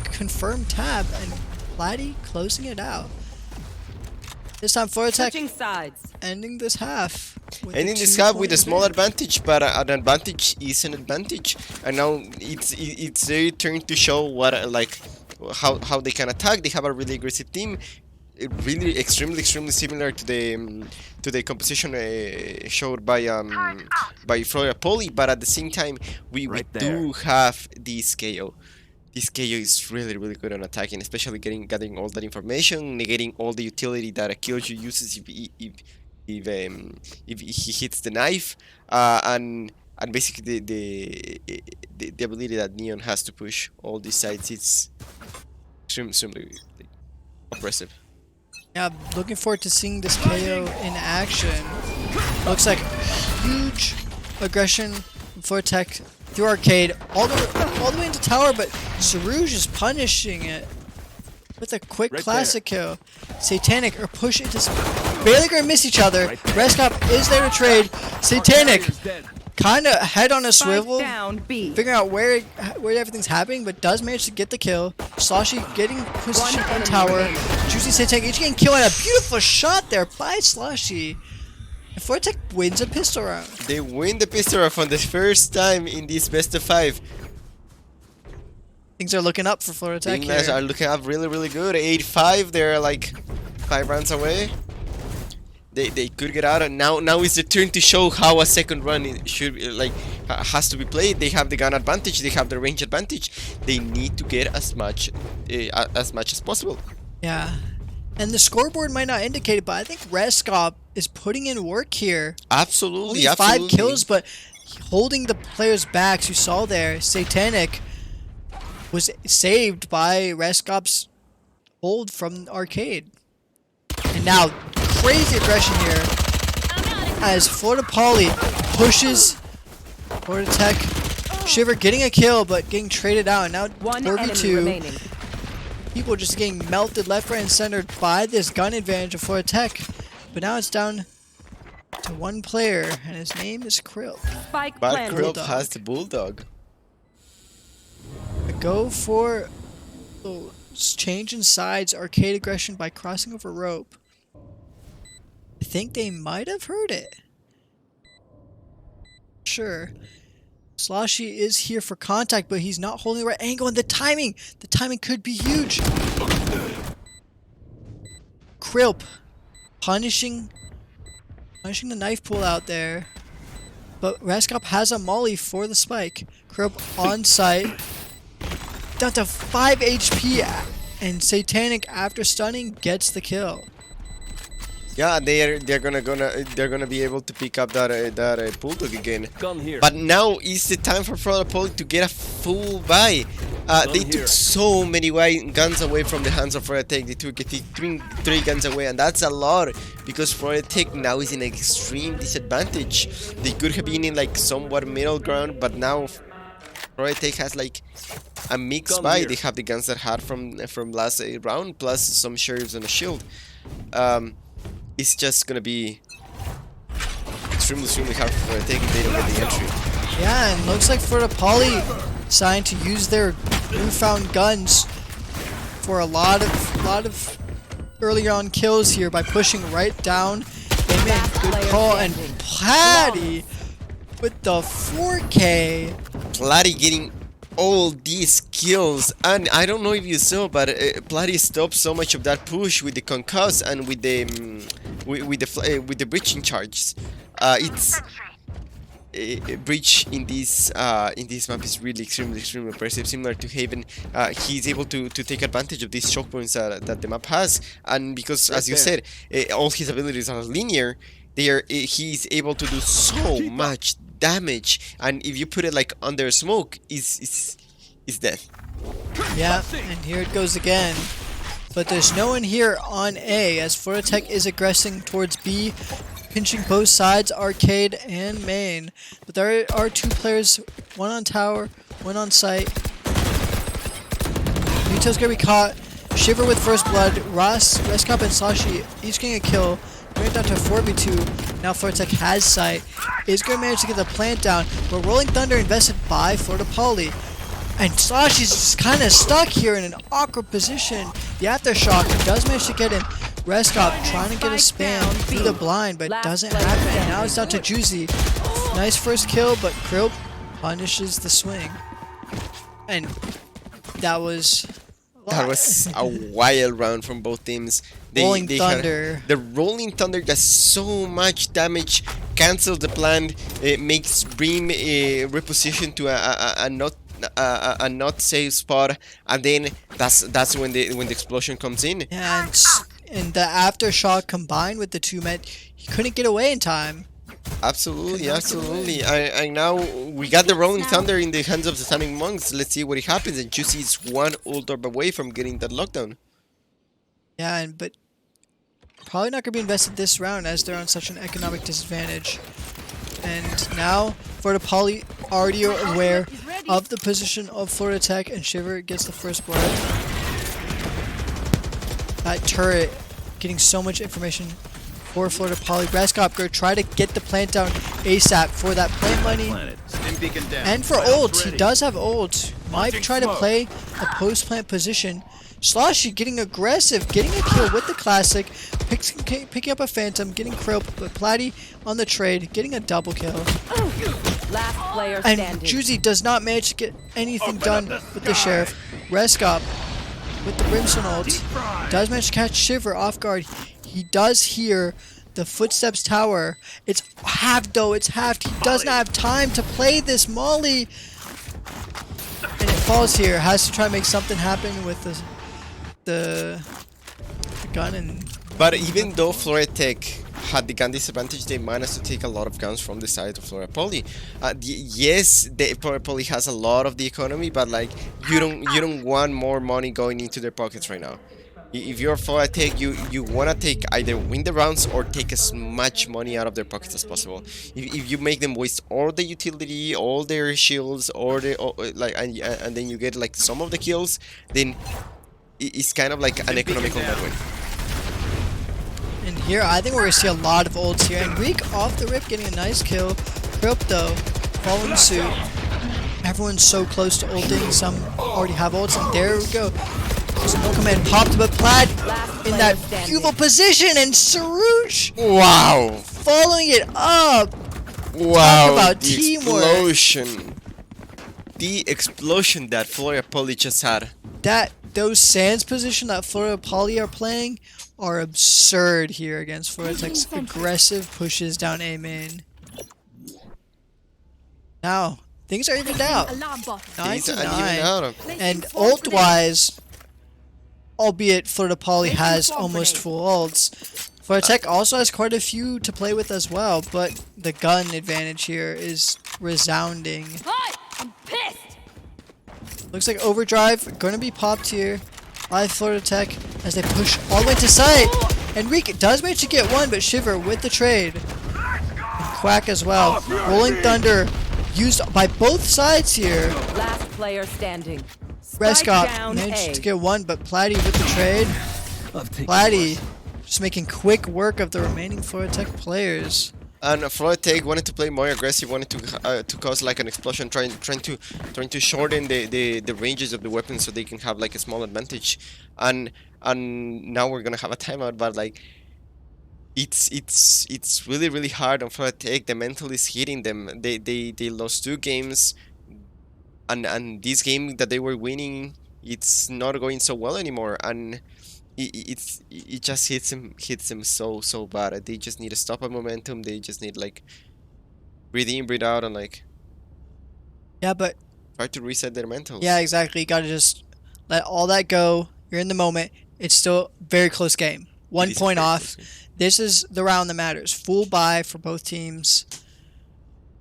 confirmed tap, and Platy closing it out. This time Florida Tech Switching sides. ending this half. with And in a this half 2-point with a small advantage. advantage, but an advantage is an advantage. And now it's their turn to show what how they can attack. They have a really aggressive team, really extremely similar to the composition showed by Florida Poly. But at the same time, we do have this KO. This KO is really good on attacking, especially gathering all that information, negating all the utility that a killjoy uses if he hits the knife, and basically the ability that Neon has to push all these sides. It's extremely oppressive. Yeah, looking forward to seeing this KO in action. Looks like huge aggression from Florida Tech through arcade, all the way into tower, but Sarouge is punishing it with a quick classic kill. Satanic are pushing to barely gonna miss each other. Reskop is there to trade. Satanic kind of head on a swivel, Spike down B. figuring out where everything's happening, but does manage to get the kill. Sloshy getting position One on enemy tower. remaining. Juzi Satanic each getting killed, and a beautiful shot there by Sloshy. And Florida Tech wins a pistol round. They win the pistol round for the first time in this best of 5. Things are looking up for Florida Tech Things here. are looking up really good. 8-5. They're like 5 rounds away. They could get out, and now is the turn to show how a second run should has to be played. They have the gun advantage. They have the range advantage. They need to get as much as possible. Yeah. And the scoreboard might not indicate it, but I think Reskop is putting in work here. Absolutely, Only 5 absolutely. kills, but holding the players' backs. You saw there, Satanic was saved by Reskop's hold from arcade. And now, crazy aggression here as Florida Poly pushes Florida Tech. Shiver getting a kill, but getting traded out. And now One enemy 4v2. remaining. People just getting melted left, right, and center by this gun advantage of Florida Tech. But now it's down to one player, and his name is Krill. Spike But planted. Krill Bulldog. has the bulldog. Go for change in sides, arcade aggression by crossing over rope. I think they might have heard it. Sure. Sloshy is here for contact, but he's not holding the right angle, and the timing could be huge. Krilp punishing the knife pull out there, but Reskop has a molly for the spike. Krilp on site, down to 5 HP, and Satanic after stunning gets the kill. Yeah, they're gonna be able to pick up that bulldog again. Gun here. But now is the time for Florida Poly to get a full buy. They took here. so many guns away from the hands of Florida Tech. They took three guns away, and that's a lot because Florida Tech now is in an extreme disadvantage. They could have been in like somewhat middle ground, but now Florida Tech has like a mixed Gun buy. here. They have the guns that had from last round, plus some sheriffs and a shield. It's just gonna be extremely hard for Florida Tech if they don't get the entry. Yeah, and looks like Florida Poly decided to use their newfound guns for a lot of early on kills here by pushing right down. They made a good player call, and standing. Platy with the 4K. Platy getting all these kills, and I don't know if you saw, but Platy stopped so much of that push with the concuss and with the breaching charges. It's a breach in this map is really extremely impressive. Similar to Haven, he's able to take advantage of these choke points that the map has, and because as you said, all his abilities are linear. He's able to do so much damage, and if you put it like under smoke, is death. Yeah, and here it goes again. but there's no one here on A as Florida Tech is aggressing towards B, pinching both sides, arcade and main. But there are 2 players, one on tower, one on site. Muto's gonna be caught. Shiver with first blood. Reskop and Sloshy each getting a kill. Bring it down to 4v2. Now Florida Tech has sight. Is going to manage to get the plant down. But Rolling Thunder invested by Florida Poly. And Sloshy's just kind of stuck here in an awkward position. The Aftershock does manage to get in. Reskop trying to get a spam through the blind, but doesn't happen. And now it's down to Juzi. Nice first kill, but Krill punishes the swing. And that was a wild round from both teams. Rolling Thunder. The Rolling Thunder does so much damage, cancels the plan, makes Bream reposition to a not safe spot, and then that's when the explosion comes in. And the Aftershock combined with the 2 met, he couldn't get away in time. Absolutely. And now we got the Rolling Thunder in the hands of the Satanic monks. Let's see what happens. And Juicy is 1 ult orb away from getting that lockdown. Yeah, but probably not going to be invested this round as they're on such an economic disadvantage. And now Florida Poly already aware of the position of Florida Tech, and Shiver gets the first blood. That turret getting so much information for Florida Poly. Reskop go try to get the plant down ASAP for that plant money. And for ult, he does have ult. Might try to play a post-plant position. Sloshy getting aggressive, getting a kill with the classic, picking up a phantom, getting Krill, but Platty on the trade, getting a double kill. Last player And standing. Juzi does not manage to get anything done with the Sheriff. Reskop with the Brimstone ult does manage to catch Shiver off guard. He does hear the footsteps tower. It's halved though, it's halved. He does not have time to play this molly. And it falls here. Has to try to make something happen with the gun. And But even though Florida Tech had the gun disadvantage, they managed to take a lot of guns from the side of Florida Poly. Yes, Florida Poly has a lot of the economy, but like you don't want more money going into their pockets right now. If you're Florida Tech, you want to take either win the rounds or take as much money out of their pockets as possible. If you make them waste all the utility, all their shields, or and then you get like some of the kills, then it's kind of like an economical that way. And here, I think we're going to see a lot of ults here. Enrique off the rip getting a nice kill. Krill, though, following suit. Everyone's so close to ulting. Some already have ults, and there we go. Smoke command popped, but Plaid in that beautiful position, and Sarouche Wow! following it up. Wow! Talk about The teamwork. explosion! The explosion that Florida Poly just had. Those Sands position that Florida Poly are playing are absurd here against Florida Tech's aggressive pushes down A main. Now, things are evened out. Alarm bot. 9 These to are uneven 9. out. And ult-wise, albeit Florida Poly has almost full ults, Florida Tech also has quite a few to play with as well, but the gun advantage here is resounding. Hi! I'm pissed! Looks like Overdrive going to be popped here by Florida Tech as they push all the way to site. Enrique does manage to get one, but Shiver with the trade. And Quack as well. Rolling Thunder used by both sides here. Last player standing. Spike Reskop down managed A. to get one, but Platty with the trade. Platty just making quick work of the remaining Florida Tech players. And Florida Tech wanted to play more aggressive, wanted to cause like an explosion, trying to shorten the ranges of the weapons so they can have like a small advantage. And now we're gonna have a timeout, but like it's really hard on Florida Tech. The mental is hitting them. They lost 2 games, and this game that they were winning, it's not going so well anymore, and it just hits them so bad. They just need to stop a momentum. They just need like breathe in, breathe out, and like Yeah, but try to reset their mentals. yeah, exactly. You gotta just let all that go. You're in the moment. It's still a very close game. 1 It is a point very off. close game. This is the round that matters. Full buy for both teams.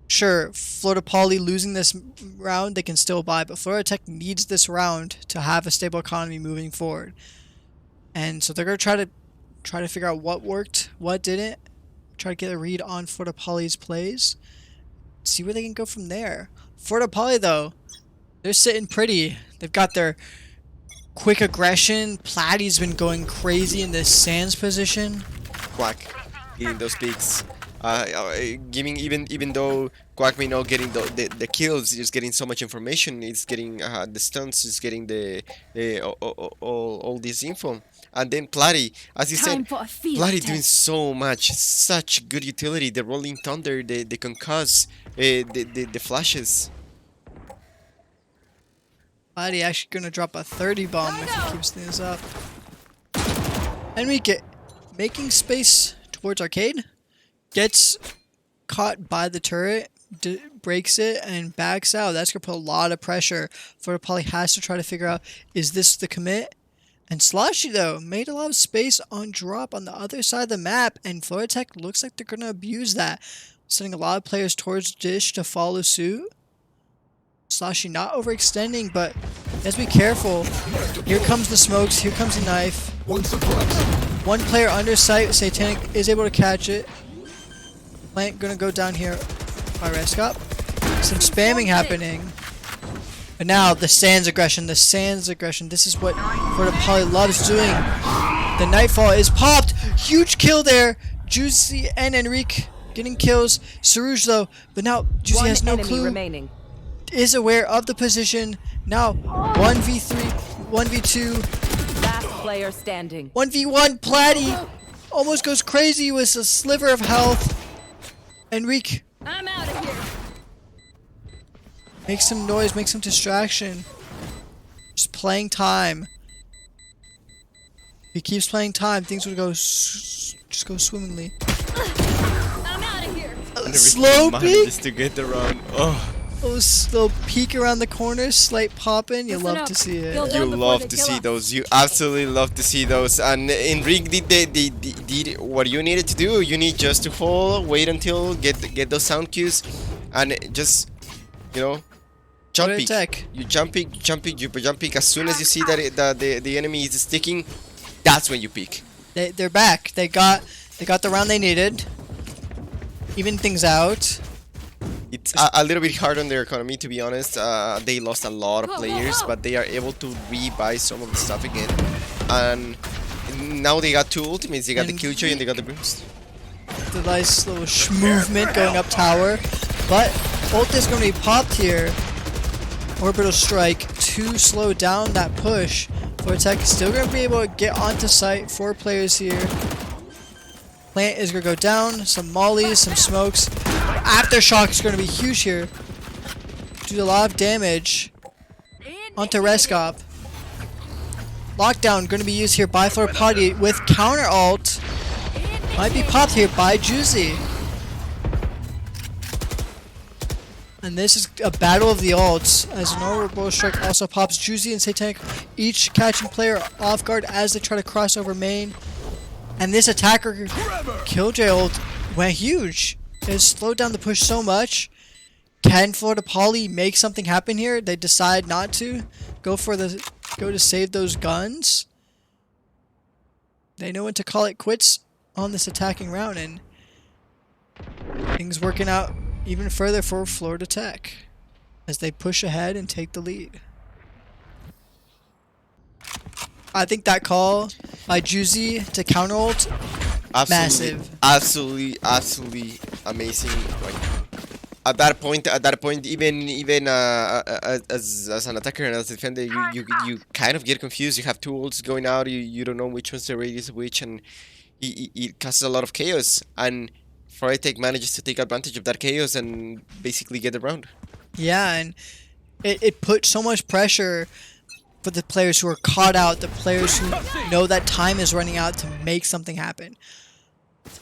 Sure, Florida Poly losing this round, they can still buy, but Florida Tech needs this round to have a stable economy moving forward. And so they're gonna try to figure out what worked, what didn't. Try to get a read on Florida Poly's plays. See where they can go from there. Florida Poly though, they're sitting pretty. They've got their quick aggression. Platty's been going crazy in this Sands position. Quack getting those picks. Giving even though Quack may not getting the kills, he's getting so much information. He's getting the stunts. He's getting all this info. And then Platty, as you said, Platty doing so much, such good utility. The Rolling Thunder, the concuss, the flashes. Platty actually gonna drop a 30 bomb if he keeps things up. Enrique making space towards arcade. Gets caught by the turret, breaks it, and backs out. That's going to put a lot of pressure. Florida Poly has to try to figure out, is this the commit? And Sloshy, though, made a lot of space on drop on the other side of the map, and Florida Tech looks like they're going to abuse that, sending a lot of players towards Dish to follow suit. Sloshy not overextending, but let's be careful. Here comes the smokes, here comes the knife. One player under sight, Satanic is able to catch it. Plant gonna go down here by Reskop. Some spamming happening. But now the Sands aggression, this is what Florida Poly loves doing. The Nightfall is popped. Huge kill there. Juzi and Enrique getting kills. Sarouge though, but now Juzi has no clue. Remaining. Is aware of the position. Now 1v3, 1v2. Last player standing. 1v1, Platty almost goes crazy with a sliver of health. Enrique I'm out of here. makes some noise, makes some distraction. Just playing time. If he keeps playing time, things would go just go swimmingly. I'm out of here. Slow peek. Manages to get the round. Oh. Little peek around the corner, slight popping. You love to see it. You love to see those. You absolutely love to see those. And Enrique did what you needed to do. You need just to hold, wait until get those sound cues, and just jump peek. You jump peek. As soon as you see that the enemy is sticking, that's when you peek. They're back. They got the round they needed. Even things out. It's a little bit hard on their economy, to be honest. They lost a lot of players, but they are able to rebuy some of the stuff again. And now they got two ultimates. They got the Killjoy and they got the Boost. The nice little movement going up tower. But ult is going to be popped here. Orbital Strike to slow down that push. Vortec is still going to be able to get onto site. 4 players here. Plant is going to go down. Some mollies, some smokes. Aftershock is going to be huge here. Do a lot of damage onto Reskop. Lockdown going to be used here by Florida Poly with counter ult. Might be popped here by Juzi. And this is a battle of the ults as an orbital strike also pops. Juzi and Satanic each catching player off guard as they try to cross over main. And this attacker Killjoy ult went huge. It slowed down the push so much. Can Florida Poly make something happen here? They decide not to go to save those guns. They know when to call it quits on this attacking round, and things working out even further for Florida Tech as they push ahead and take the lead. I think that call by Juzi to counter ult, massive. Absolutely amazing. Like, at that point, even as an attacker and as a defender, you kind of get confused. You have two ults going out. You don't know which one's the radius of which, and it causes a lot of chaos. And Polytechnic manages to take advantage of that chaos and basically get the round. Yeah, and it put so much pressure for the players who are caught out, the players who know that time is running out to make something happen.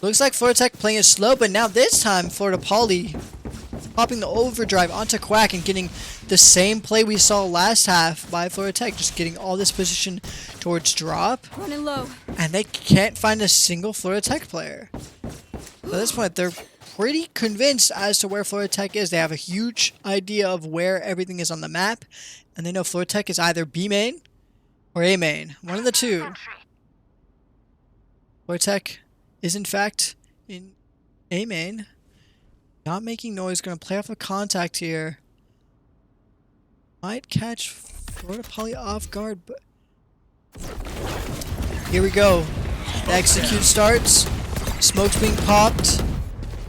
Looks like Florida Tech playing it slow, but now this time Florida Poly popping the overdrive onto Quack and getting the same play we saw last half by Florida Tech, just getting all this position towards drop. Running low. And they can't find a single Florida Tech player. At this point, they're pretty convinced as to where Florida Tech is. They have a huge idea of where everything is on the map, and they know Florida Tech is either B main or A main, one of the two. Polytech is in fact in A main. Not making noise, gonna play off a contact here. Might catch Florida Poly off guard, but here we go. The execute starts. Smoke's being popped.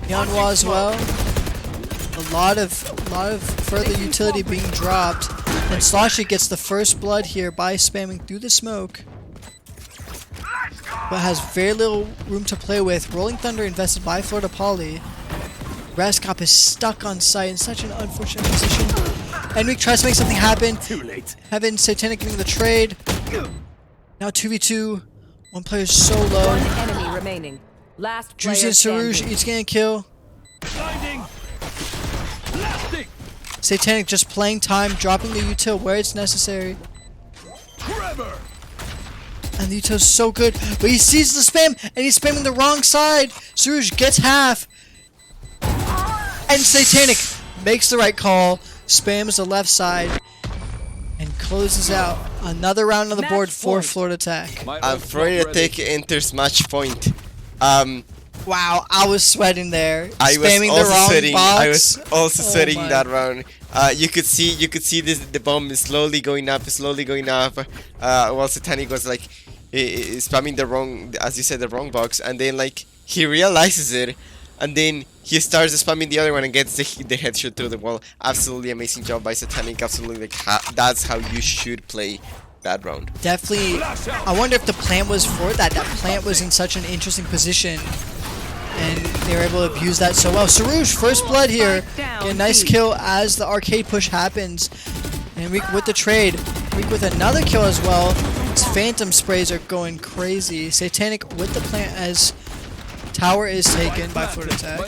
Yanhua as well. A lot of further utility being dropped. And Sloshy gets the first blood here by spamming through the smoke. But has very little room to play with. Rolling Thunder invested by Florida Poly. Reskop is stuck on site in such an unfortunate position. Enrique tries to make something happen. Too late. Heaven, Satanic getting the trade. Now 2v2. One player's so low. One enemy remaining. Last player Juzi and Sarouge standing. each getting a kill. Blinding. Blasting. Satanic just playing time, dropping the util where it's necessary. Trevor. And the util's so good. But he sees the spam, and he's spamming the wrong side. Sarouge gets half. And Satanic makes the right call, spams the left side, and closes out another round on the board Match for point. Florida Tech. Florida Tech enters match point. Wow, I was sweating there. I was Spamming also the wrong sweating. box. I was also Oh sweating my. that round. You could see the bomb is slowly going up. While Satanic was like spamming the wrong, as you said, the wrong box, and then like he realizes it, and then he starts spamming the other one and gets the headshot through the wall. Absolutely amazing job by Satanic. Absolutely, like that's how you should play that round. Definitely. I wonder if the plant was for that. That plant was in such an interesting position, and they were able to abuse that so well. Sarouge, first blood here. Get a nice kill as the arcade push happens. And Enrique with the trade. Enrique with another kill as well. His phantom sprays are going crazy. Satanic with the plant as tower is taken by Florida Tech.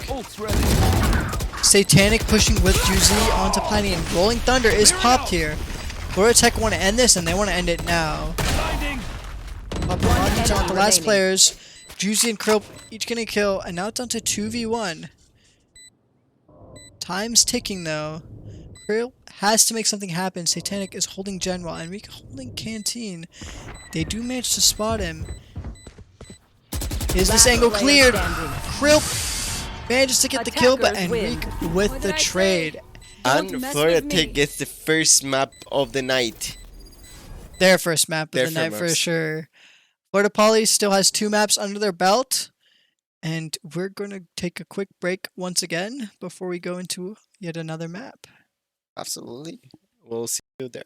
Satanic pushing with juzi onto Planny, and Rolling Thunder is popped here. Florida Tech want to end this, and they want to end it now. Popping on the last remaining. players. Juzi and Krill each getting a kill, and now it's down to 2v1. Time's ticking though. Krill has to make something happen. Satanic is holding Gen while Enrique holding Canteen. They do manage to spot him. Is this Last angle player cleared? standing. Krill manages to get the kill, but Attackers win. Enrique with What the did I say? trade. And Don't mess Florida with me. Tech gets the first map of the night. Their first map of Their the night first for maps. sure. Florida Poly still has 2 maps under their belt. And we're going to take a quick break once again before we go into yet another map. Absolutely. We'll see you there.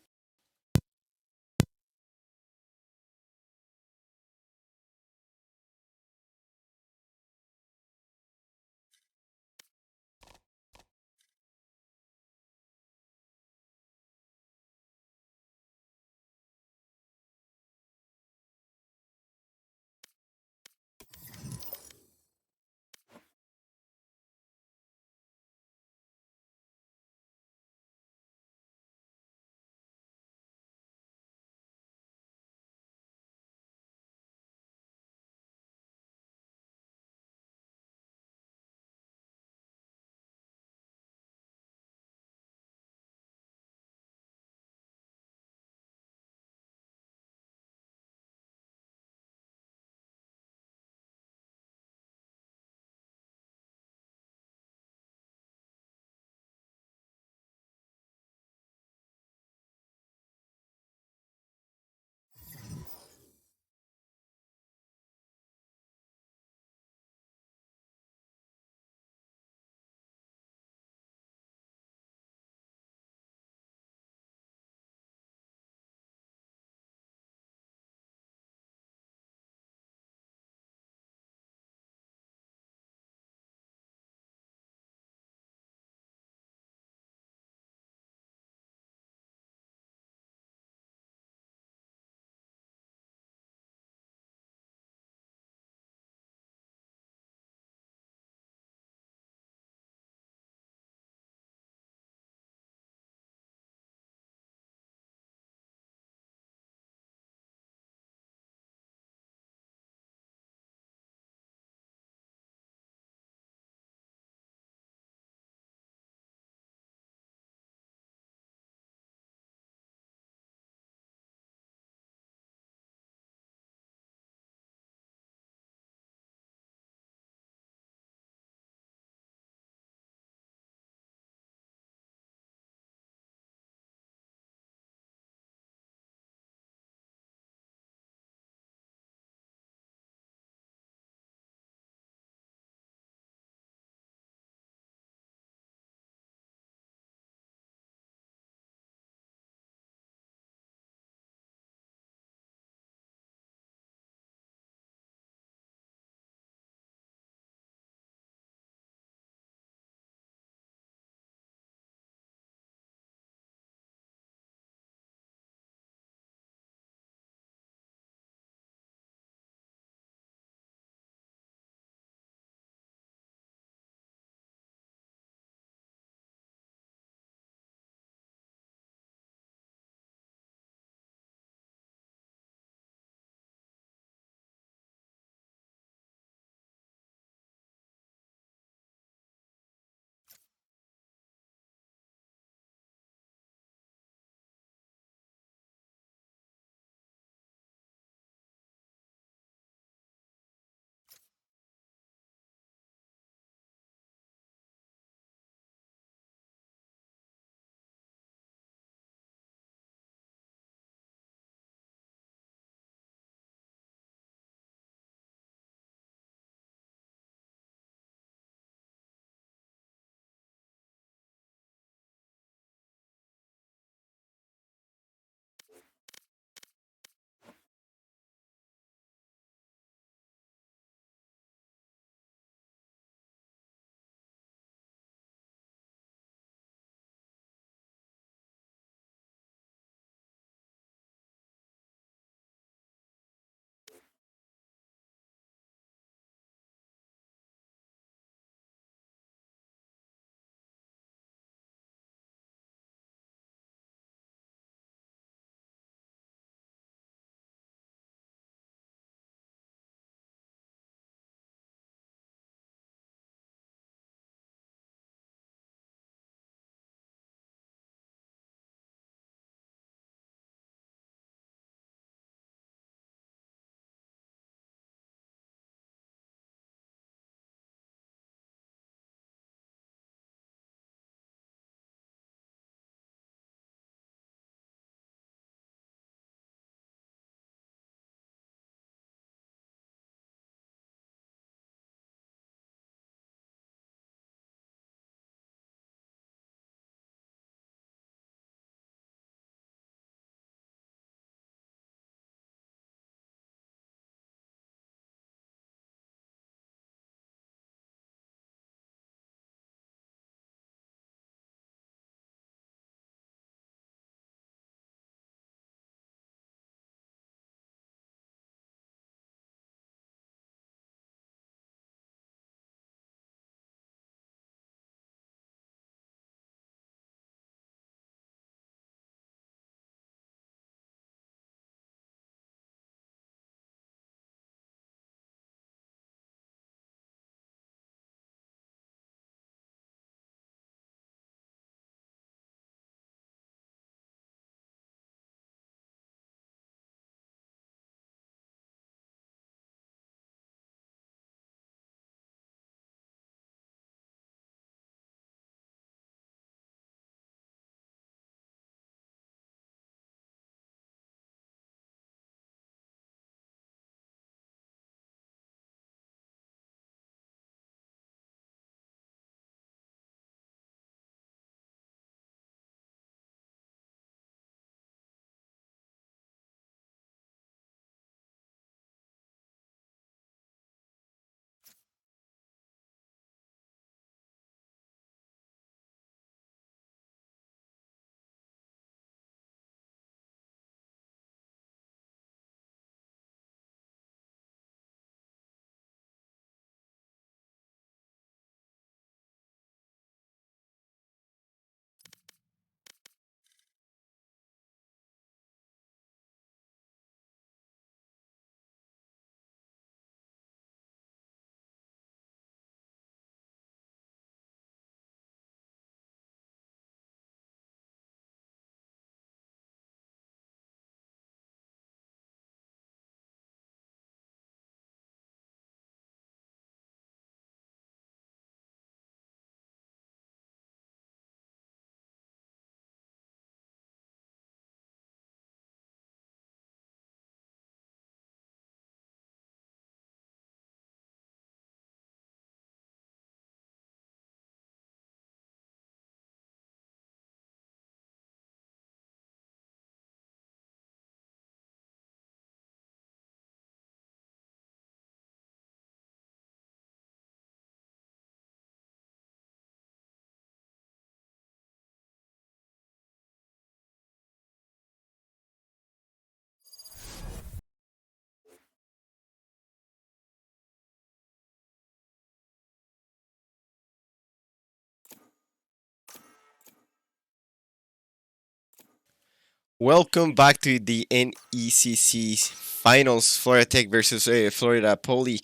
Welcome back to the NECC finals, Florida Tech versus Florida Poly.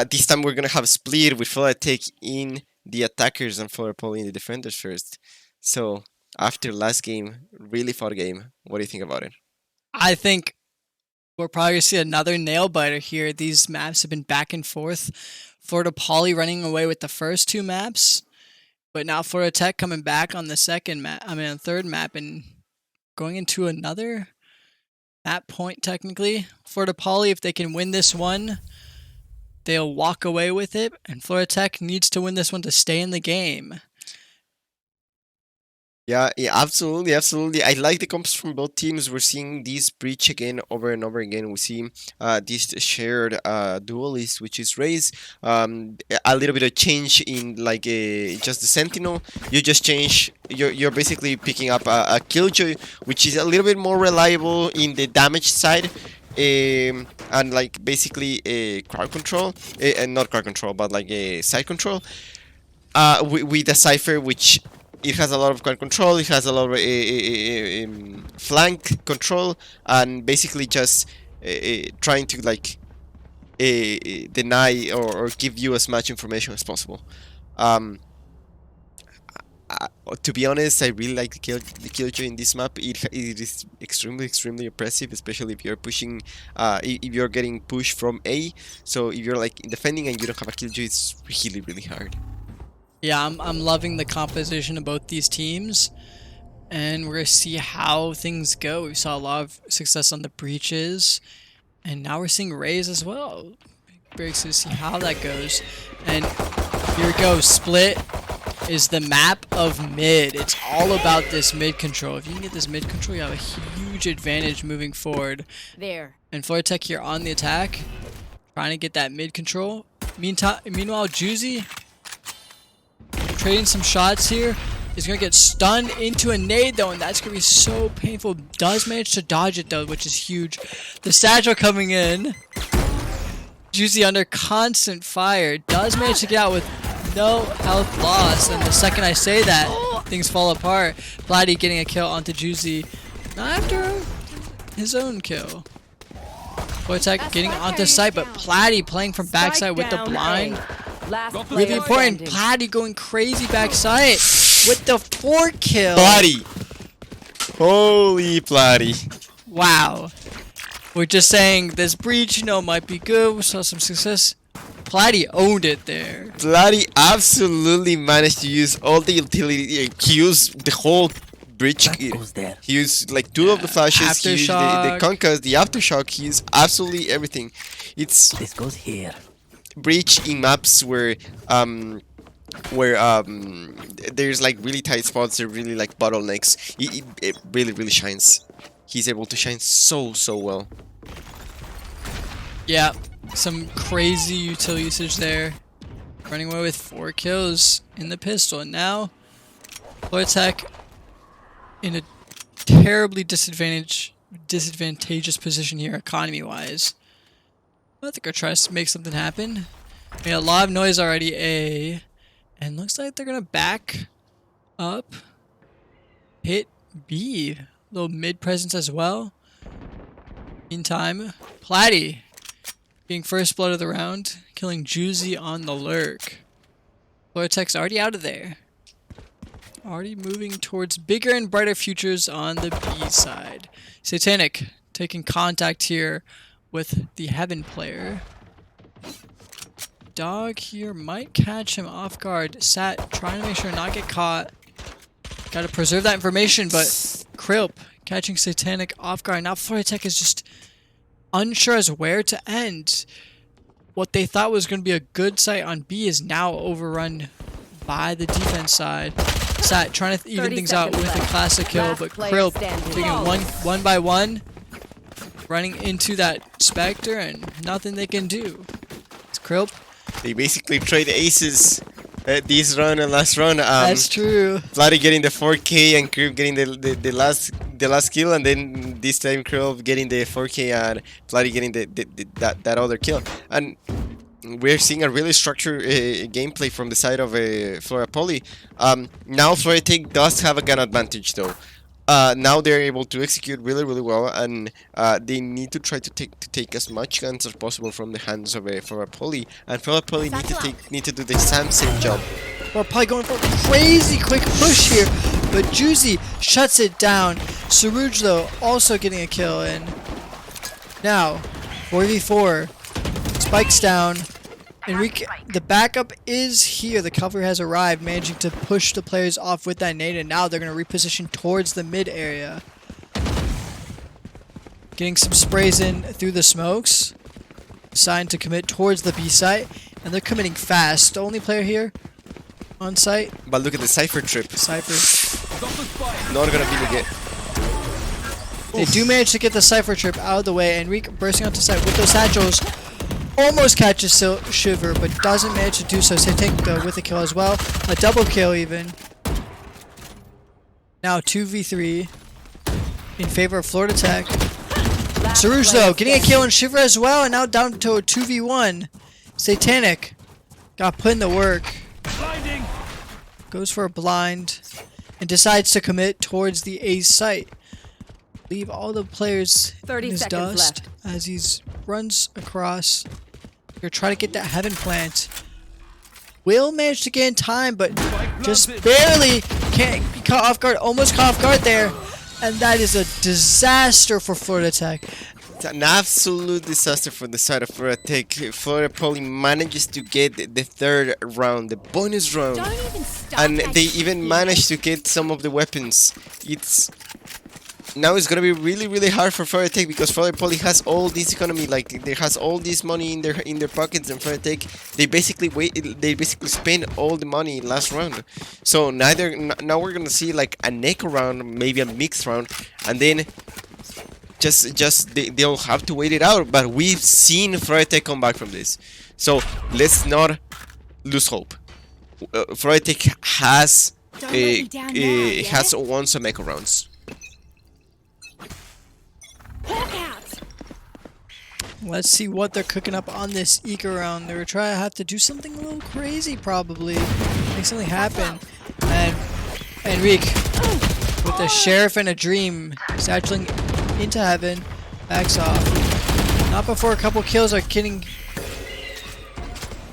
This time we're gonna have a split with Florida Tech in the attackers and Florida Poly in the defenders first. So after last game, really fun game. What do you think about it? I think we're probably gonna see another nail biter here. These maps have been back and forth. Florida Poly running away with the first two maps, but now Florida Tech coming back on the second map. I mean, the third map and going into another map point. Technically, Florida Poly, if they can win this one, they'll walk away with it, and Florida Tech needs to win this one to stay in the game. Yeah, absolutely, absolutely. I like the comps from both teams. We're seeing this breach again over and over again. We see this shared duelist, which is Raze. A little bit of change in like just the Sentinel. You just change. You're basically picking up a Killjoy, which is a little bit more reliable in the damage side. And like basically a crowd control, and not crowd control, but like a side control. With a Cypher, which it has a lot of crowd control, it has a lot of flank control, and basically just trying to like deny or give you as much information as possible. To be honest, I really like the Killjoy in this map. It is extremely impressive, especially if you're pushing, if you're getting pushed from A. So if you're like defending and you don't have a Killjoy, it's really hard. Yeah, I'm loving the composition of both these teams, and we're gonna see how things go. We saw a lot of success on the breaches, and now we're seeing Raze as well. Very excited to see how that goes. And here we go. Split is the map of mid. It's all about this mid control. If you can get this mid control, you have a huge advantage moving forward. There. And Florida Tech here on the attack, trying to get that mid control. Meanwhile, Juzi trading some shots here. Is going to get stunned into a nade though, and that's going to be so painful. Does manage to dodge it though, which is huge. The satchel coming in. Juzi under constant fire. Does manage to get out with no health loss, and the second I say that, things fall apart. Platy getting a kill onto Juzi. Not after his own kill. Polytech getting onto site, but Platy playing from backside with the blind. Really important. Platy going crazy backside with the 4 kill. Platy! Holy Platy. Wow. We're just saying this breach, you know, might be good. We saw some success. Platy owned it there. Platy absolutely managed to use all the utility. He used the whole breach. He used like 2 of the flashes. He used the concuss, the aftershock. He used absolutely everything. This goes here. Breach in maps where there's like really tight spots, they're really like bottlenecks. It really shines. He's able to shine so well. Yeah, some crazy util usage there. Running away with 4 kills in the pistol, and now Polytech in a terribly disadvantageous position here, economy-wise. I think I'll try to make something happen. We got a lot of noise already, A. And looks like they're going to back up. Hit B. Little mid presence as well. Meantime, Platy getting first blood of the round. Killing Juzi on the lurk. Polytech's already out of there. Already moving towards bigger and brighter futures on the B side. Satanic taking contact here with the Heaven player. Dog here might catch him off guard. Sat trying to make sure not get caught. Gotta preserve that information, but Krilp catching Satanic off guard. Now Florida Tech is just unsure as where to end. What they thought was going to be a good site on B is now overrun by the defense side. Sat trying to even things out with a classic kill, but Krilp taking one by one. Running into that Spectre, and nothing they can do. It's Krilp. They basically trade aces this run and last run. That's true. Platy getting the 4K and Krilp getting the last kill, and then this time Krilp getting the 4K and Platy getting that other kill. And we're seeing a really structured gameplay from the side of Florida Poly. Now Florida Tech does have a gun advantage though. now they're able to execute really well, and they need to try to take as much guns as possible from the hands of for a Poly, and for a Poly need to do the same job. We're probably going for a crazy quick push here, but Juzi shuts it down. Saruj though also getting a kill, and now 4v4. Spikes down. Enrique, the backup is here. The cover has arrived, managing to push the players off with that nade, and now they're going to reposition towards the mid area. Getting some sprays in through the smokes. Deciding to commit towards the B site, and they're committing fast. The only player here on site. But look at the Cypher trip. Cypher. Not gonna be the get. They do manage to get the Cypher trip out of the way. Enrique bursting onto site with those satchels. Almost catches Shiver, but doesn't manage to do so. Satanic though with a kill as well. A double kill even. Now 2v3 in favor of Florida Tech. Saruj though getting a kill on Shiver as well, and now down to a 2v1. Satanic got put in the work. Blinding. Goes for a blind and decides to commit towards the A site. Leave all the players 30 in his seconds dust as he runs across. You're trying to get that heaven plant. Will manage to gain time, but just barely can't be caught off guard. Almost caught off guard there. And that is a disaster for Florida Tech. It's an absolute disaster for the side of Florida Tech. Florida Poly manages to get the third round, the bonus round. Don't even stop And that they even shit. managed to get some of the weapons. Now it's gonna be really hard for Florida Tech, because Florida Poly has all this economy, like they has all this money in their pockets, and Florida Tech they basically spend all the money last round. So now we're gonna see like a NECC round, maybe a mixed round, and then they'll have to wait it out. But we've seen Florida Tech come back from this, so let's not lose hope. Florida Tech has has won some echo rounds. Let's see what they're cooking up on this eco round. They're trying to have to do something a little crazy, probably. Make something happen. And Enrique, with a sheriff and a dream, satcheling into heaven, backs off. Not before a couple kills are getting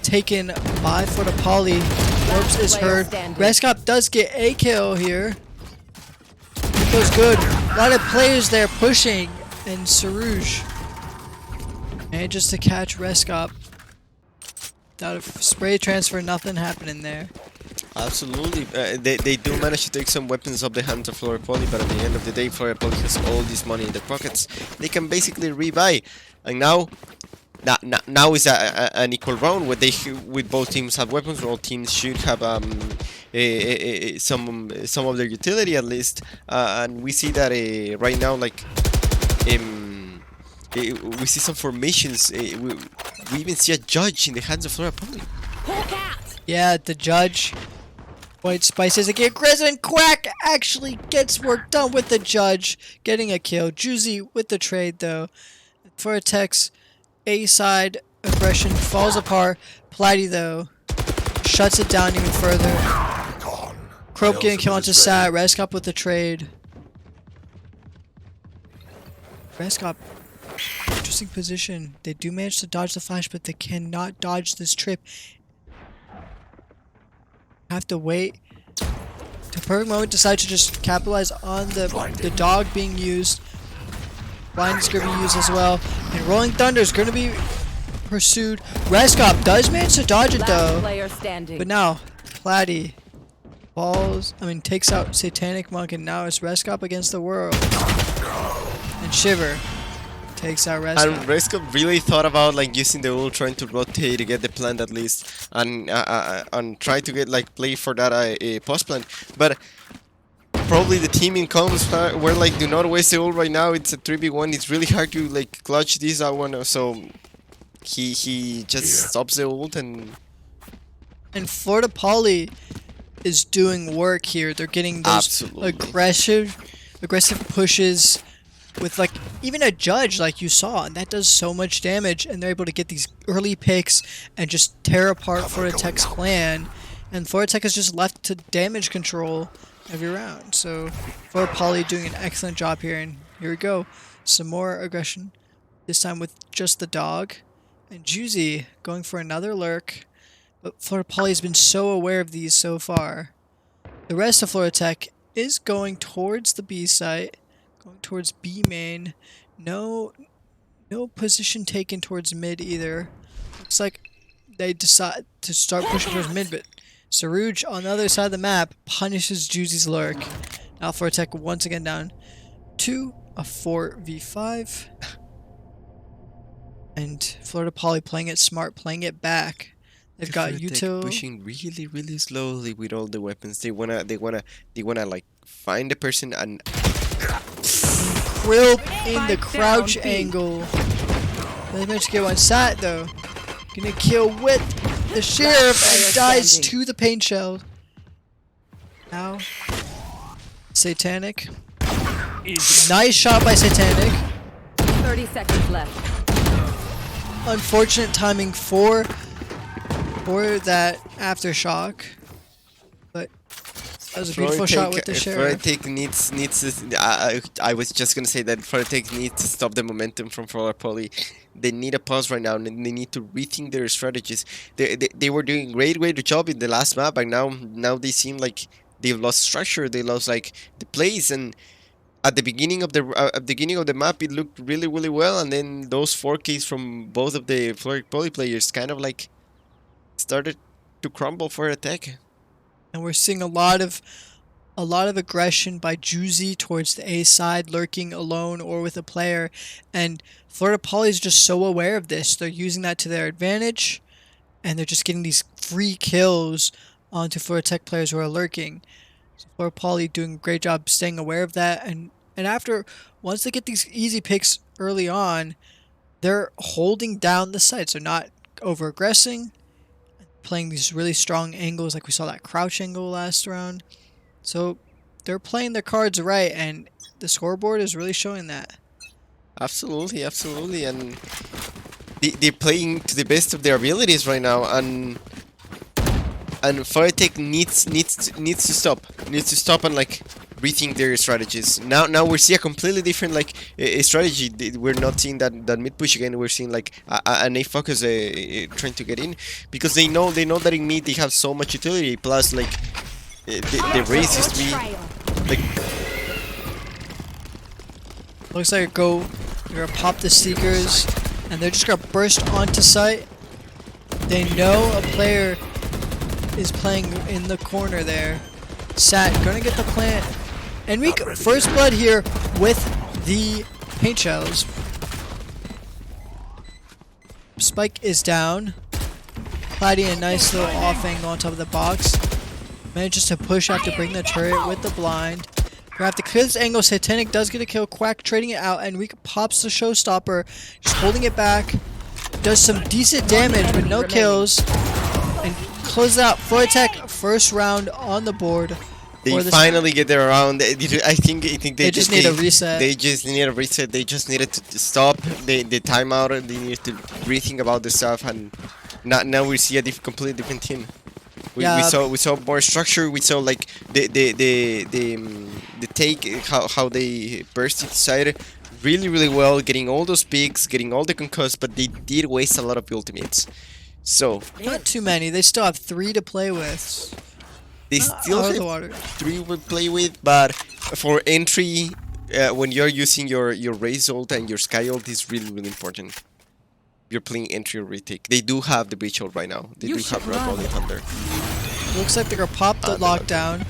taken by for the Poly. Orbs is heard. Reskop does get a kill here. It goes good. A lot of players there pushing, and Saruj manages to catch Reskop. Without a spray transfer, nothing happening there. Absolutely. They do manage to take some weapons off the hands of Florida Poly, but at the end of the day, Florida Poly has all this money in their pockets. They can basically rebuy. And now is an equal round where with both teams have weapons. All teams should have some of their utility at least. And we see that right now, like we see some formations. We even see a judge in the hands of Florida Poly. Yeah, the judge. White Spices again. Aggressive, and Quack actually gets work done with the judge, getting a kill. Juzi with the trade though. For Tech's A side aggression falls apart. Plighty though shuts it down even further. Crope getting a kill onto Sat. Reskop with the trade. Reskop. Interesting position. They do manage to dodge the flash, but they cannot dodge this trip. Have to wait. The perfect moment, decide to just capitalize on the dog being used. Blind is going to be used as well. And Rolling Thunder is going to be pursued. Reskop does manage to dodge it though. But now, Platy takes out Satanic Monk, and now it's Reskop against the world. And Shiver takes out Reskop. And Reskop really thought about like using the ult, trying to rotate to get the plant at least, and try to get like play for that post plant. But probably the team in comms were like, do not waste the ult right now. It's a 3v1. It's really hard to like clutch this one. So he just stops the ult and Florida Poly is doing work here. They're getting those aggressive pushes with like even a judge like you saw, and that does so much damage, and they're able to get these early picks and just tear apart Florida Tech's plan. And Florida Tech is just left to damage control every round. So for Poly doing an excellent job here, and here we go. Some more aggression, this time with just the dog. And Juzi going for another lurk. But Florida Poly has been so aware of these so far. The rest of Florida Tech is going towards the B site, going towards B main. No position taken towards mid either. Looks like they decide to start pushing towards mid, but Saruj on the other side of the map punishes Juzi's lurk. Now Florida Tech once again down to a 4v5. And Florida Poly playing it smart, playing it back. They've got Yuto pushing really slowly with all the weapons. They wanna like find the person and Krill in the crouch angle. They managed to get one. Sat though, gonna kill with the sheriff and dies to the paint shell. Now, Satanic. Nice shot by Satanic. 30 seconds left. Unfortunate timing for that aftershock, but that was a beautiful shot with the sheriff. Florida needs to, I was just gonna say that Florida needs to stop the momentum from Florida Poly. They need a pause right now, and they need to rethink their strategies. They were doing great job in the last map, and now they seem like they've lost structure. They lost like the plays, and at the beginning of the map it looked really well, and then those 4Ks from both of the Florida Poly players kind of like started to crumble for attack. And we're seeing a lot of aggression by Juzi towards the A side, lurking alone or with a player. And Florida Poly is just so aware of this. They're using that to their advantage, and they're just getting these free kills onto Florida Tech players who are lurking. So Florida Poly doing a great job staying aware of that. And after, once they get these easy picks early on, they're holding down the sites. They're not over-aggressing, playing these really strong angles like we saw that crouch angle last round. So they're playing their cards right, and the scoreboard is really showing that. Absolutely, and they're playing to the best of their abilities right now, and Varsity needs to stop and like rethink their strategies. Now we see a completely different like strategy. We're not seeing that mid push again. We're seeing like an A focus trying to get in, because they know that in mid they have so much utility. Plus like the race used to be like. Looks like they're gonna pop the Seekers, and they're just gonna burst onto site. They know a player is playing in the corner there. Sat gonna get the plant. Enrique first blood here with the paint shells. Spike is down. Platy a nice little off angle on top of the box. Manages to push out to bring the turret with the blind. We have to clear this angle. Satanic does get a kill. Quack trading it out. Enrique pops the showstopper. Just holding it back. Does some decent damage but no kills. And closes out Florida Tech first round on the board. They finally get there around. I think they just need a reset. They just need a reset. They just needed to stop the timeout. They needed to rethink about the stuff, and now we see a completely different team. We saw more structure. We saw like the take how they burst inside really well, getting all those picks, getting all the concuss, but they did waste a lot of ultimates. So not too many. They still have 3 to play with. They still have 3 to play with, but for entry, when you're using your raise ult and your sky ult, is really important. You're playing entry or retake. They do have the breach ult right now. They do have Red Ball Thunder. Looks like they're gonna pop the lockdown.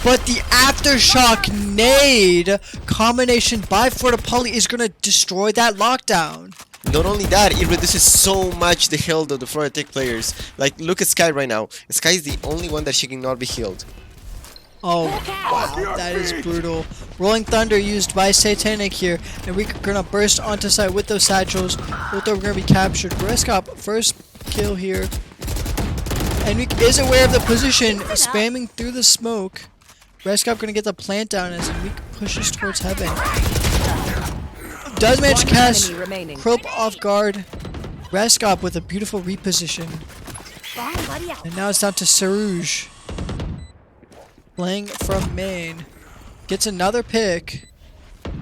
But the aftershock nade combination by Florida Poly is gonna destroy that lockdown. Not only that, it reduces so much the health of the Florida Tech players. Like, look at Sky right now. Sky is the only one that she cannot be healed. Oh, wow, that is brutal. Rolling Thunder used by Satanic here, and we're gonna burst onto site with those satchels. Both are gonna be captured. Reskop, first kill here. Enrique is aware of the position, spamming through the smoke. Reskop gonna get the plant down as Enrique pushes towards heaven. Does manage to cast Krope off guard. Reskop with a beautiful reposition. And now it's down to Saruj. playing from main. Gets another pick.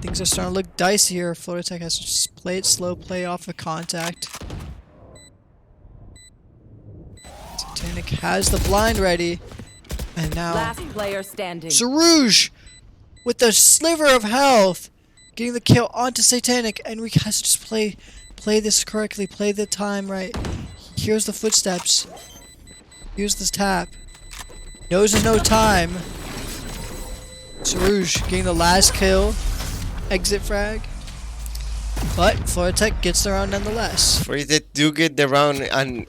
Things are starting to look dicey here. Florida Tech has to just play it slow, play off of contact. Satanic has the blind ready. And now Last player standing. Sarouge with a sliver of health getting the kill onto Satanic. Enrique has to just play this correctly, play the time right. He hears the footsteps. Here's the tap. Knows there's no time. Sarouge getting the last kill. Exit frag. But Florida Tech gets the round nonetheless. For they do get the round, and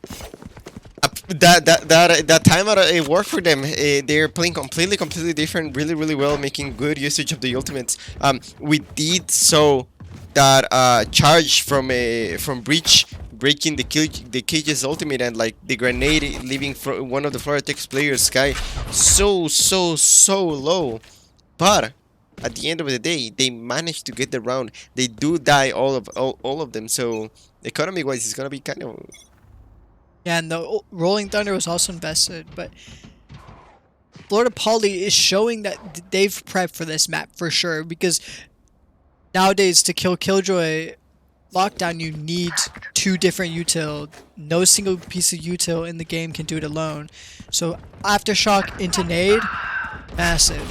that time out it worked for them. They're playing completely different, really well, making good usage of the ultimates. We did so that charge from breach, breaking the cage's ultimate, and like the grenade leaving one of the Florida Tech's players sky so low, but at the end of the day, they managed to get the round. They do die all of them. So economy-wise, it's gonna be kind of. Yeah, and the Rolling Thunder was also invested, but Florida Poly is showing that they've prepped for this map for sure. Because nowadays, to kill Killjoy Lockdown, you need 2 different util. No single piece of util in the game can do it alone. So Aftershock into nade, massive.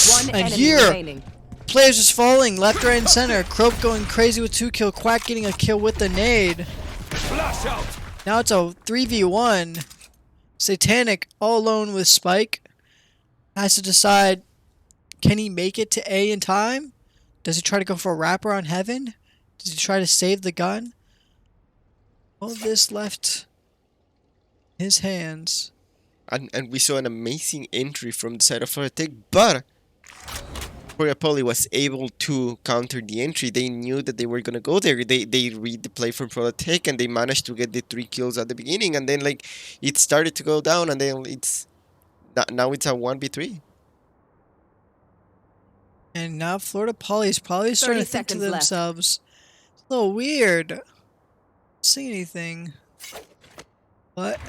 One And enemy here, remaining. players just falling left, right, and center. Croak going crazy with 2 kill. Quack getting a kill with the nade. Flash out. Now it's a 3v1. Satanic all alone with Spike. Has to decide, can he make it to A in time? Does he try to go for a wrapper on Heaven? Does he try to save the gun? All this left in his hands. And we saw an amazing entry from the side of Florida Tech, but Florida Poly was able to counter the entry. They knew that they were gonna go there. They read the play from Florida Tech, and they managed to get the 3 kills at the beginning, and then like it started to go down, and then now it's a 1v3. And now Florida Poly is probably starting to think to 30 seconds left. themselves, it's a little weird. Don't see anything. But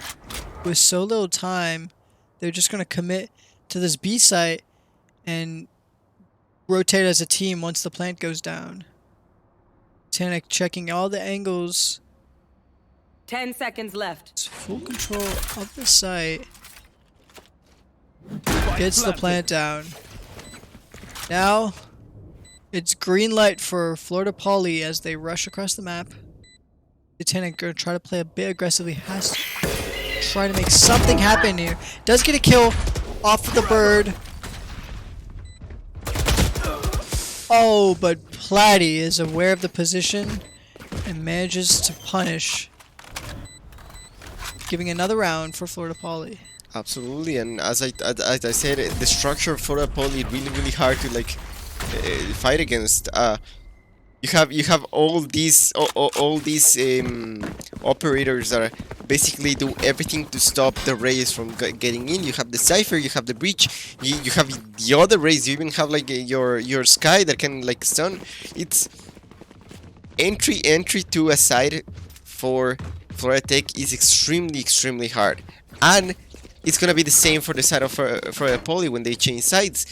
with so little time, they're just going to commit to this B site and rotate as a team once the plant goes down. Satanic checking all the angles. 10 seconds left. It's full control of the site. Gets the plant down. Now, it's green light for Florida Poly as they rush across the map. Satanic gonna try to play a bit aggressively. Has to try to make something happen here. Does get a kill off of the bird. Oh, but Platty is aware of the position and manages to punish. Giving another round for Florida Poly. Absolutely, and as I said, the structure of Florida Poly really hard to like fight against. You have all these operators that basically do everything to stop the rays from getting in. You have the Cypher, you have the breach, you have the other rays. You even have like your Sky that can like stun. It's entry to a side for Florida Tech is extremely hard, and it's gonna be the same for the side of Florida Poly when they change sides.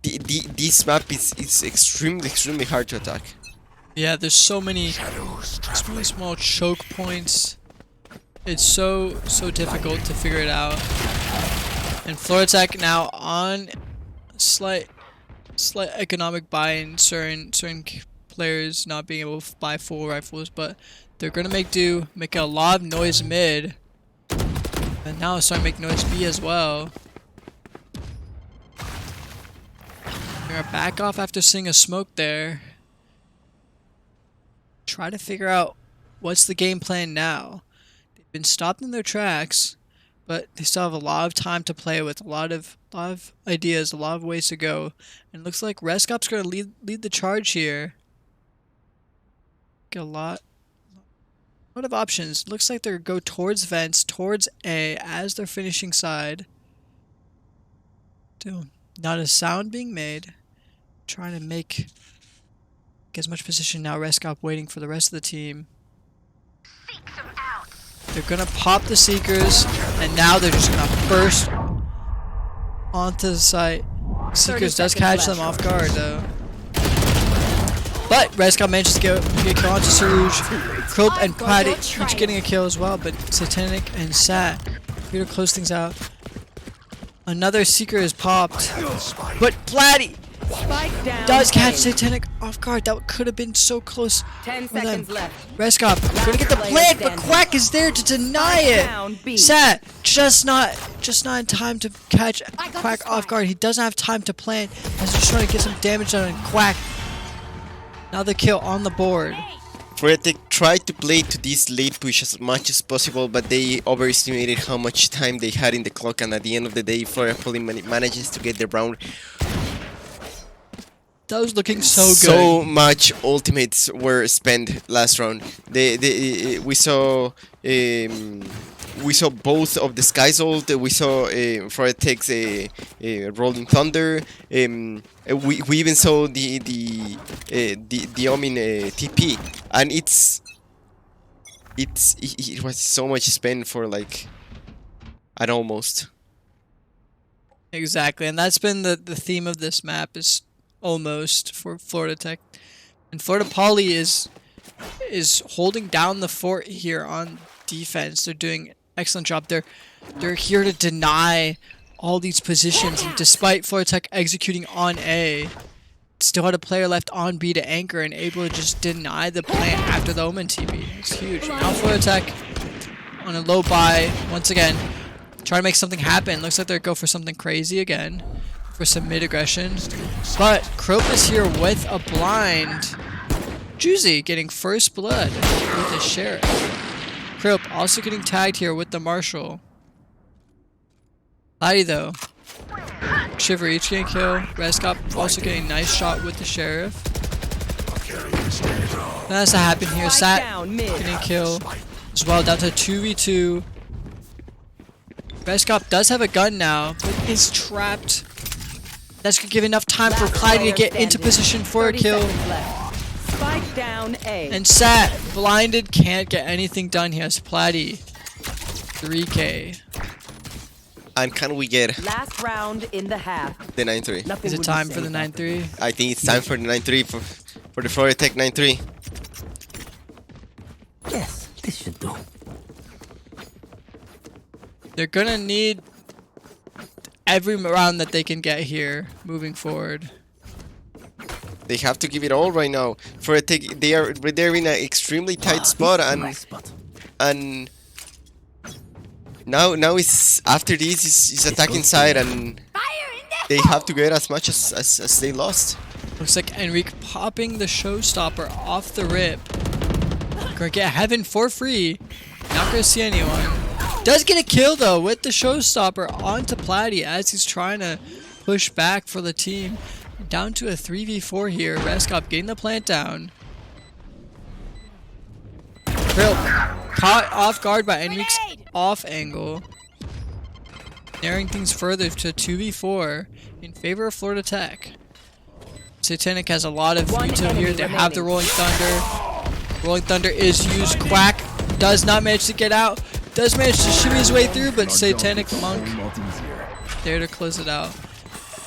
This map is extremely hard to attack. Yeah, there's so many small choke points. It's so difficult to figure it out. And Florida Tech now on slight economic buy-in, certain players not being able to buy full rifles, but they're gonna make a lot of noise mid. And now it's starting to make noise B as well. They're gonna back off after seeing a smoke there. Try to figure out what's the game plan now. They've been stopped in their tracks, but they still have a lot of time to play with, a lot of ideas, a lot of ways to go. And it looks like Reskop's gonna lead the charge here. Get a lot of options. Looks like they're gonna go towards vents, towards A as their finishing side. Still not a sound being made. Trying to make as much position now. Reskop waiting for the rest of the team. They're gonna pop the Seekers, and now they're just gonna burst onto the site. 30 Seekers does seconds catch them left. off guard though. But Reskop manages to get a kill onto Sarouge. Crope and Platy each getting a kill as well, but Satanic and Sat here to close things out. Another Seeker is popped, but Platy Spike down. does catch A. Satanic off guard. That could have been so close. 10 for them. seconds left. Reskop gonna get the Player plant, but standing. Quack is there to deny Down, it. B. Sat just not in time to catch got Quack the off guard. He doesn't have time to plant. He's just trying to get some damage done on Quack. Another kill on the board. Polytechnic tried to play to this late push as much as possible, but they overestimated how much time they had in the clock, and at the end of the day, Florida Poly manages to get the round. That was looking so good. So much ultimates were spent last round. We saw both of the Skies ult. We saw Polytechnic's Rolling Thunder. We even saw the Omin TP, and it was so much spent for like an almost. Exactly, and that's been the theme of this map is almost for Florida Tech. And Florida Poly is holding down the fort here on defense. They're doing an excellent job. They're here to deny all these positions, and despite Florida Tech executing on A, still had a player left on B to anchor and able to just deny the plant after the Omen TP. It's huge. Now Florida Tech on a low buy once again, trying to make something happen. Looks like they're go for something crazy again, for some mid aggression. But Crope is here with a blind. Juzi getting first blood with the Sheriff. Crope also getting tagged here with the Marshal. Platy though. Shiver each getting kill. Reskop also getting a nice shot with the Sheriff. That's to happen here. Spike Sat down mid. getting a kill as well, down to 2v2. Reskop does have a gun now, but is trapped. That's gonna give enough time for Last Platy to player get into standing. position for a 30 kill. seconds left. Spike down A. And Sat, blinded, can't get anything done. He has Platy. 3k. And can we get Last round in the half. the 9-3? Nothing Is it would time be for the safe. 9-3? I think it's time for the 9-3 for the Florida Tech 9-3. Yes, this should do. They're gonna need every round that they can get here moving forward. They have to give it all right now. For they're in an extremely tight spot, and now it's after this is attacking side, and they have to get as much as they lost. Looks like Enrique popping the showstopper off the rip. Gonna get heaven for free. Not gonna see anyone. Does get a kill though with the showstopper onto Platy as he's trying to push back for the team. Down to a 3v4 here. Reskop getting the plant down. Krill caught off guard by Enrique's off angle. Narrowing things further to 2v4 in favor of Florida Tech. Satanic has a lot of One veto enemy here. They have the remaining. Rolling Thunder. Rolling Thunder is used. Quack does not manage to get out. Does manage to shimmy his way through, but Satanic Monk there to close it out.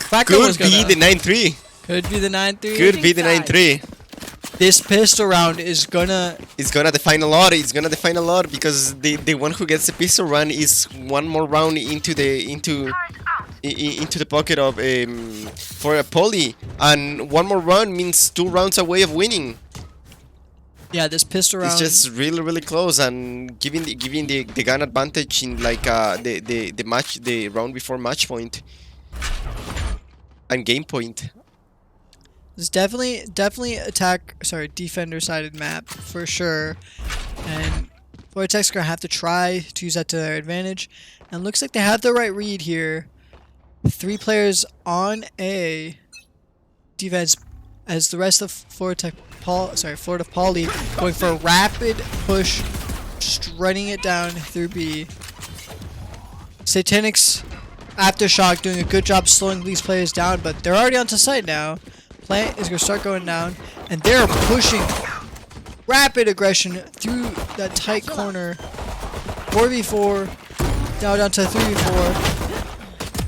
Quack Could was be gonna- the 9-3. Could be the 9-3. Could be the 9-3. This pistol round is gonna... It's gonna define a lot. It's gonna define a lot because the one who gets the pistol run is one more round into the pocket of for a poly, and one more run means 2 rounds away of winning. Yeah, this pistol round... It's just really close, and giving the gun advantage in like the round before match point and game point. It's definitely defender-sided map for sure, and Florida Tech's gonna have to try to use that to their advantage. And looks like they have the right read here. 3 players on A defense, as the rest of Florida Poly going for a rapid push, just running it down through B. Satanic's Aftershock doing a good job slowing these players down, but they're already onto site now. Plant is going to start going down, and they're pushing rapid aggression through that tight corner. 4v4, now down to 3v4.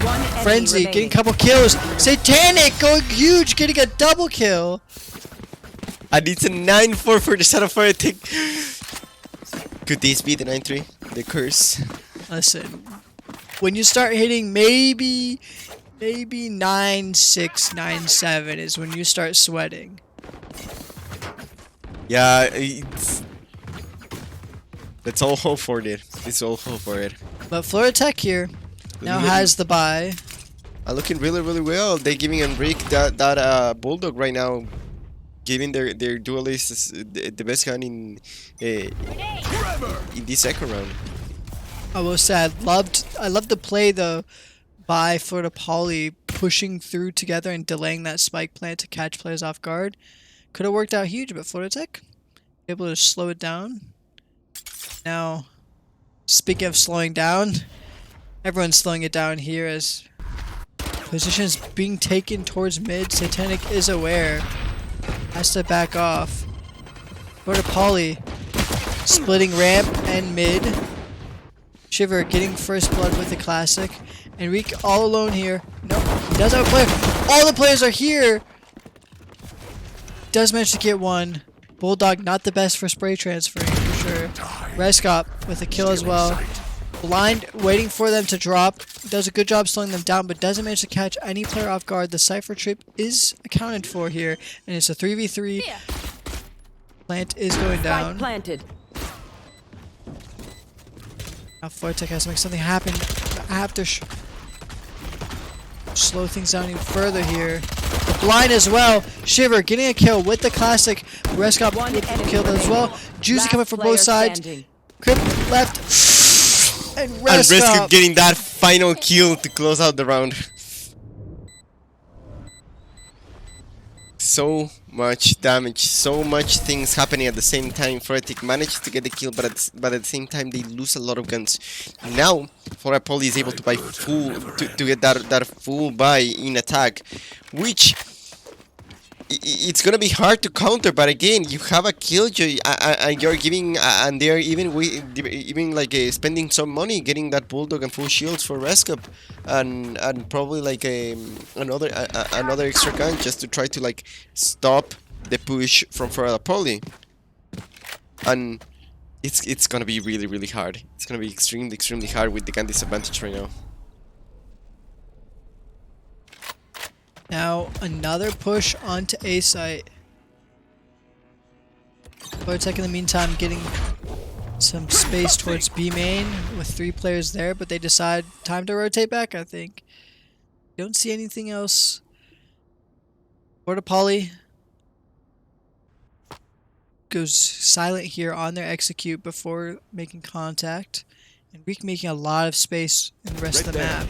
One enemy Frenzy getting a remaining. couple kills. Satanic going huge, getting a double kill. And it's a 9-4 for the Shadow Polytechnic. Could this be the 9-3? The curse. Listen, when you start hitting maybe 9-6, 9-7 is when you start sweating. Yeah, let's all hope for it. Let's all hope for it. But Florida Tech here now has the bye. Looking really, really well. They're giving Enrique that bulldog right now, giving their duelists the best gun in this second round. I will say I loved to play the bye Florida Poly pushing through together and delaying that spike plant to catch players off guard. Could have worked out huge, but Florida Tech able to slow it down. Now, speaking of slowing down, everyone's slowing it down here as positions being taken towards mid. Satanic is aware, has to back off. Florida Poly splitting ramp and mid. Shiver getting first blood with the classic. Enrique all alone here. No, he does have a player. All the players are here. Does manage to get one. Bulldog not the best for spray transferring for sure. Reskop with a kill as well. Blind waiting for them to drop. Does a good job slowing them down, but doesn't manage to catch any player off guard. The Cypher trip is accounted for here, and it's a 3v3. Yeah. Plant is going Spike down. planted. Now Fortech has to make something happen. I have to slow things down even further here. The blind as well. Shiver getting a kill with the classic. Reskop One with the enemy kill as remaining. well. Juzi Last coming from player both sides. standing. Crip left. And And Reskop Reskop. getting that final kill to close out the round. So much damage, so much things happening at the same time. Foretic managed to get the kill, but at the same time they lose a lot of guns. Now, Florida Poly is able to buy full to get that full buy in attack, which it's gonna be hard to counter. But again, you have a killjoy, and you're giving, and they're even like spending some money getting that bulldog and full shields for Reskop, and probably like another extra gun just to try to like stop the push from Florida Poly. And it's gonna be really hard. It's gonna be extremely hard with the gun disadvantage right now. Now another push onto A site. Polytech in the meantime getting some space towards B main with 3 players there, but they decide time to rotate back, I think. Don't see anything else. Florida Poly goes silent here on their execute before making contact. Enrique making a lot of space in the rest of the map.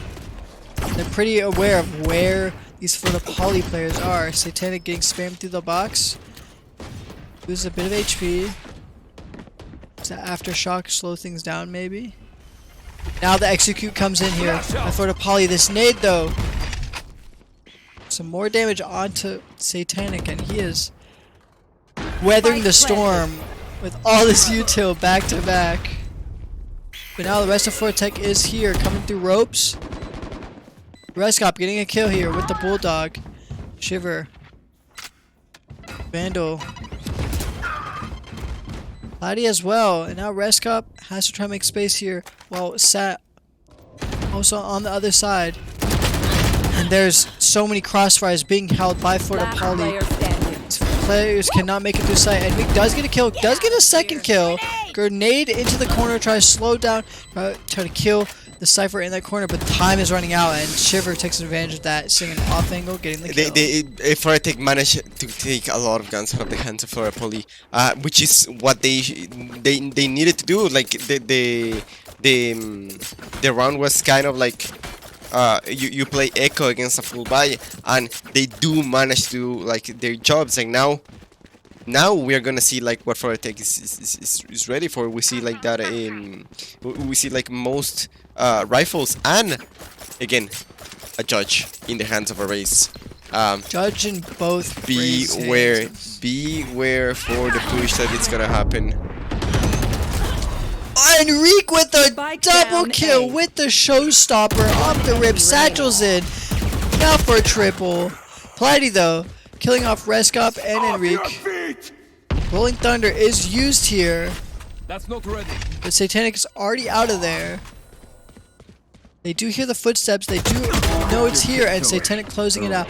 They're pretty aware of where these Florida Poly players are. Satanic getting spammed through the box. Loses a bit of HP. Does that aftershock slow things down maybe? Now the execute comes in here by Florida Poly. This nade though. Some more damage onto Satanic, and he is weathering the storm with all this util back to back. But now the rest of Fortech is here, coming through ropes. Reskop getting a kill here with the bulldog. Shiver. Vandal. Cloudy as well, and now Reskop has to try to make space here while Sat also on the other side. And there's so many crossfires being held by Florida Last Poly. player standing. Players cannot make it through sight. Enrique does get a kill, does get a second kill. Grenade into the corner, try to slow down, try to kill the Cypher in that corner, but time is running out, and Shiver takes advantage of that, seeing an off angle, getting the kill. Florida managed to take a lot of guns out of the hands of Florida Poly, which is what they needed to do. Like the round was kind of like you play echo against a full buy, and they do manage to do like their jobs. Like now we are gonna see like what Florida is ready for. We see like that we see like most rifles, and again a judge in the hands of a race. Judge in both. Beware for the push that it's gonna happen. Enrique with a Spike double down kill A. with the showstopper off the rip. Satchel's in. Now for a triple. Platy though, killing off Reskop and Off your Enrique. feet! Rolling Thunder is used here, That's not ready. but Satanic is already out of there. They do hear the footsteps, they do know it's here, and Satanic closing it out.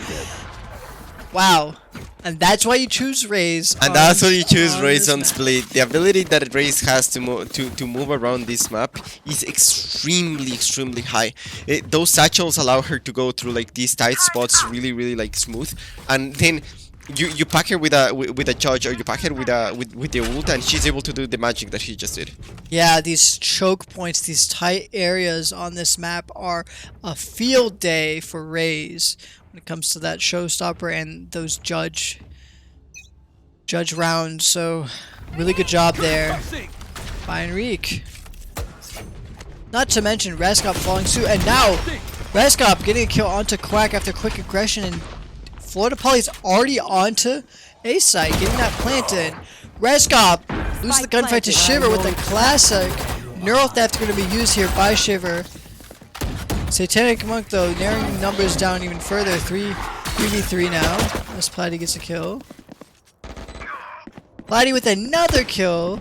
Wow. And that's why you choose Raze. And that's why you choose on Raze this on map. Split. The ability that Raze has to move around this map is extremely high. Those satchels allow her to go through like these tight spots really like smooth. And then you pack her with a judge, or you pack her with the ult, and she's able to do the magic that she just did. Yeah, these choke points, these tight areas on this map are a field day for Raze when it comes to that showstopper and those judge rounds. So really good job there by Enrique. Not to mention Reskop falling suit, and now Reskop getting a kill onto Quack after quick aggression, and Florida Poly's already onto A site, getting that planted. Reskop loses the gunfight to Shiver with a classic neural theft going to be used here by Shiver. Satanic Monk though narrowing numbers down even further. 3v3 now as Platy gets a kill. Platy with another kill.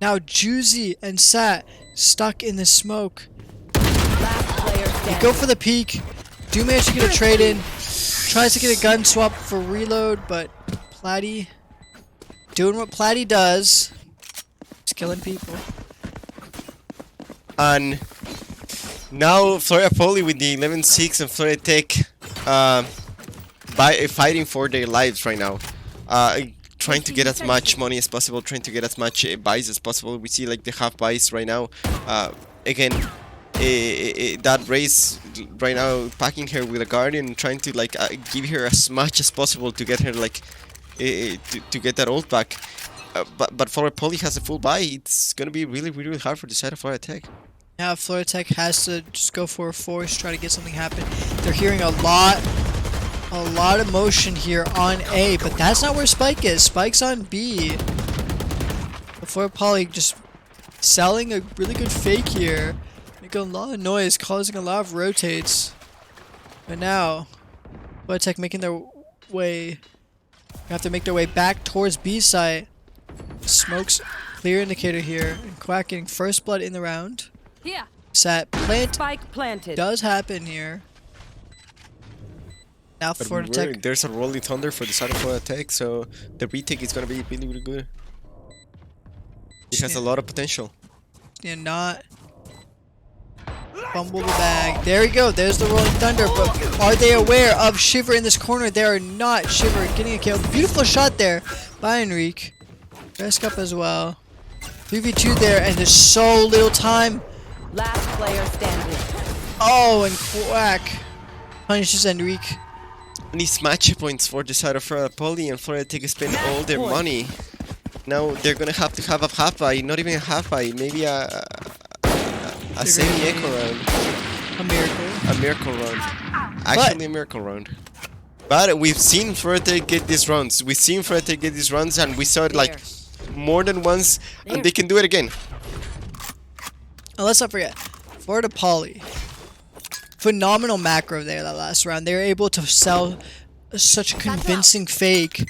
Now Juzi and Sat stuck in the smoke. Last player They standing. go for the peek. Do manage to get a trade in. Tries to get a gun swap for reload, but Platy doing what Platy does. He's killing people. And now Florida Poly with the 11-6 and Florida Tech fighting for their lives right now. Trying to get as much money as possible, trying to get as much buys as possible. We see like the half buys right now. Again, that Raze right now packing her with a guardian, trying to like give her as much as possible to get her like to get that ult back. But Florida Poly has a full buy. It's gonna be really hard for the side of Florida Tech. Now Florida Tech has to just go for a force, try to get something happen. They're hearing a lot of motion here on A, but that's not where Spike is. Spike's on B. But Florida Poly just selling a really good fake here. Making a lot of noise, causing a lot of rotates. But now, Florida Tech making their way. Have to make their way back towards B site. Smoke's clear indicator here. And Quack getting first blood in the round. Here. Sat plant Spike planted. does happen here. Now But Florida Tech. there's a rolling thunder for the side of Florida Tech, so the retake is gonna be really good. It has a lot of potential. Yeah, not fumble the bag. There we go. There's the rolling thunder. But are they aware of Shiver in this corner? They are not. Shiver getting a kill. Beautiful shot there by Enrique. Reskop as well. 3v2 there, and there's so little time. Last player standing. Oh, and Quack punishes Enrique. These match points for the side of Florida Poly, and Florida Tech spend all their money. Now they're gonna have to have a half buy, not even a half buy, maybe a semi-echo round. A miracle. A miracle round. Actually a miracle round. But we've seen Florida Tech get these runs. We've seen Florida Tech get these runs, and we saw it like more than once, and they can do it again. And let's not forget, Florida Poly. Phenomenal macro there that last round. They were able to sell such a convincing fake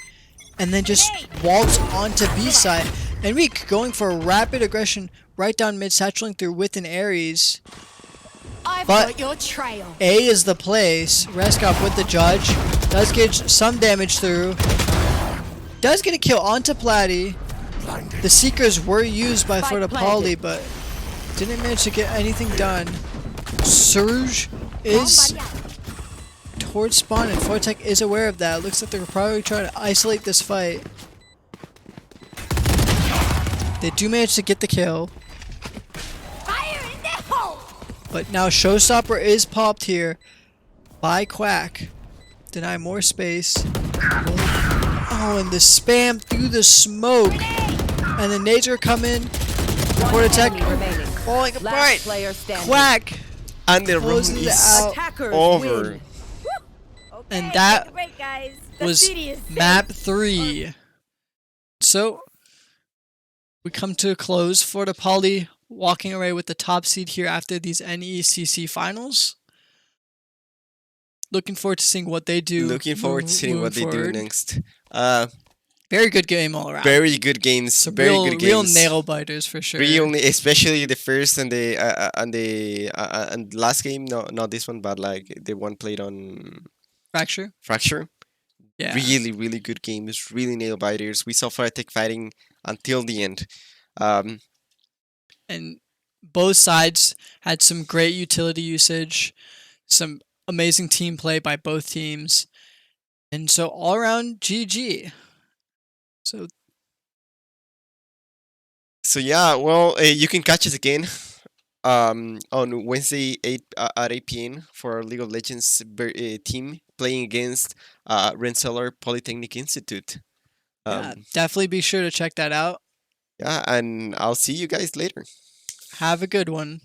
and then just waltz onto B side. Enrique going for a rapid aggression right down mid, satcheling through with an Ares. I've But- got your trail. A is the place. Reskop with the judge. Does get some damage through. Does get a kill onto Platy. The Seekers were used by Florida Poly, but didn't manage to get anything done. Surge is towards spawn, and Florida Tech is aware of that. Looks like they're probably trying to isolate this fight. They do manage to get the kill, Fire in the hole. but now Showstopper is popped here by Quack. Deny more space. Oh, and the spam through the smoke. And the nades are coming. Florida Tech Enemy remaining. falling Last apart. player standing. Quack. And the run Closes it is out. Attackers over. win. And that take a break, guys. The was city is safe. map 3. So we come to a close for the Poly walking away with the top seed here after these NECC finals. Looking forward to seeing what they do. Looking forward to seeing what they do forward. next. Very good game all around. Very good games. So Very real, good real games. nail biters for sure. Really, especially the first and the last game. No, not this one, but like the one played on Fracture. Fracture. Yeah. Really, really good games. Really nail biters. We saw Polytech fighting until the end. And both sides had some great utility usage, some amazing team play by both teams, and so all around GG. So yeah, well, you can catch us again on Wednesday at 8 p.m. for our League of Legends team playing against Rensselaer Polytechnic Institute. Yeah, definitely be sure to check that out. Yeah, and I'll see you guys later. Have a good one.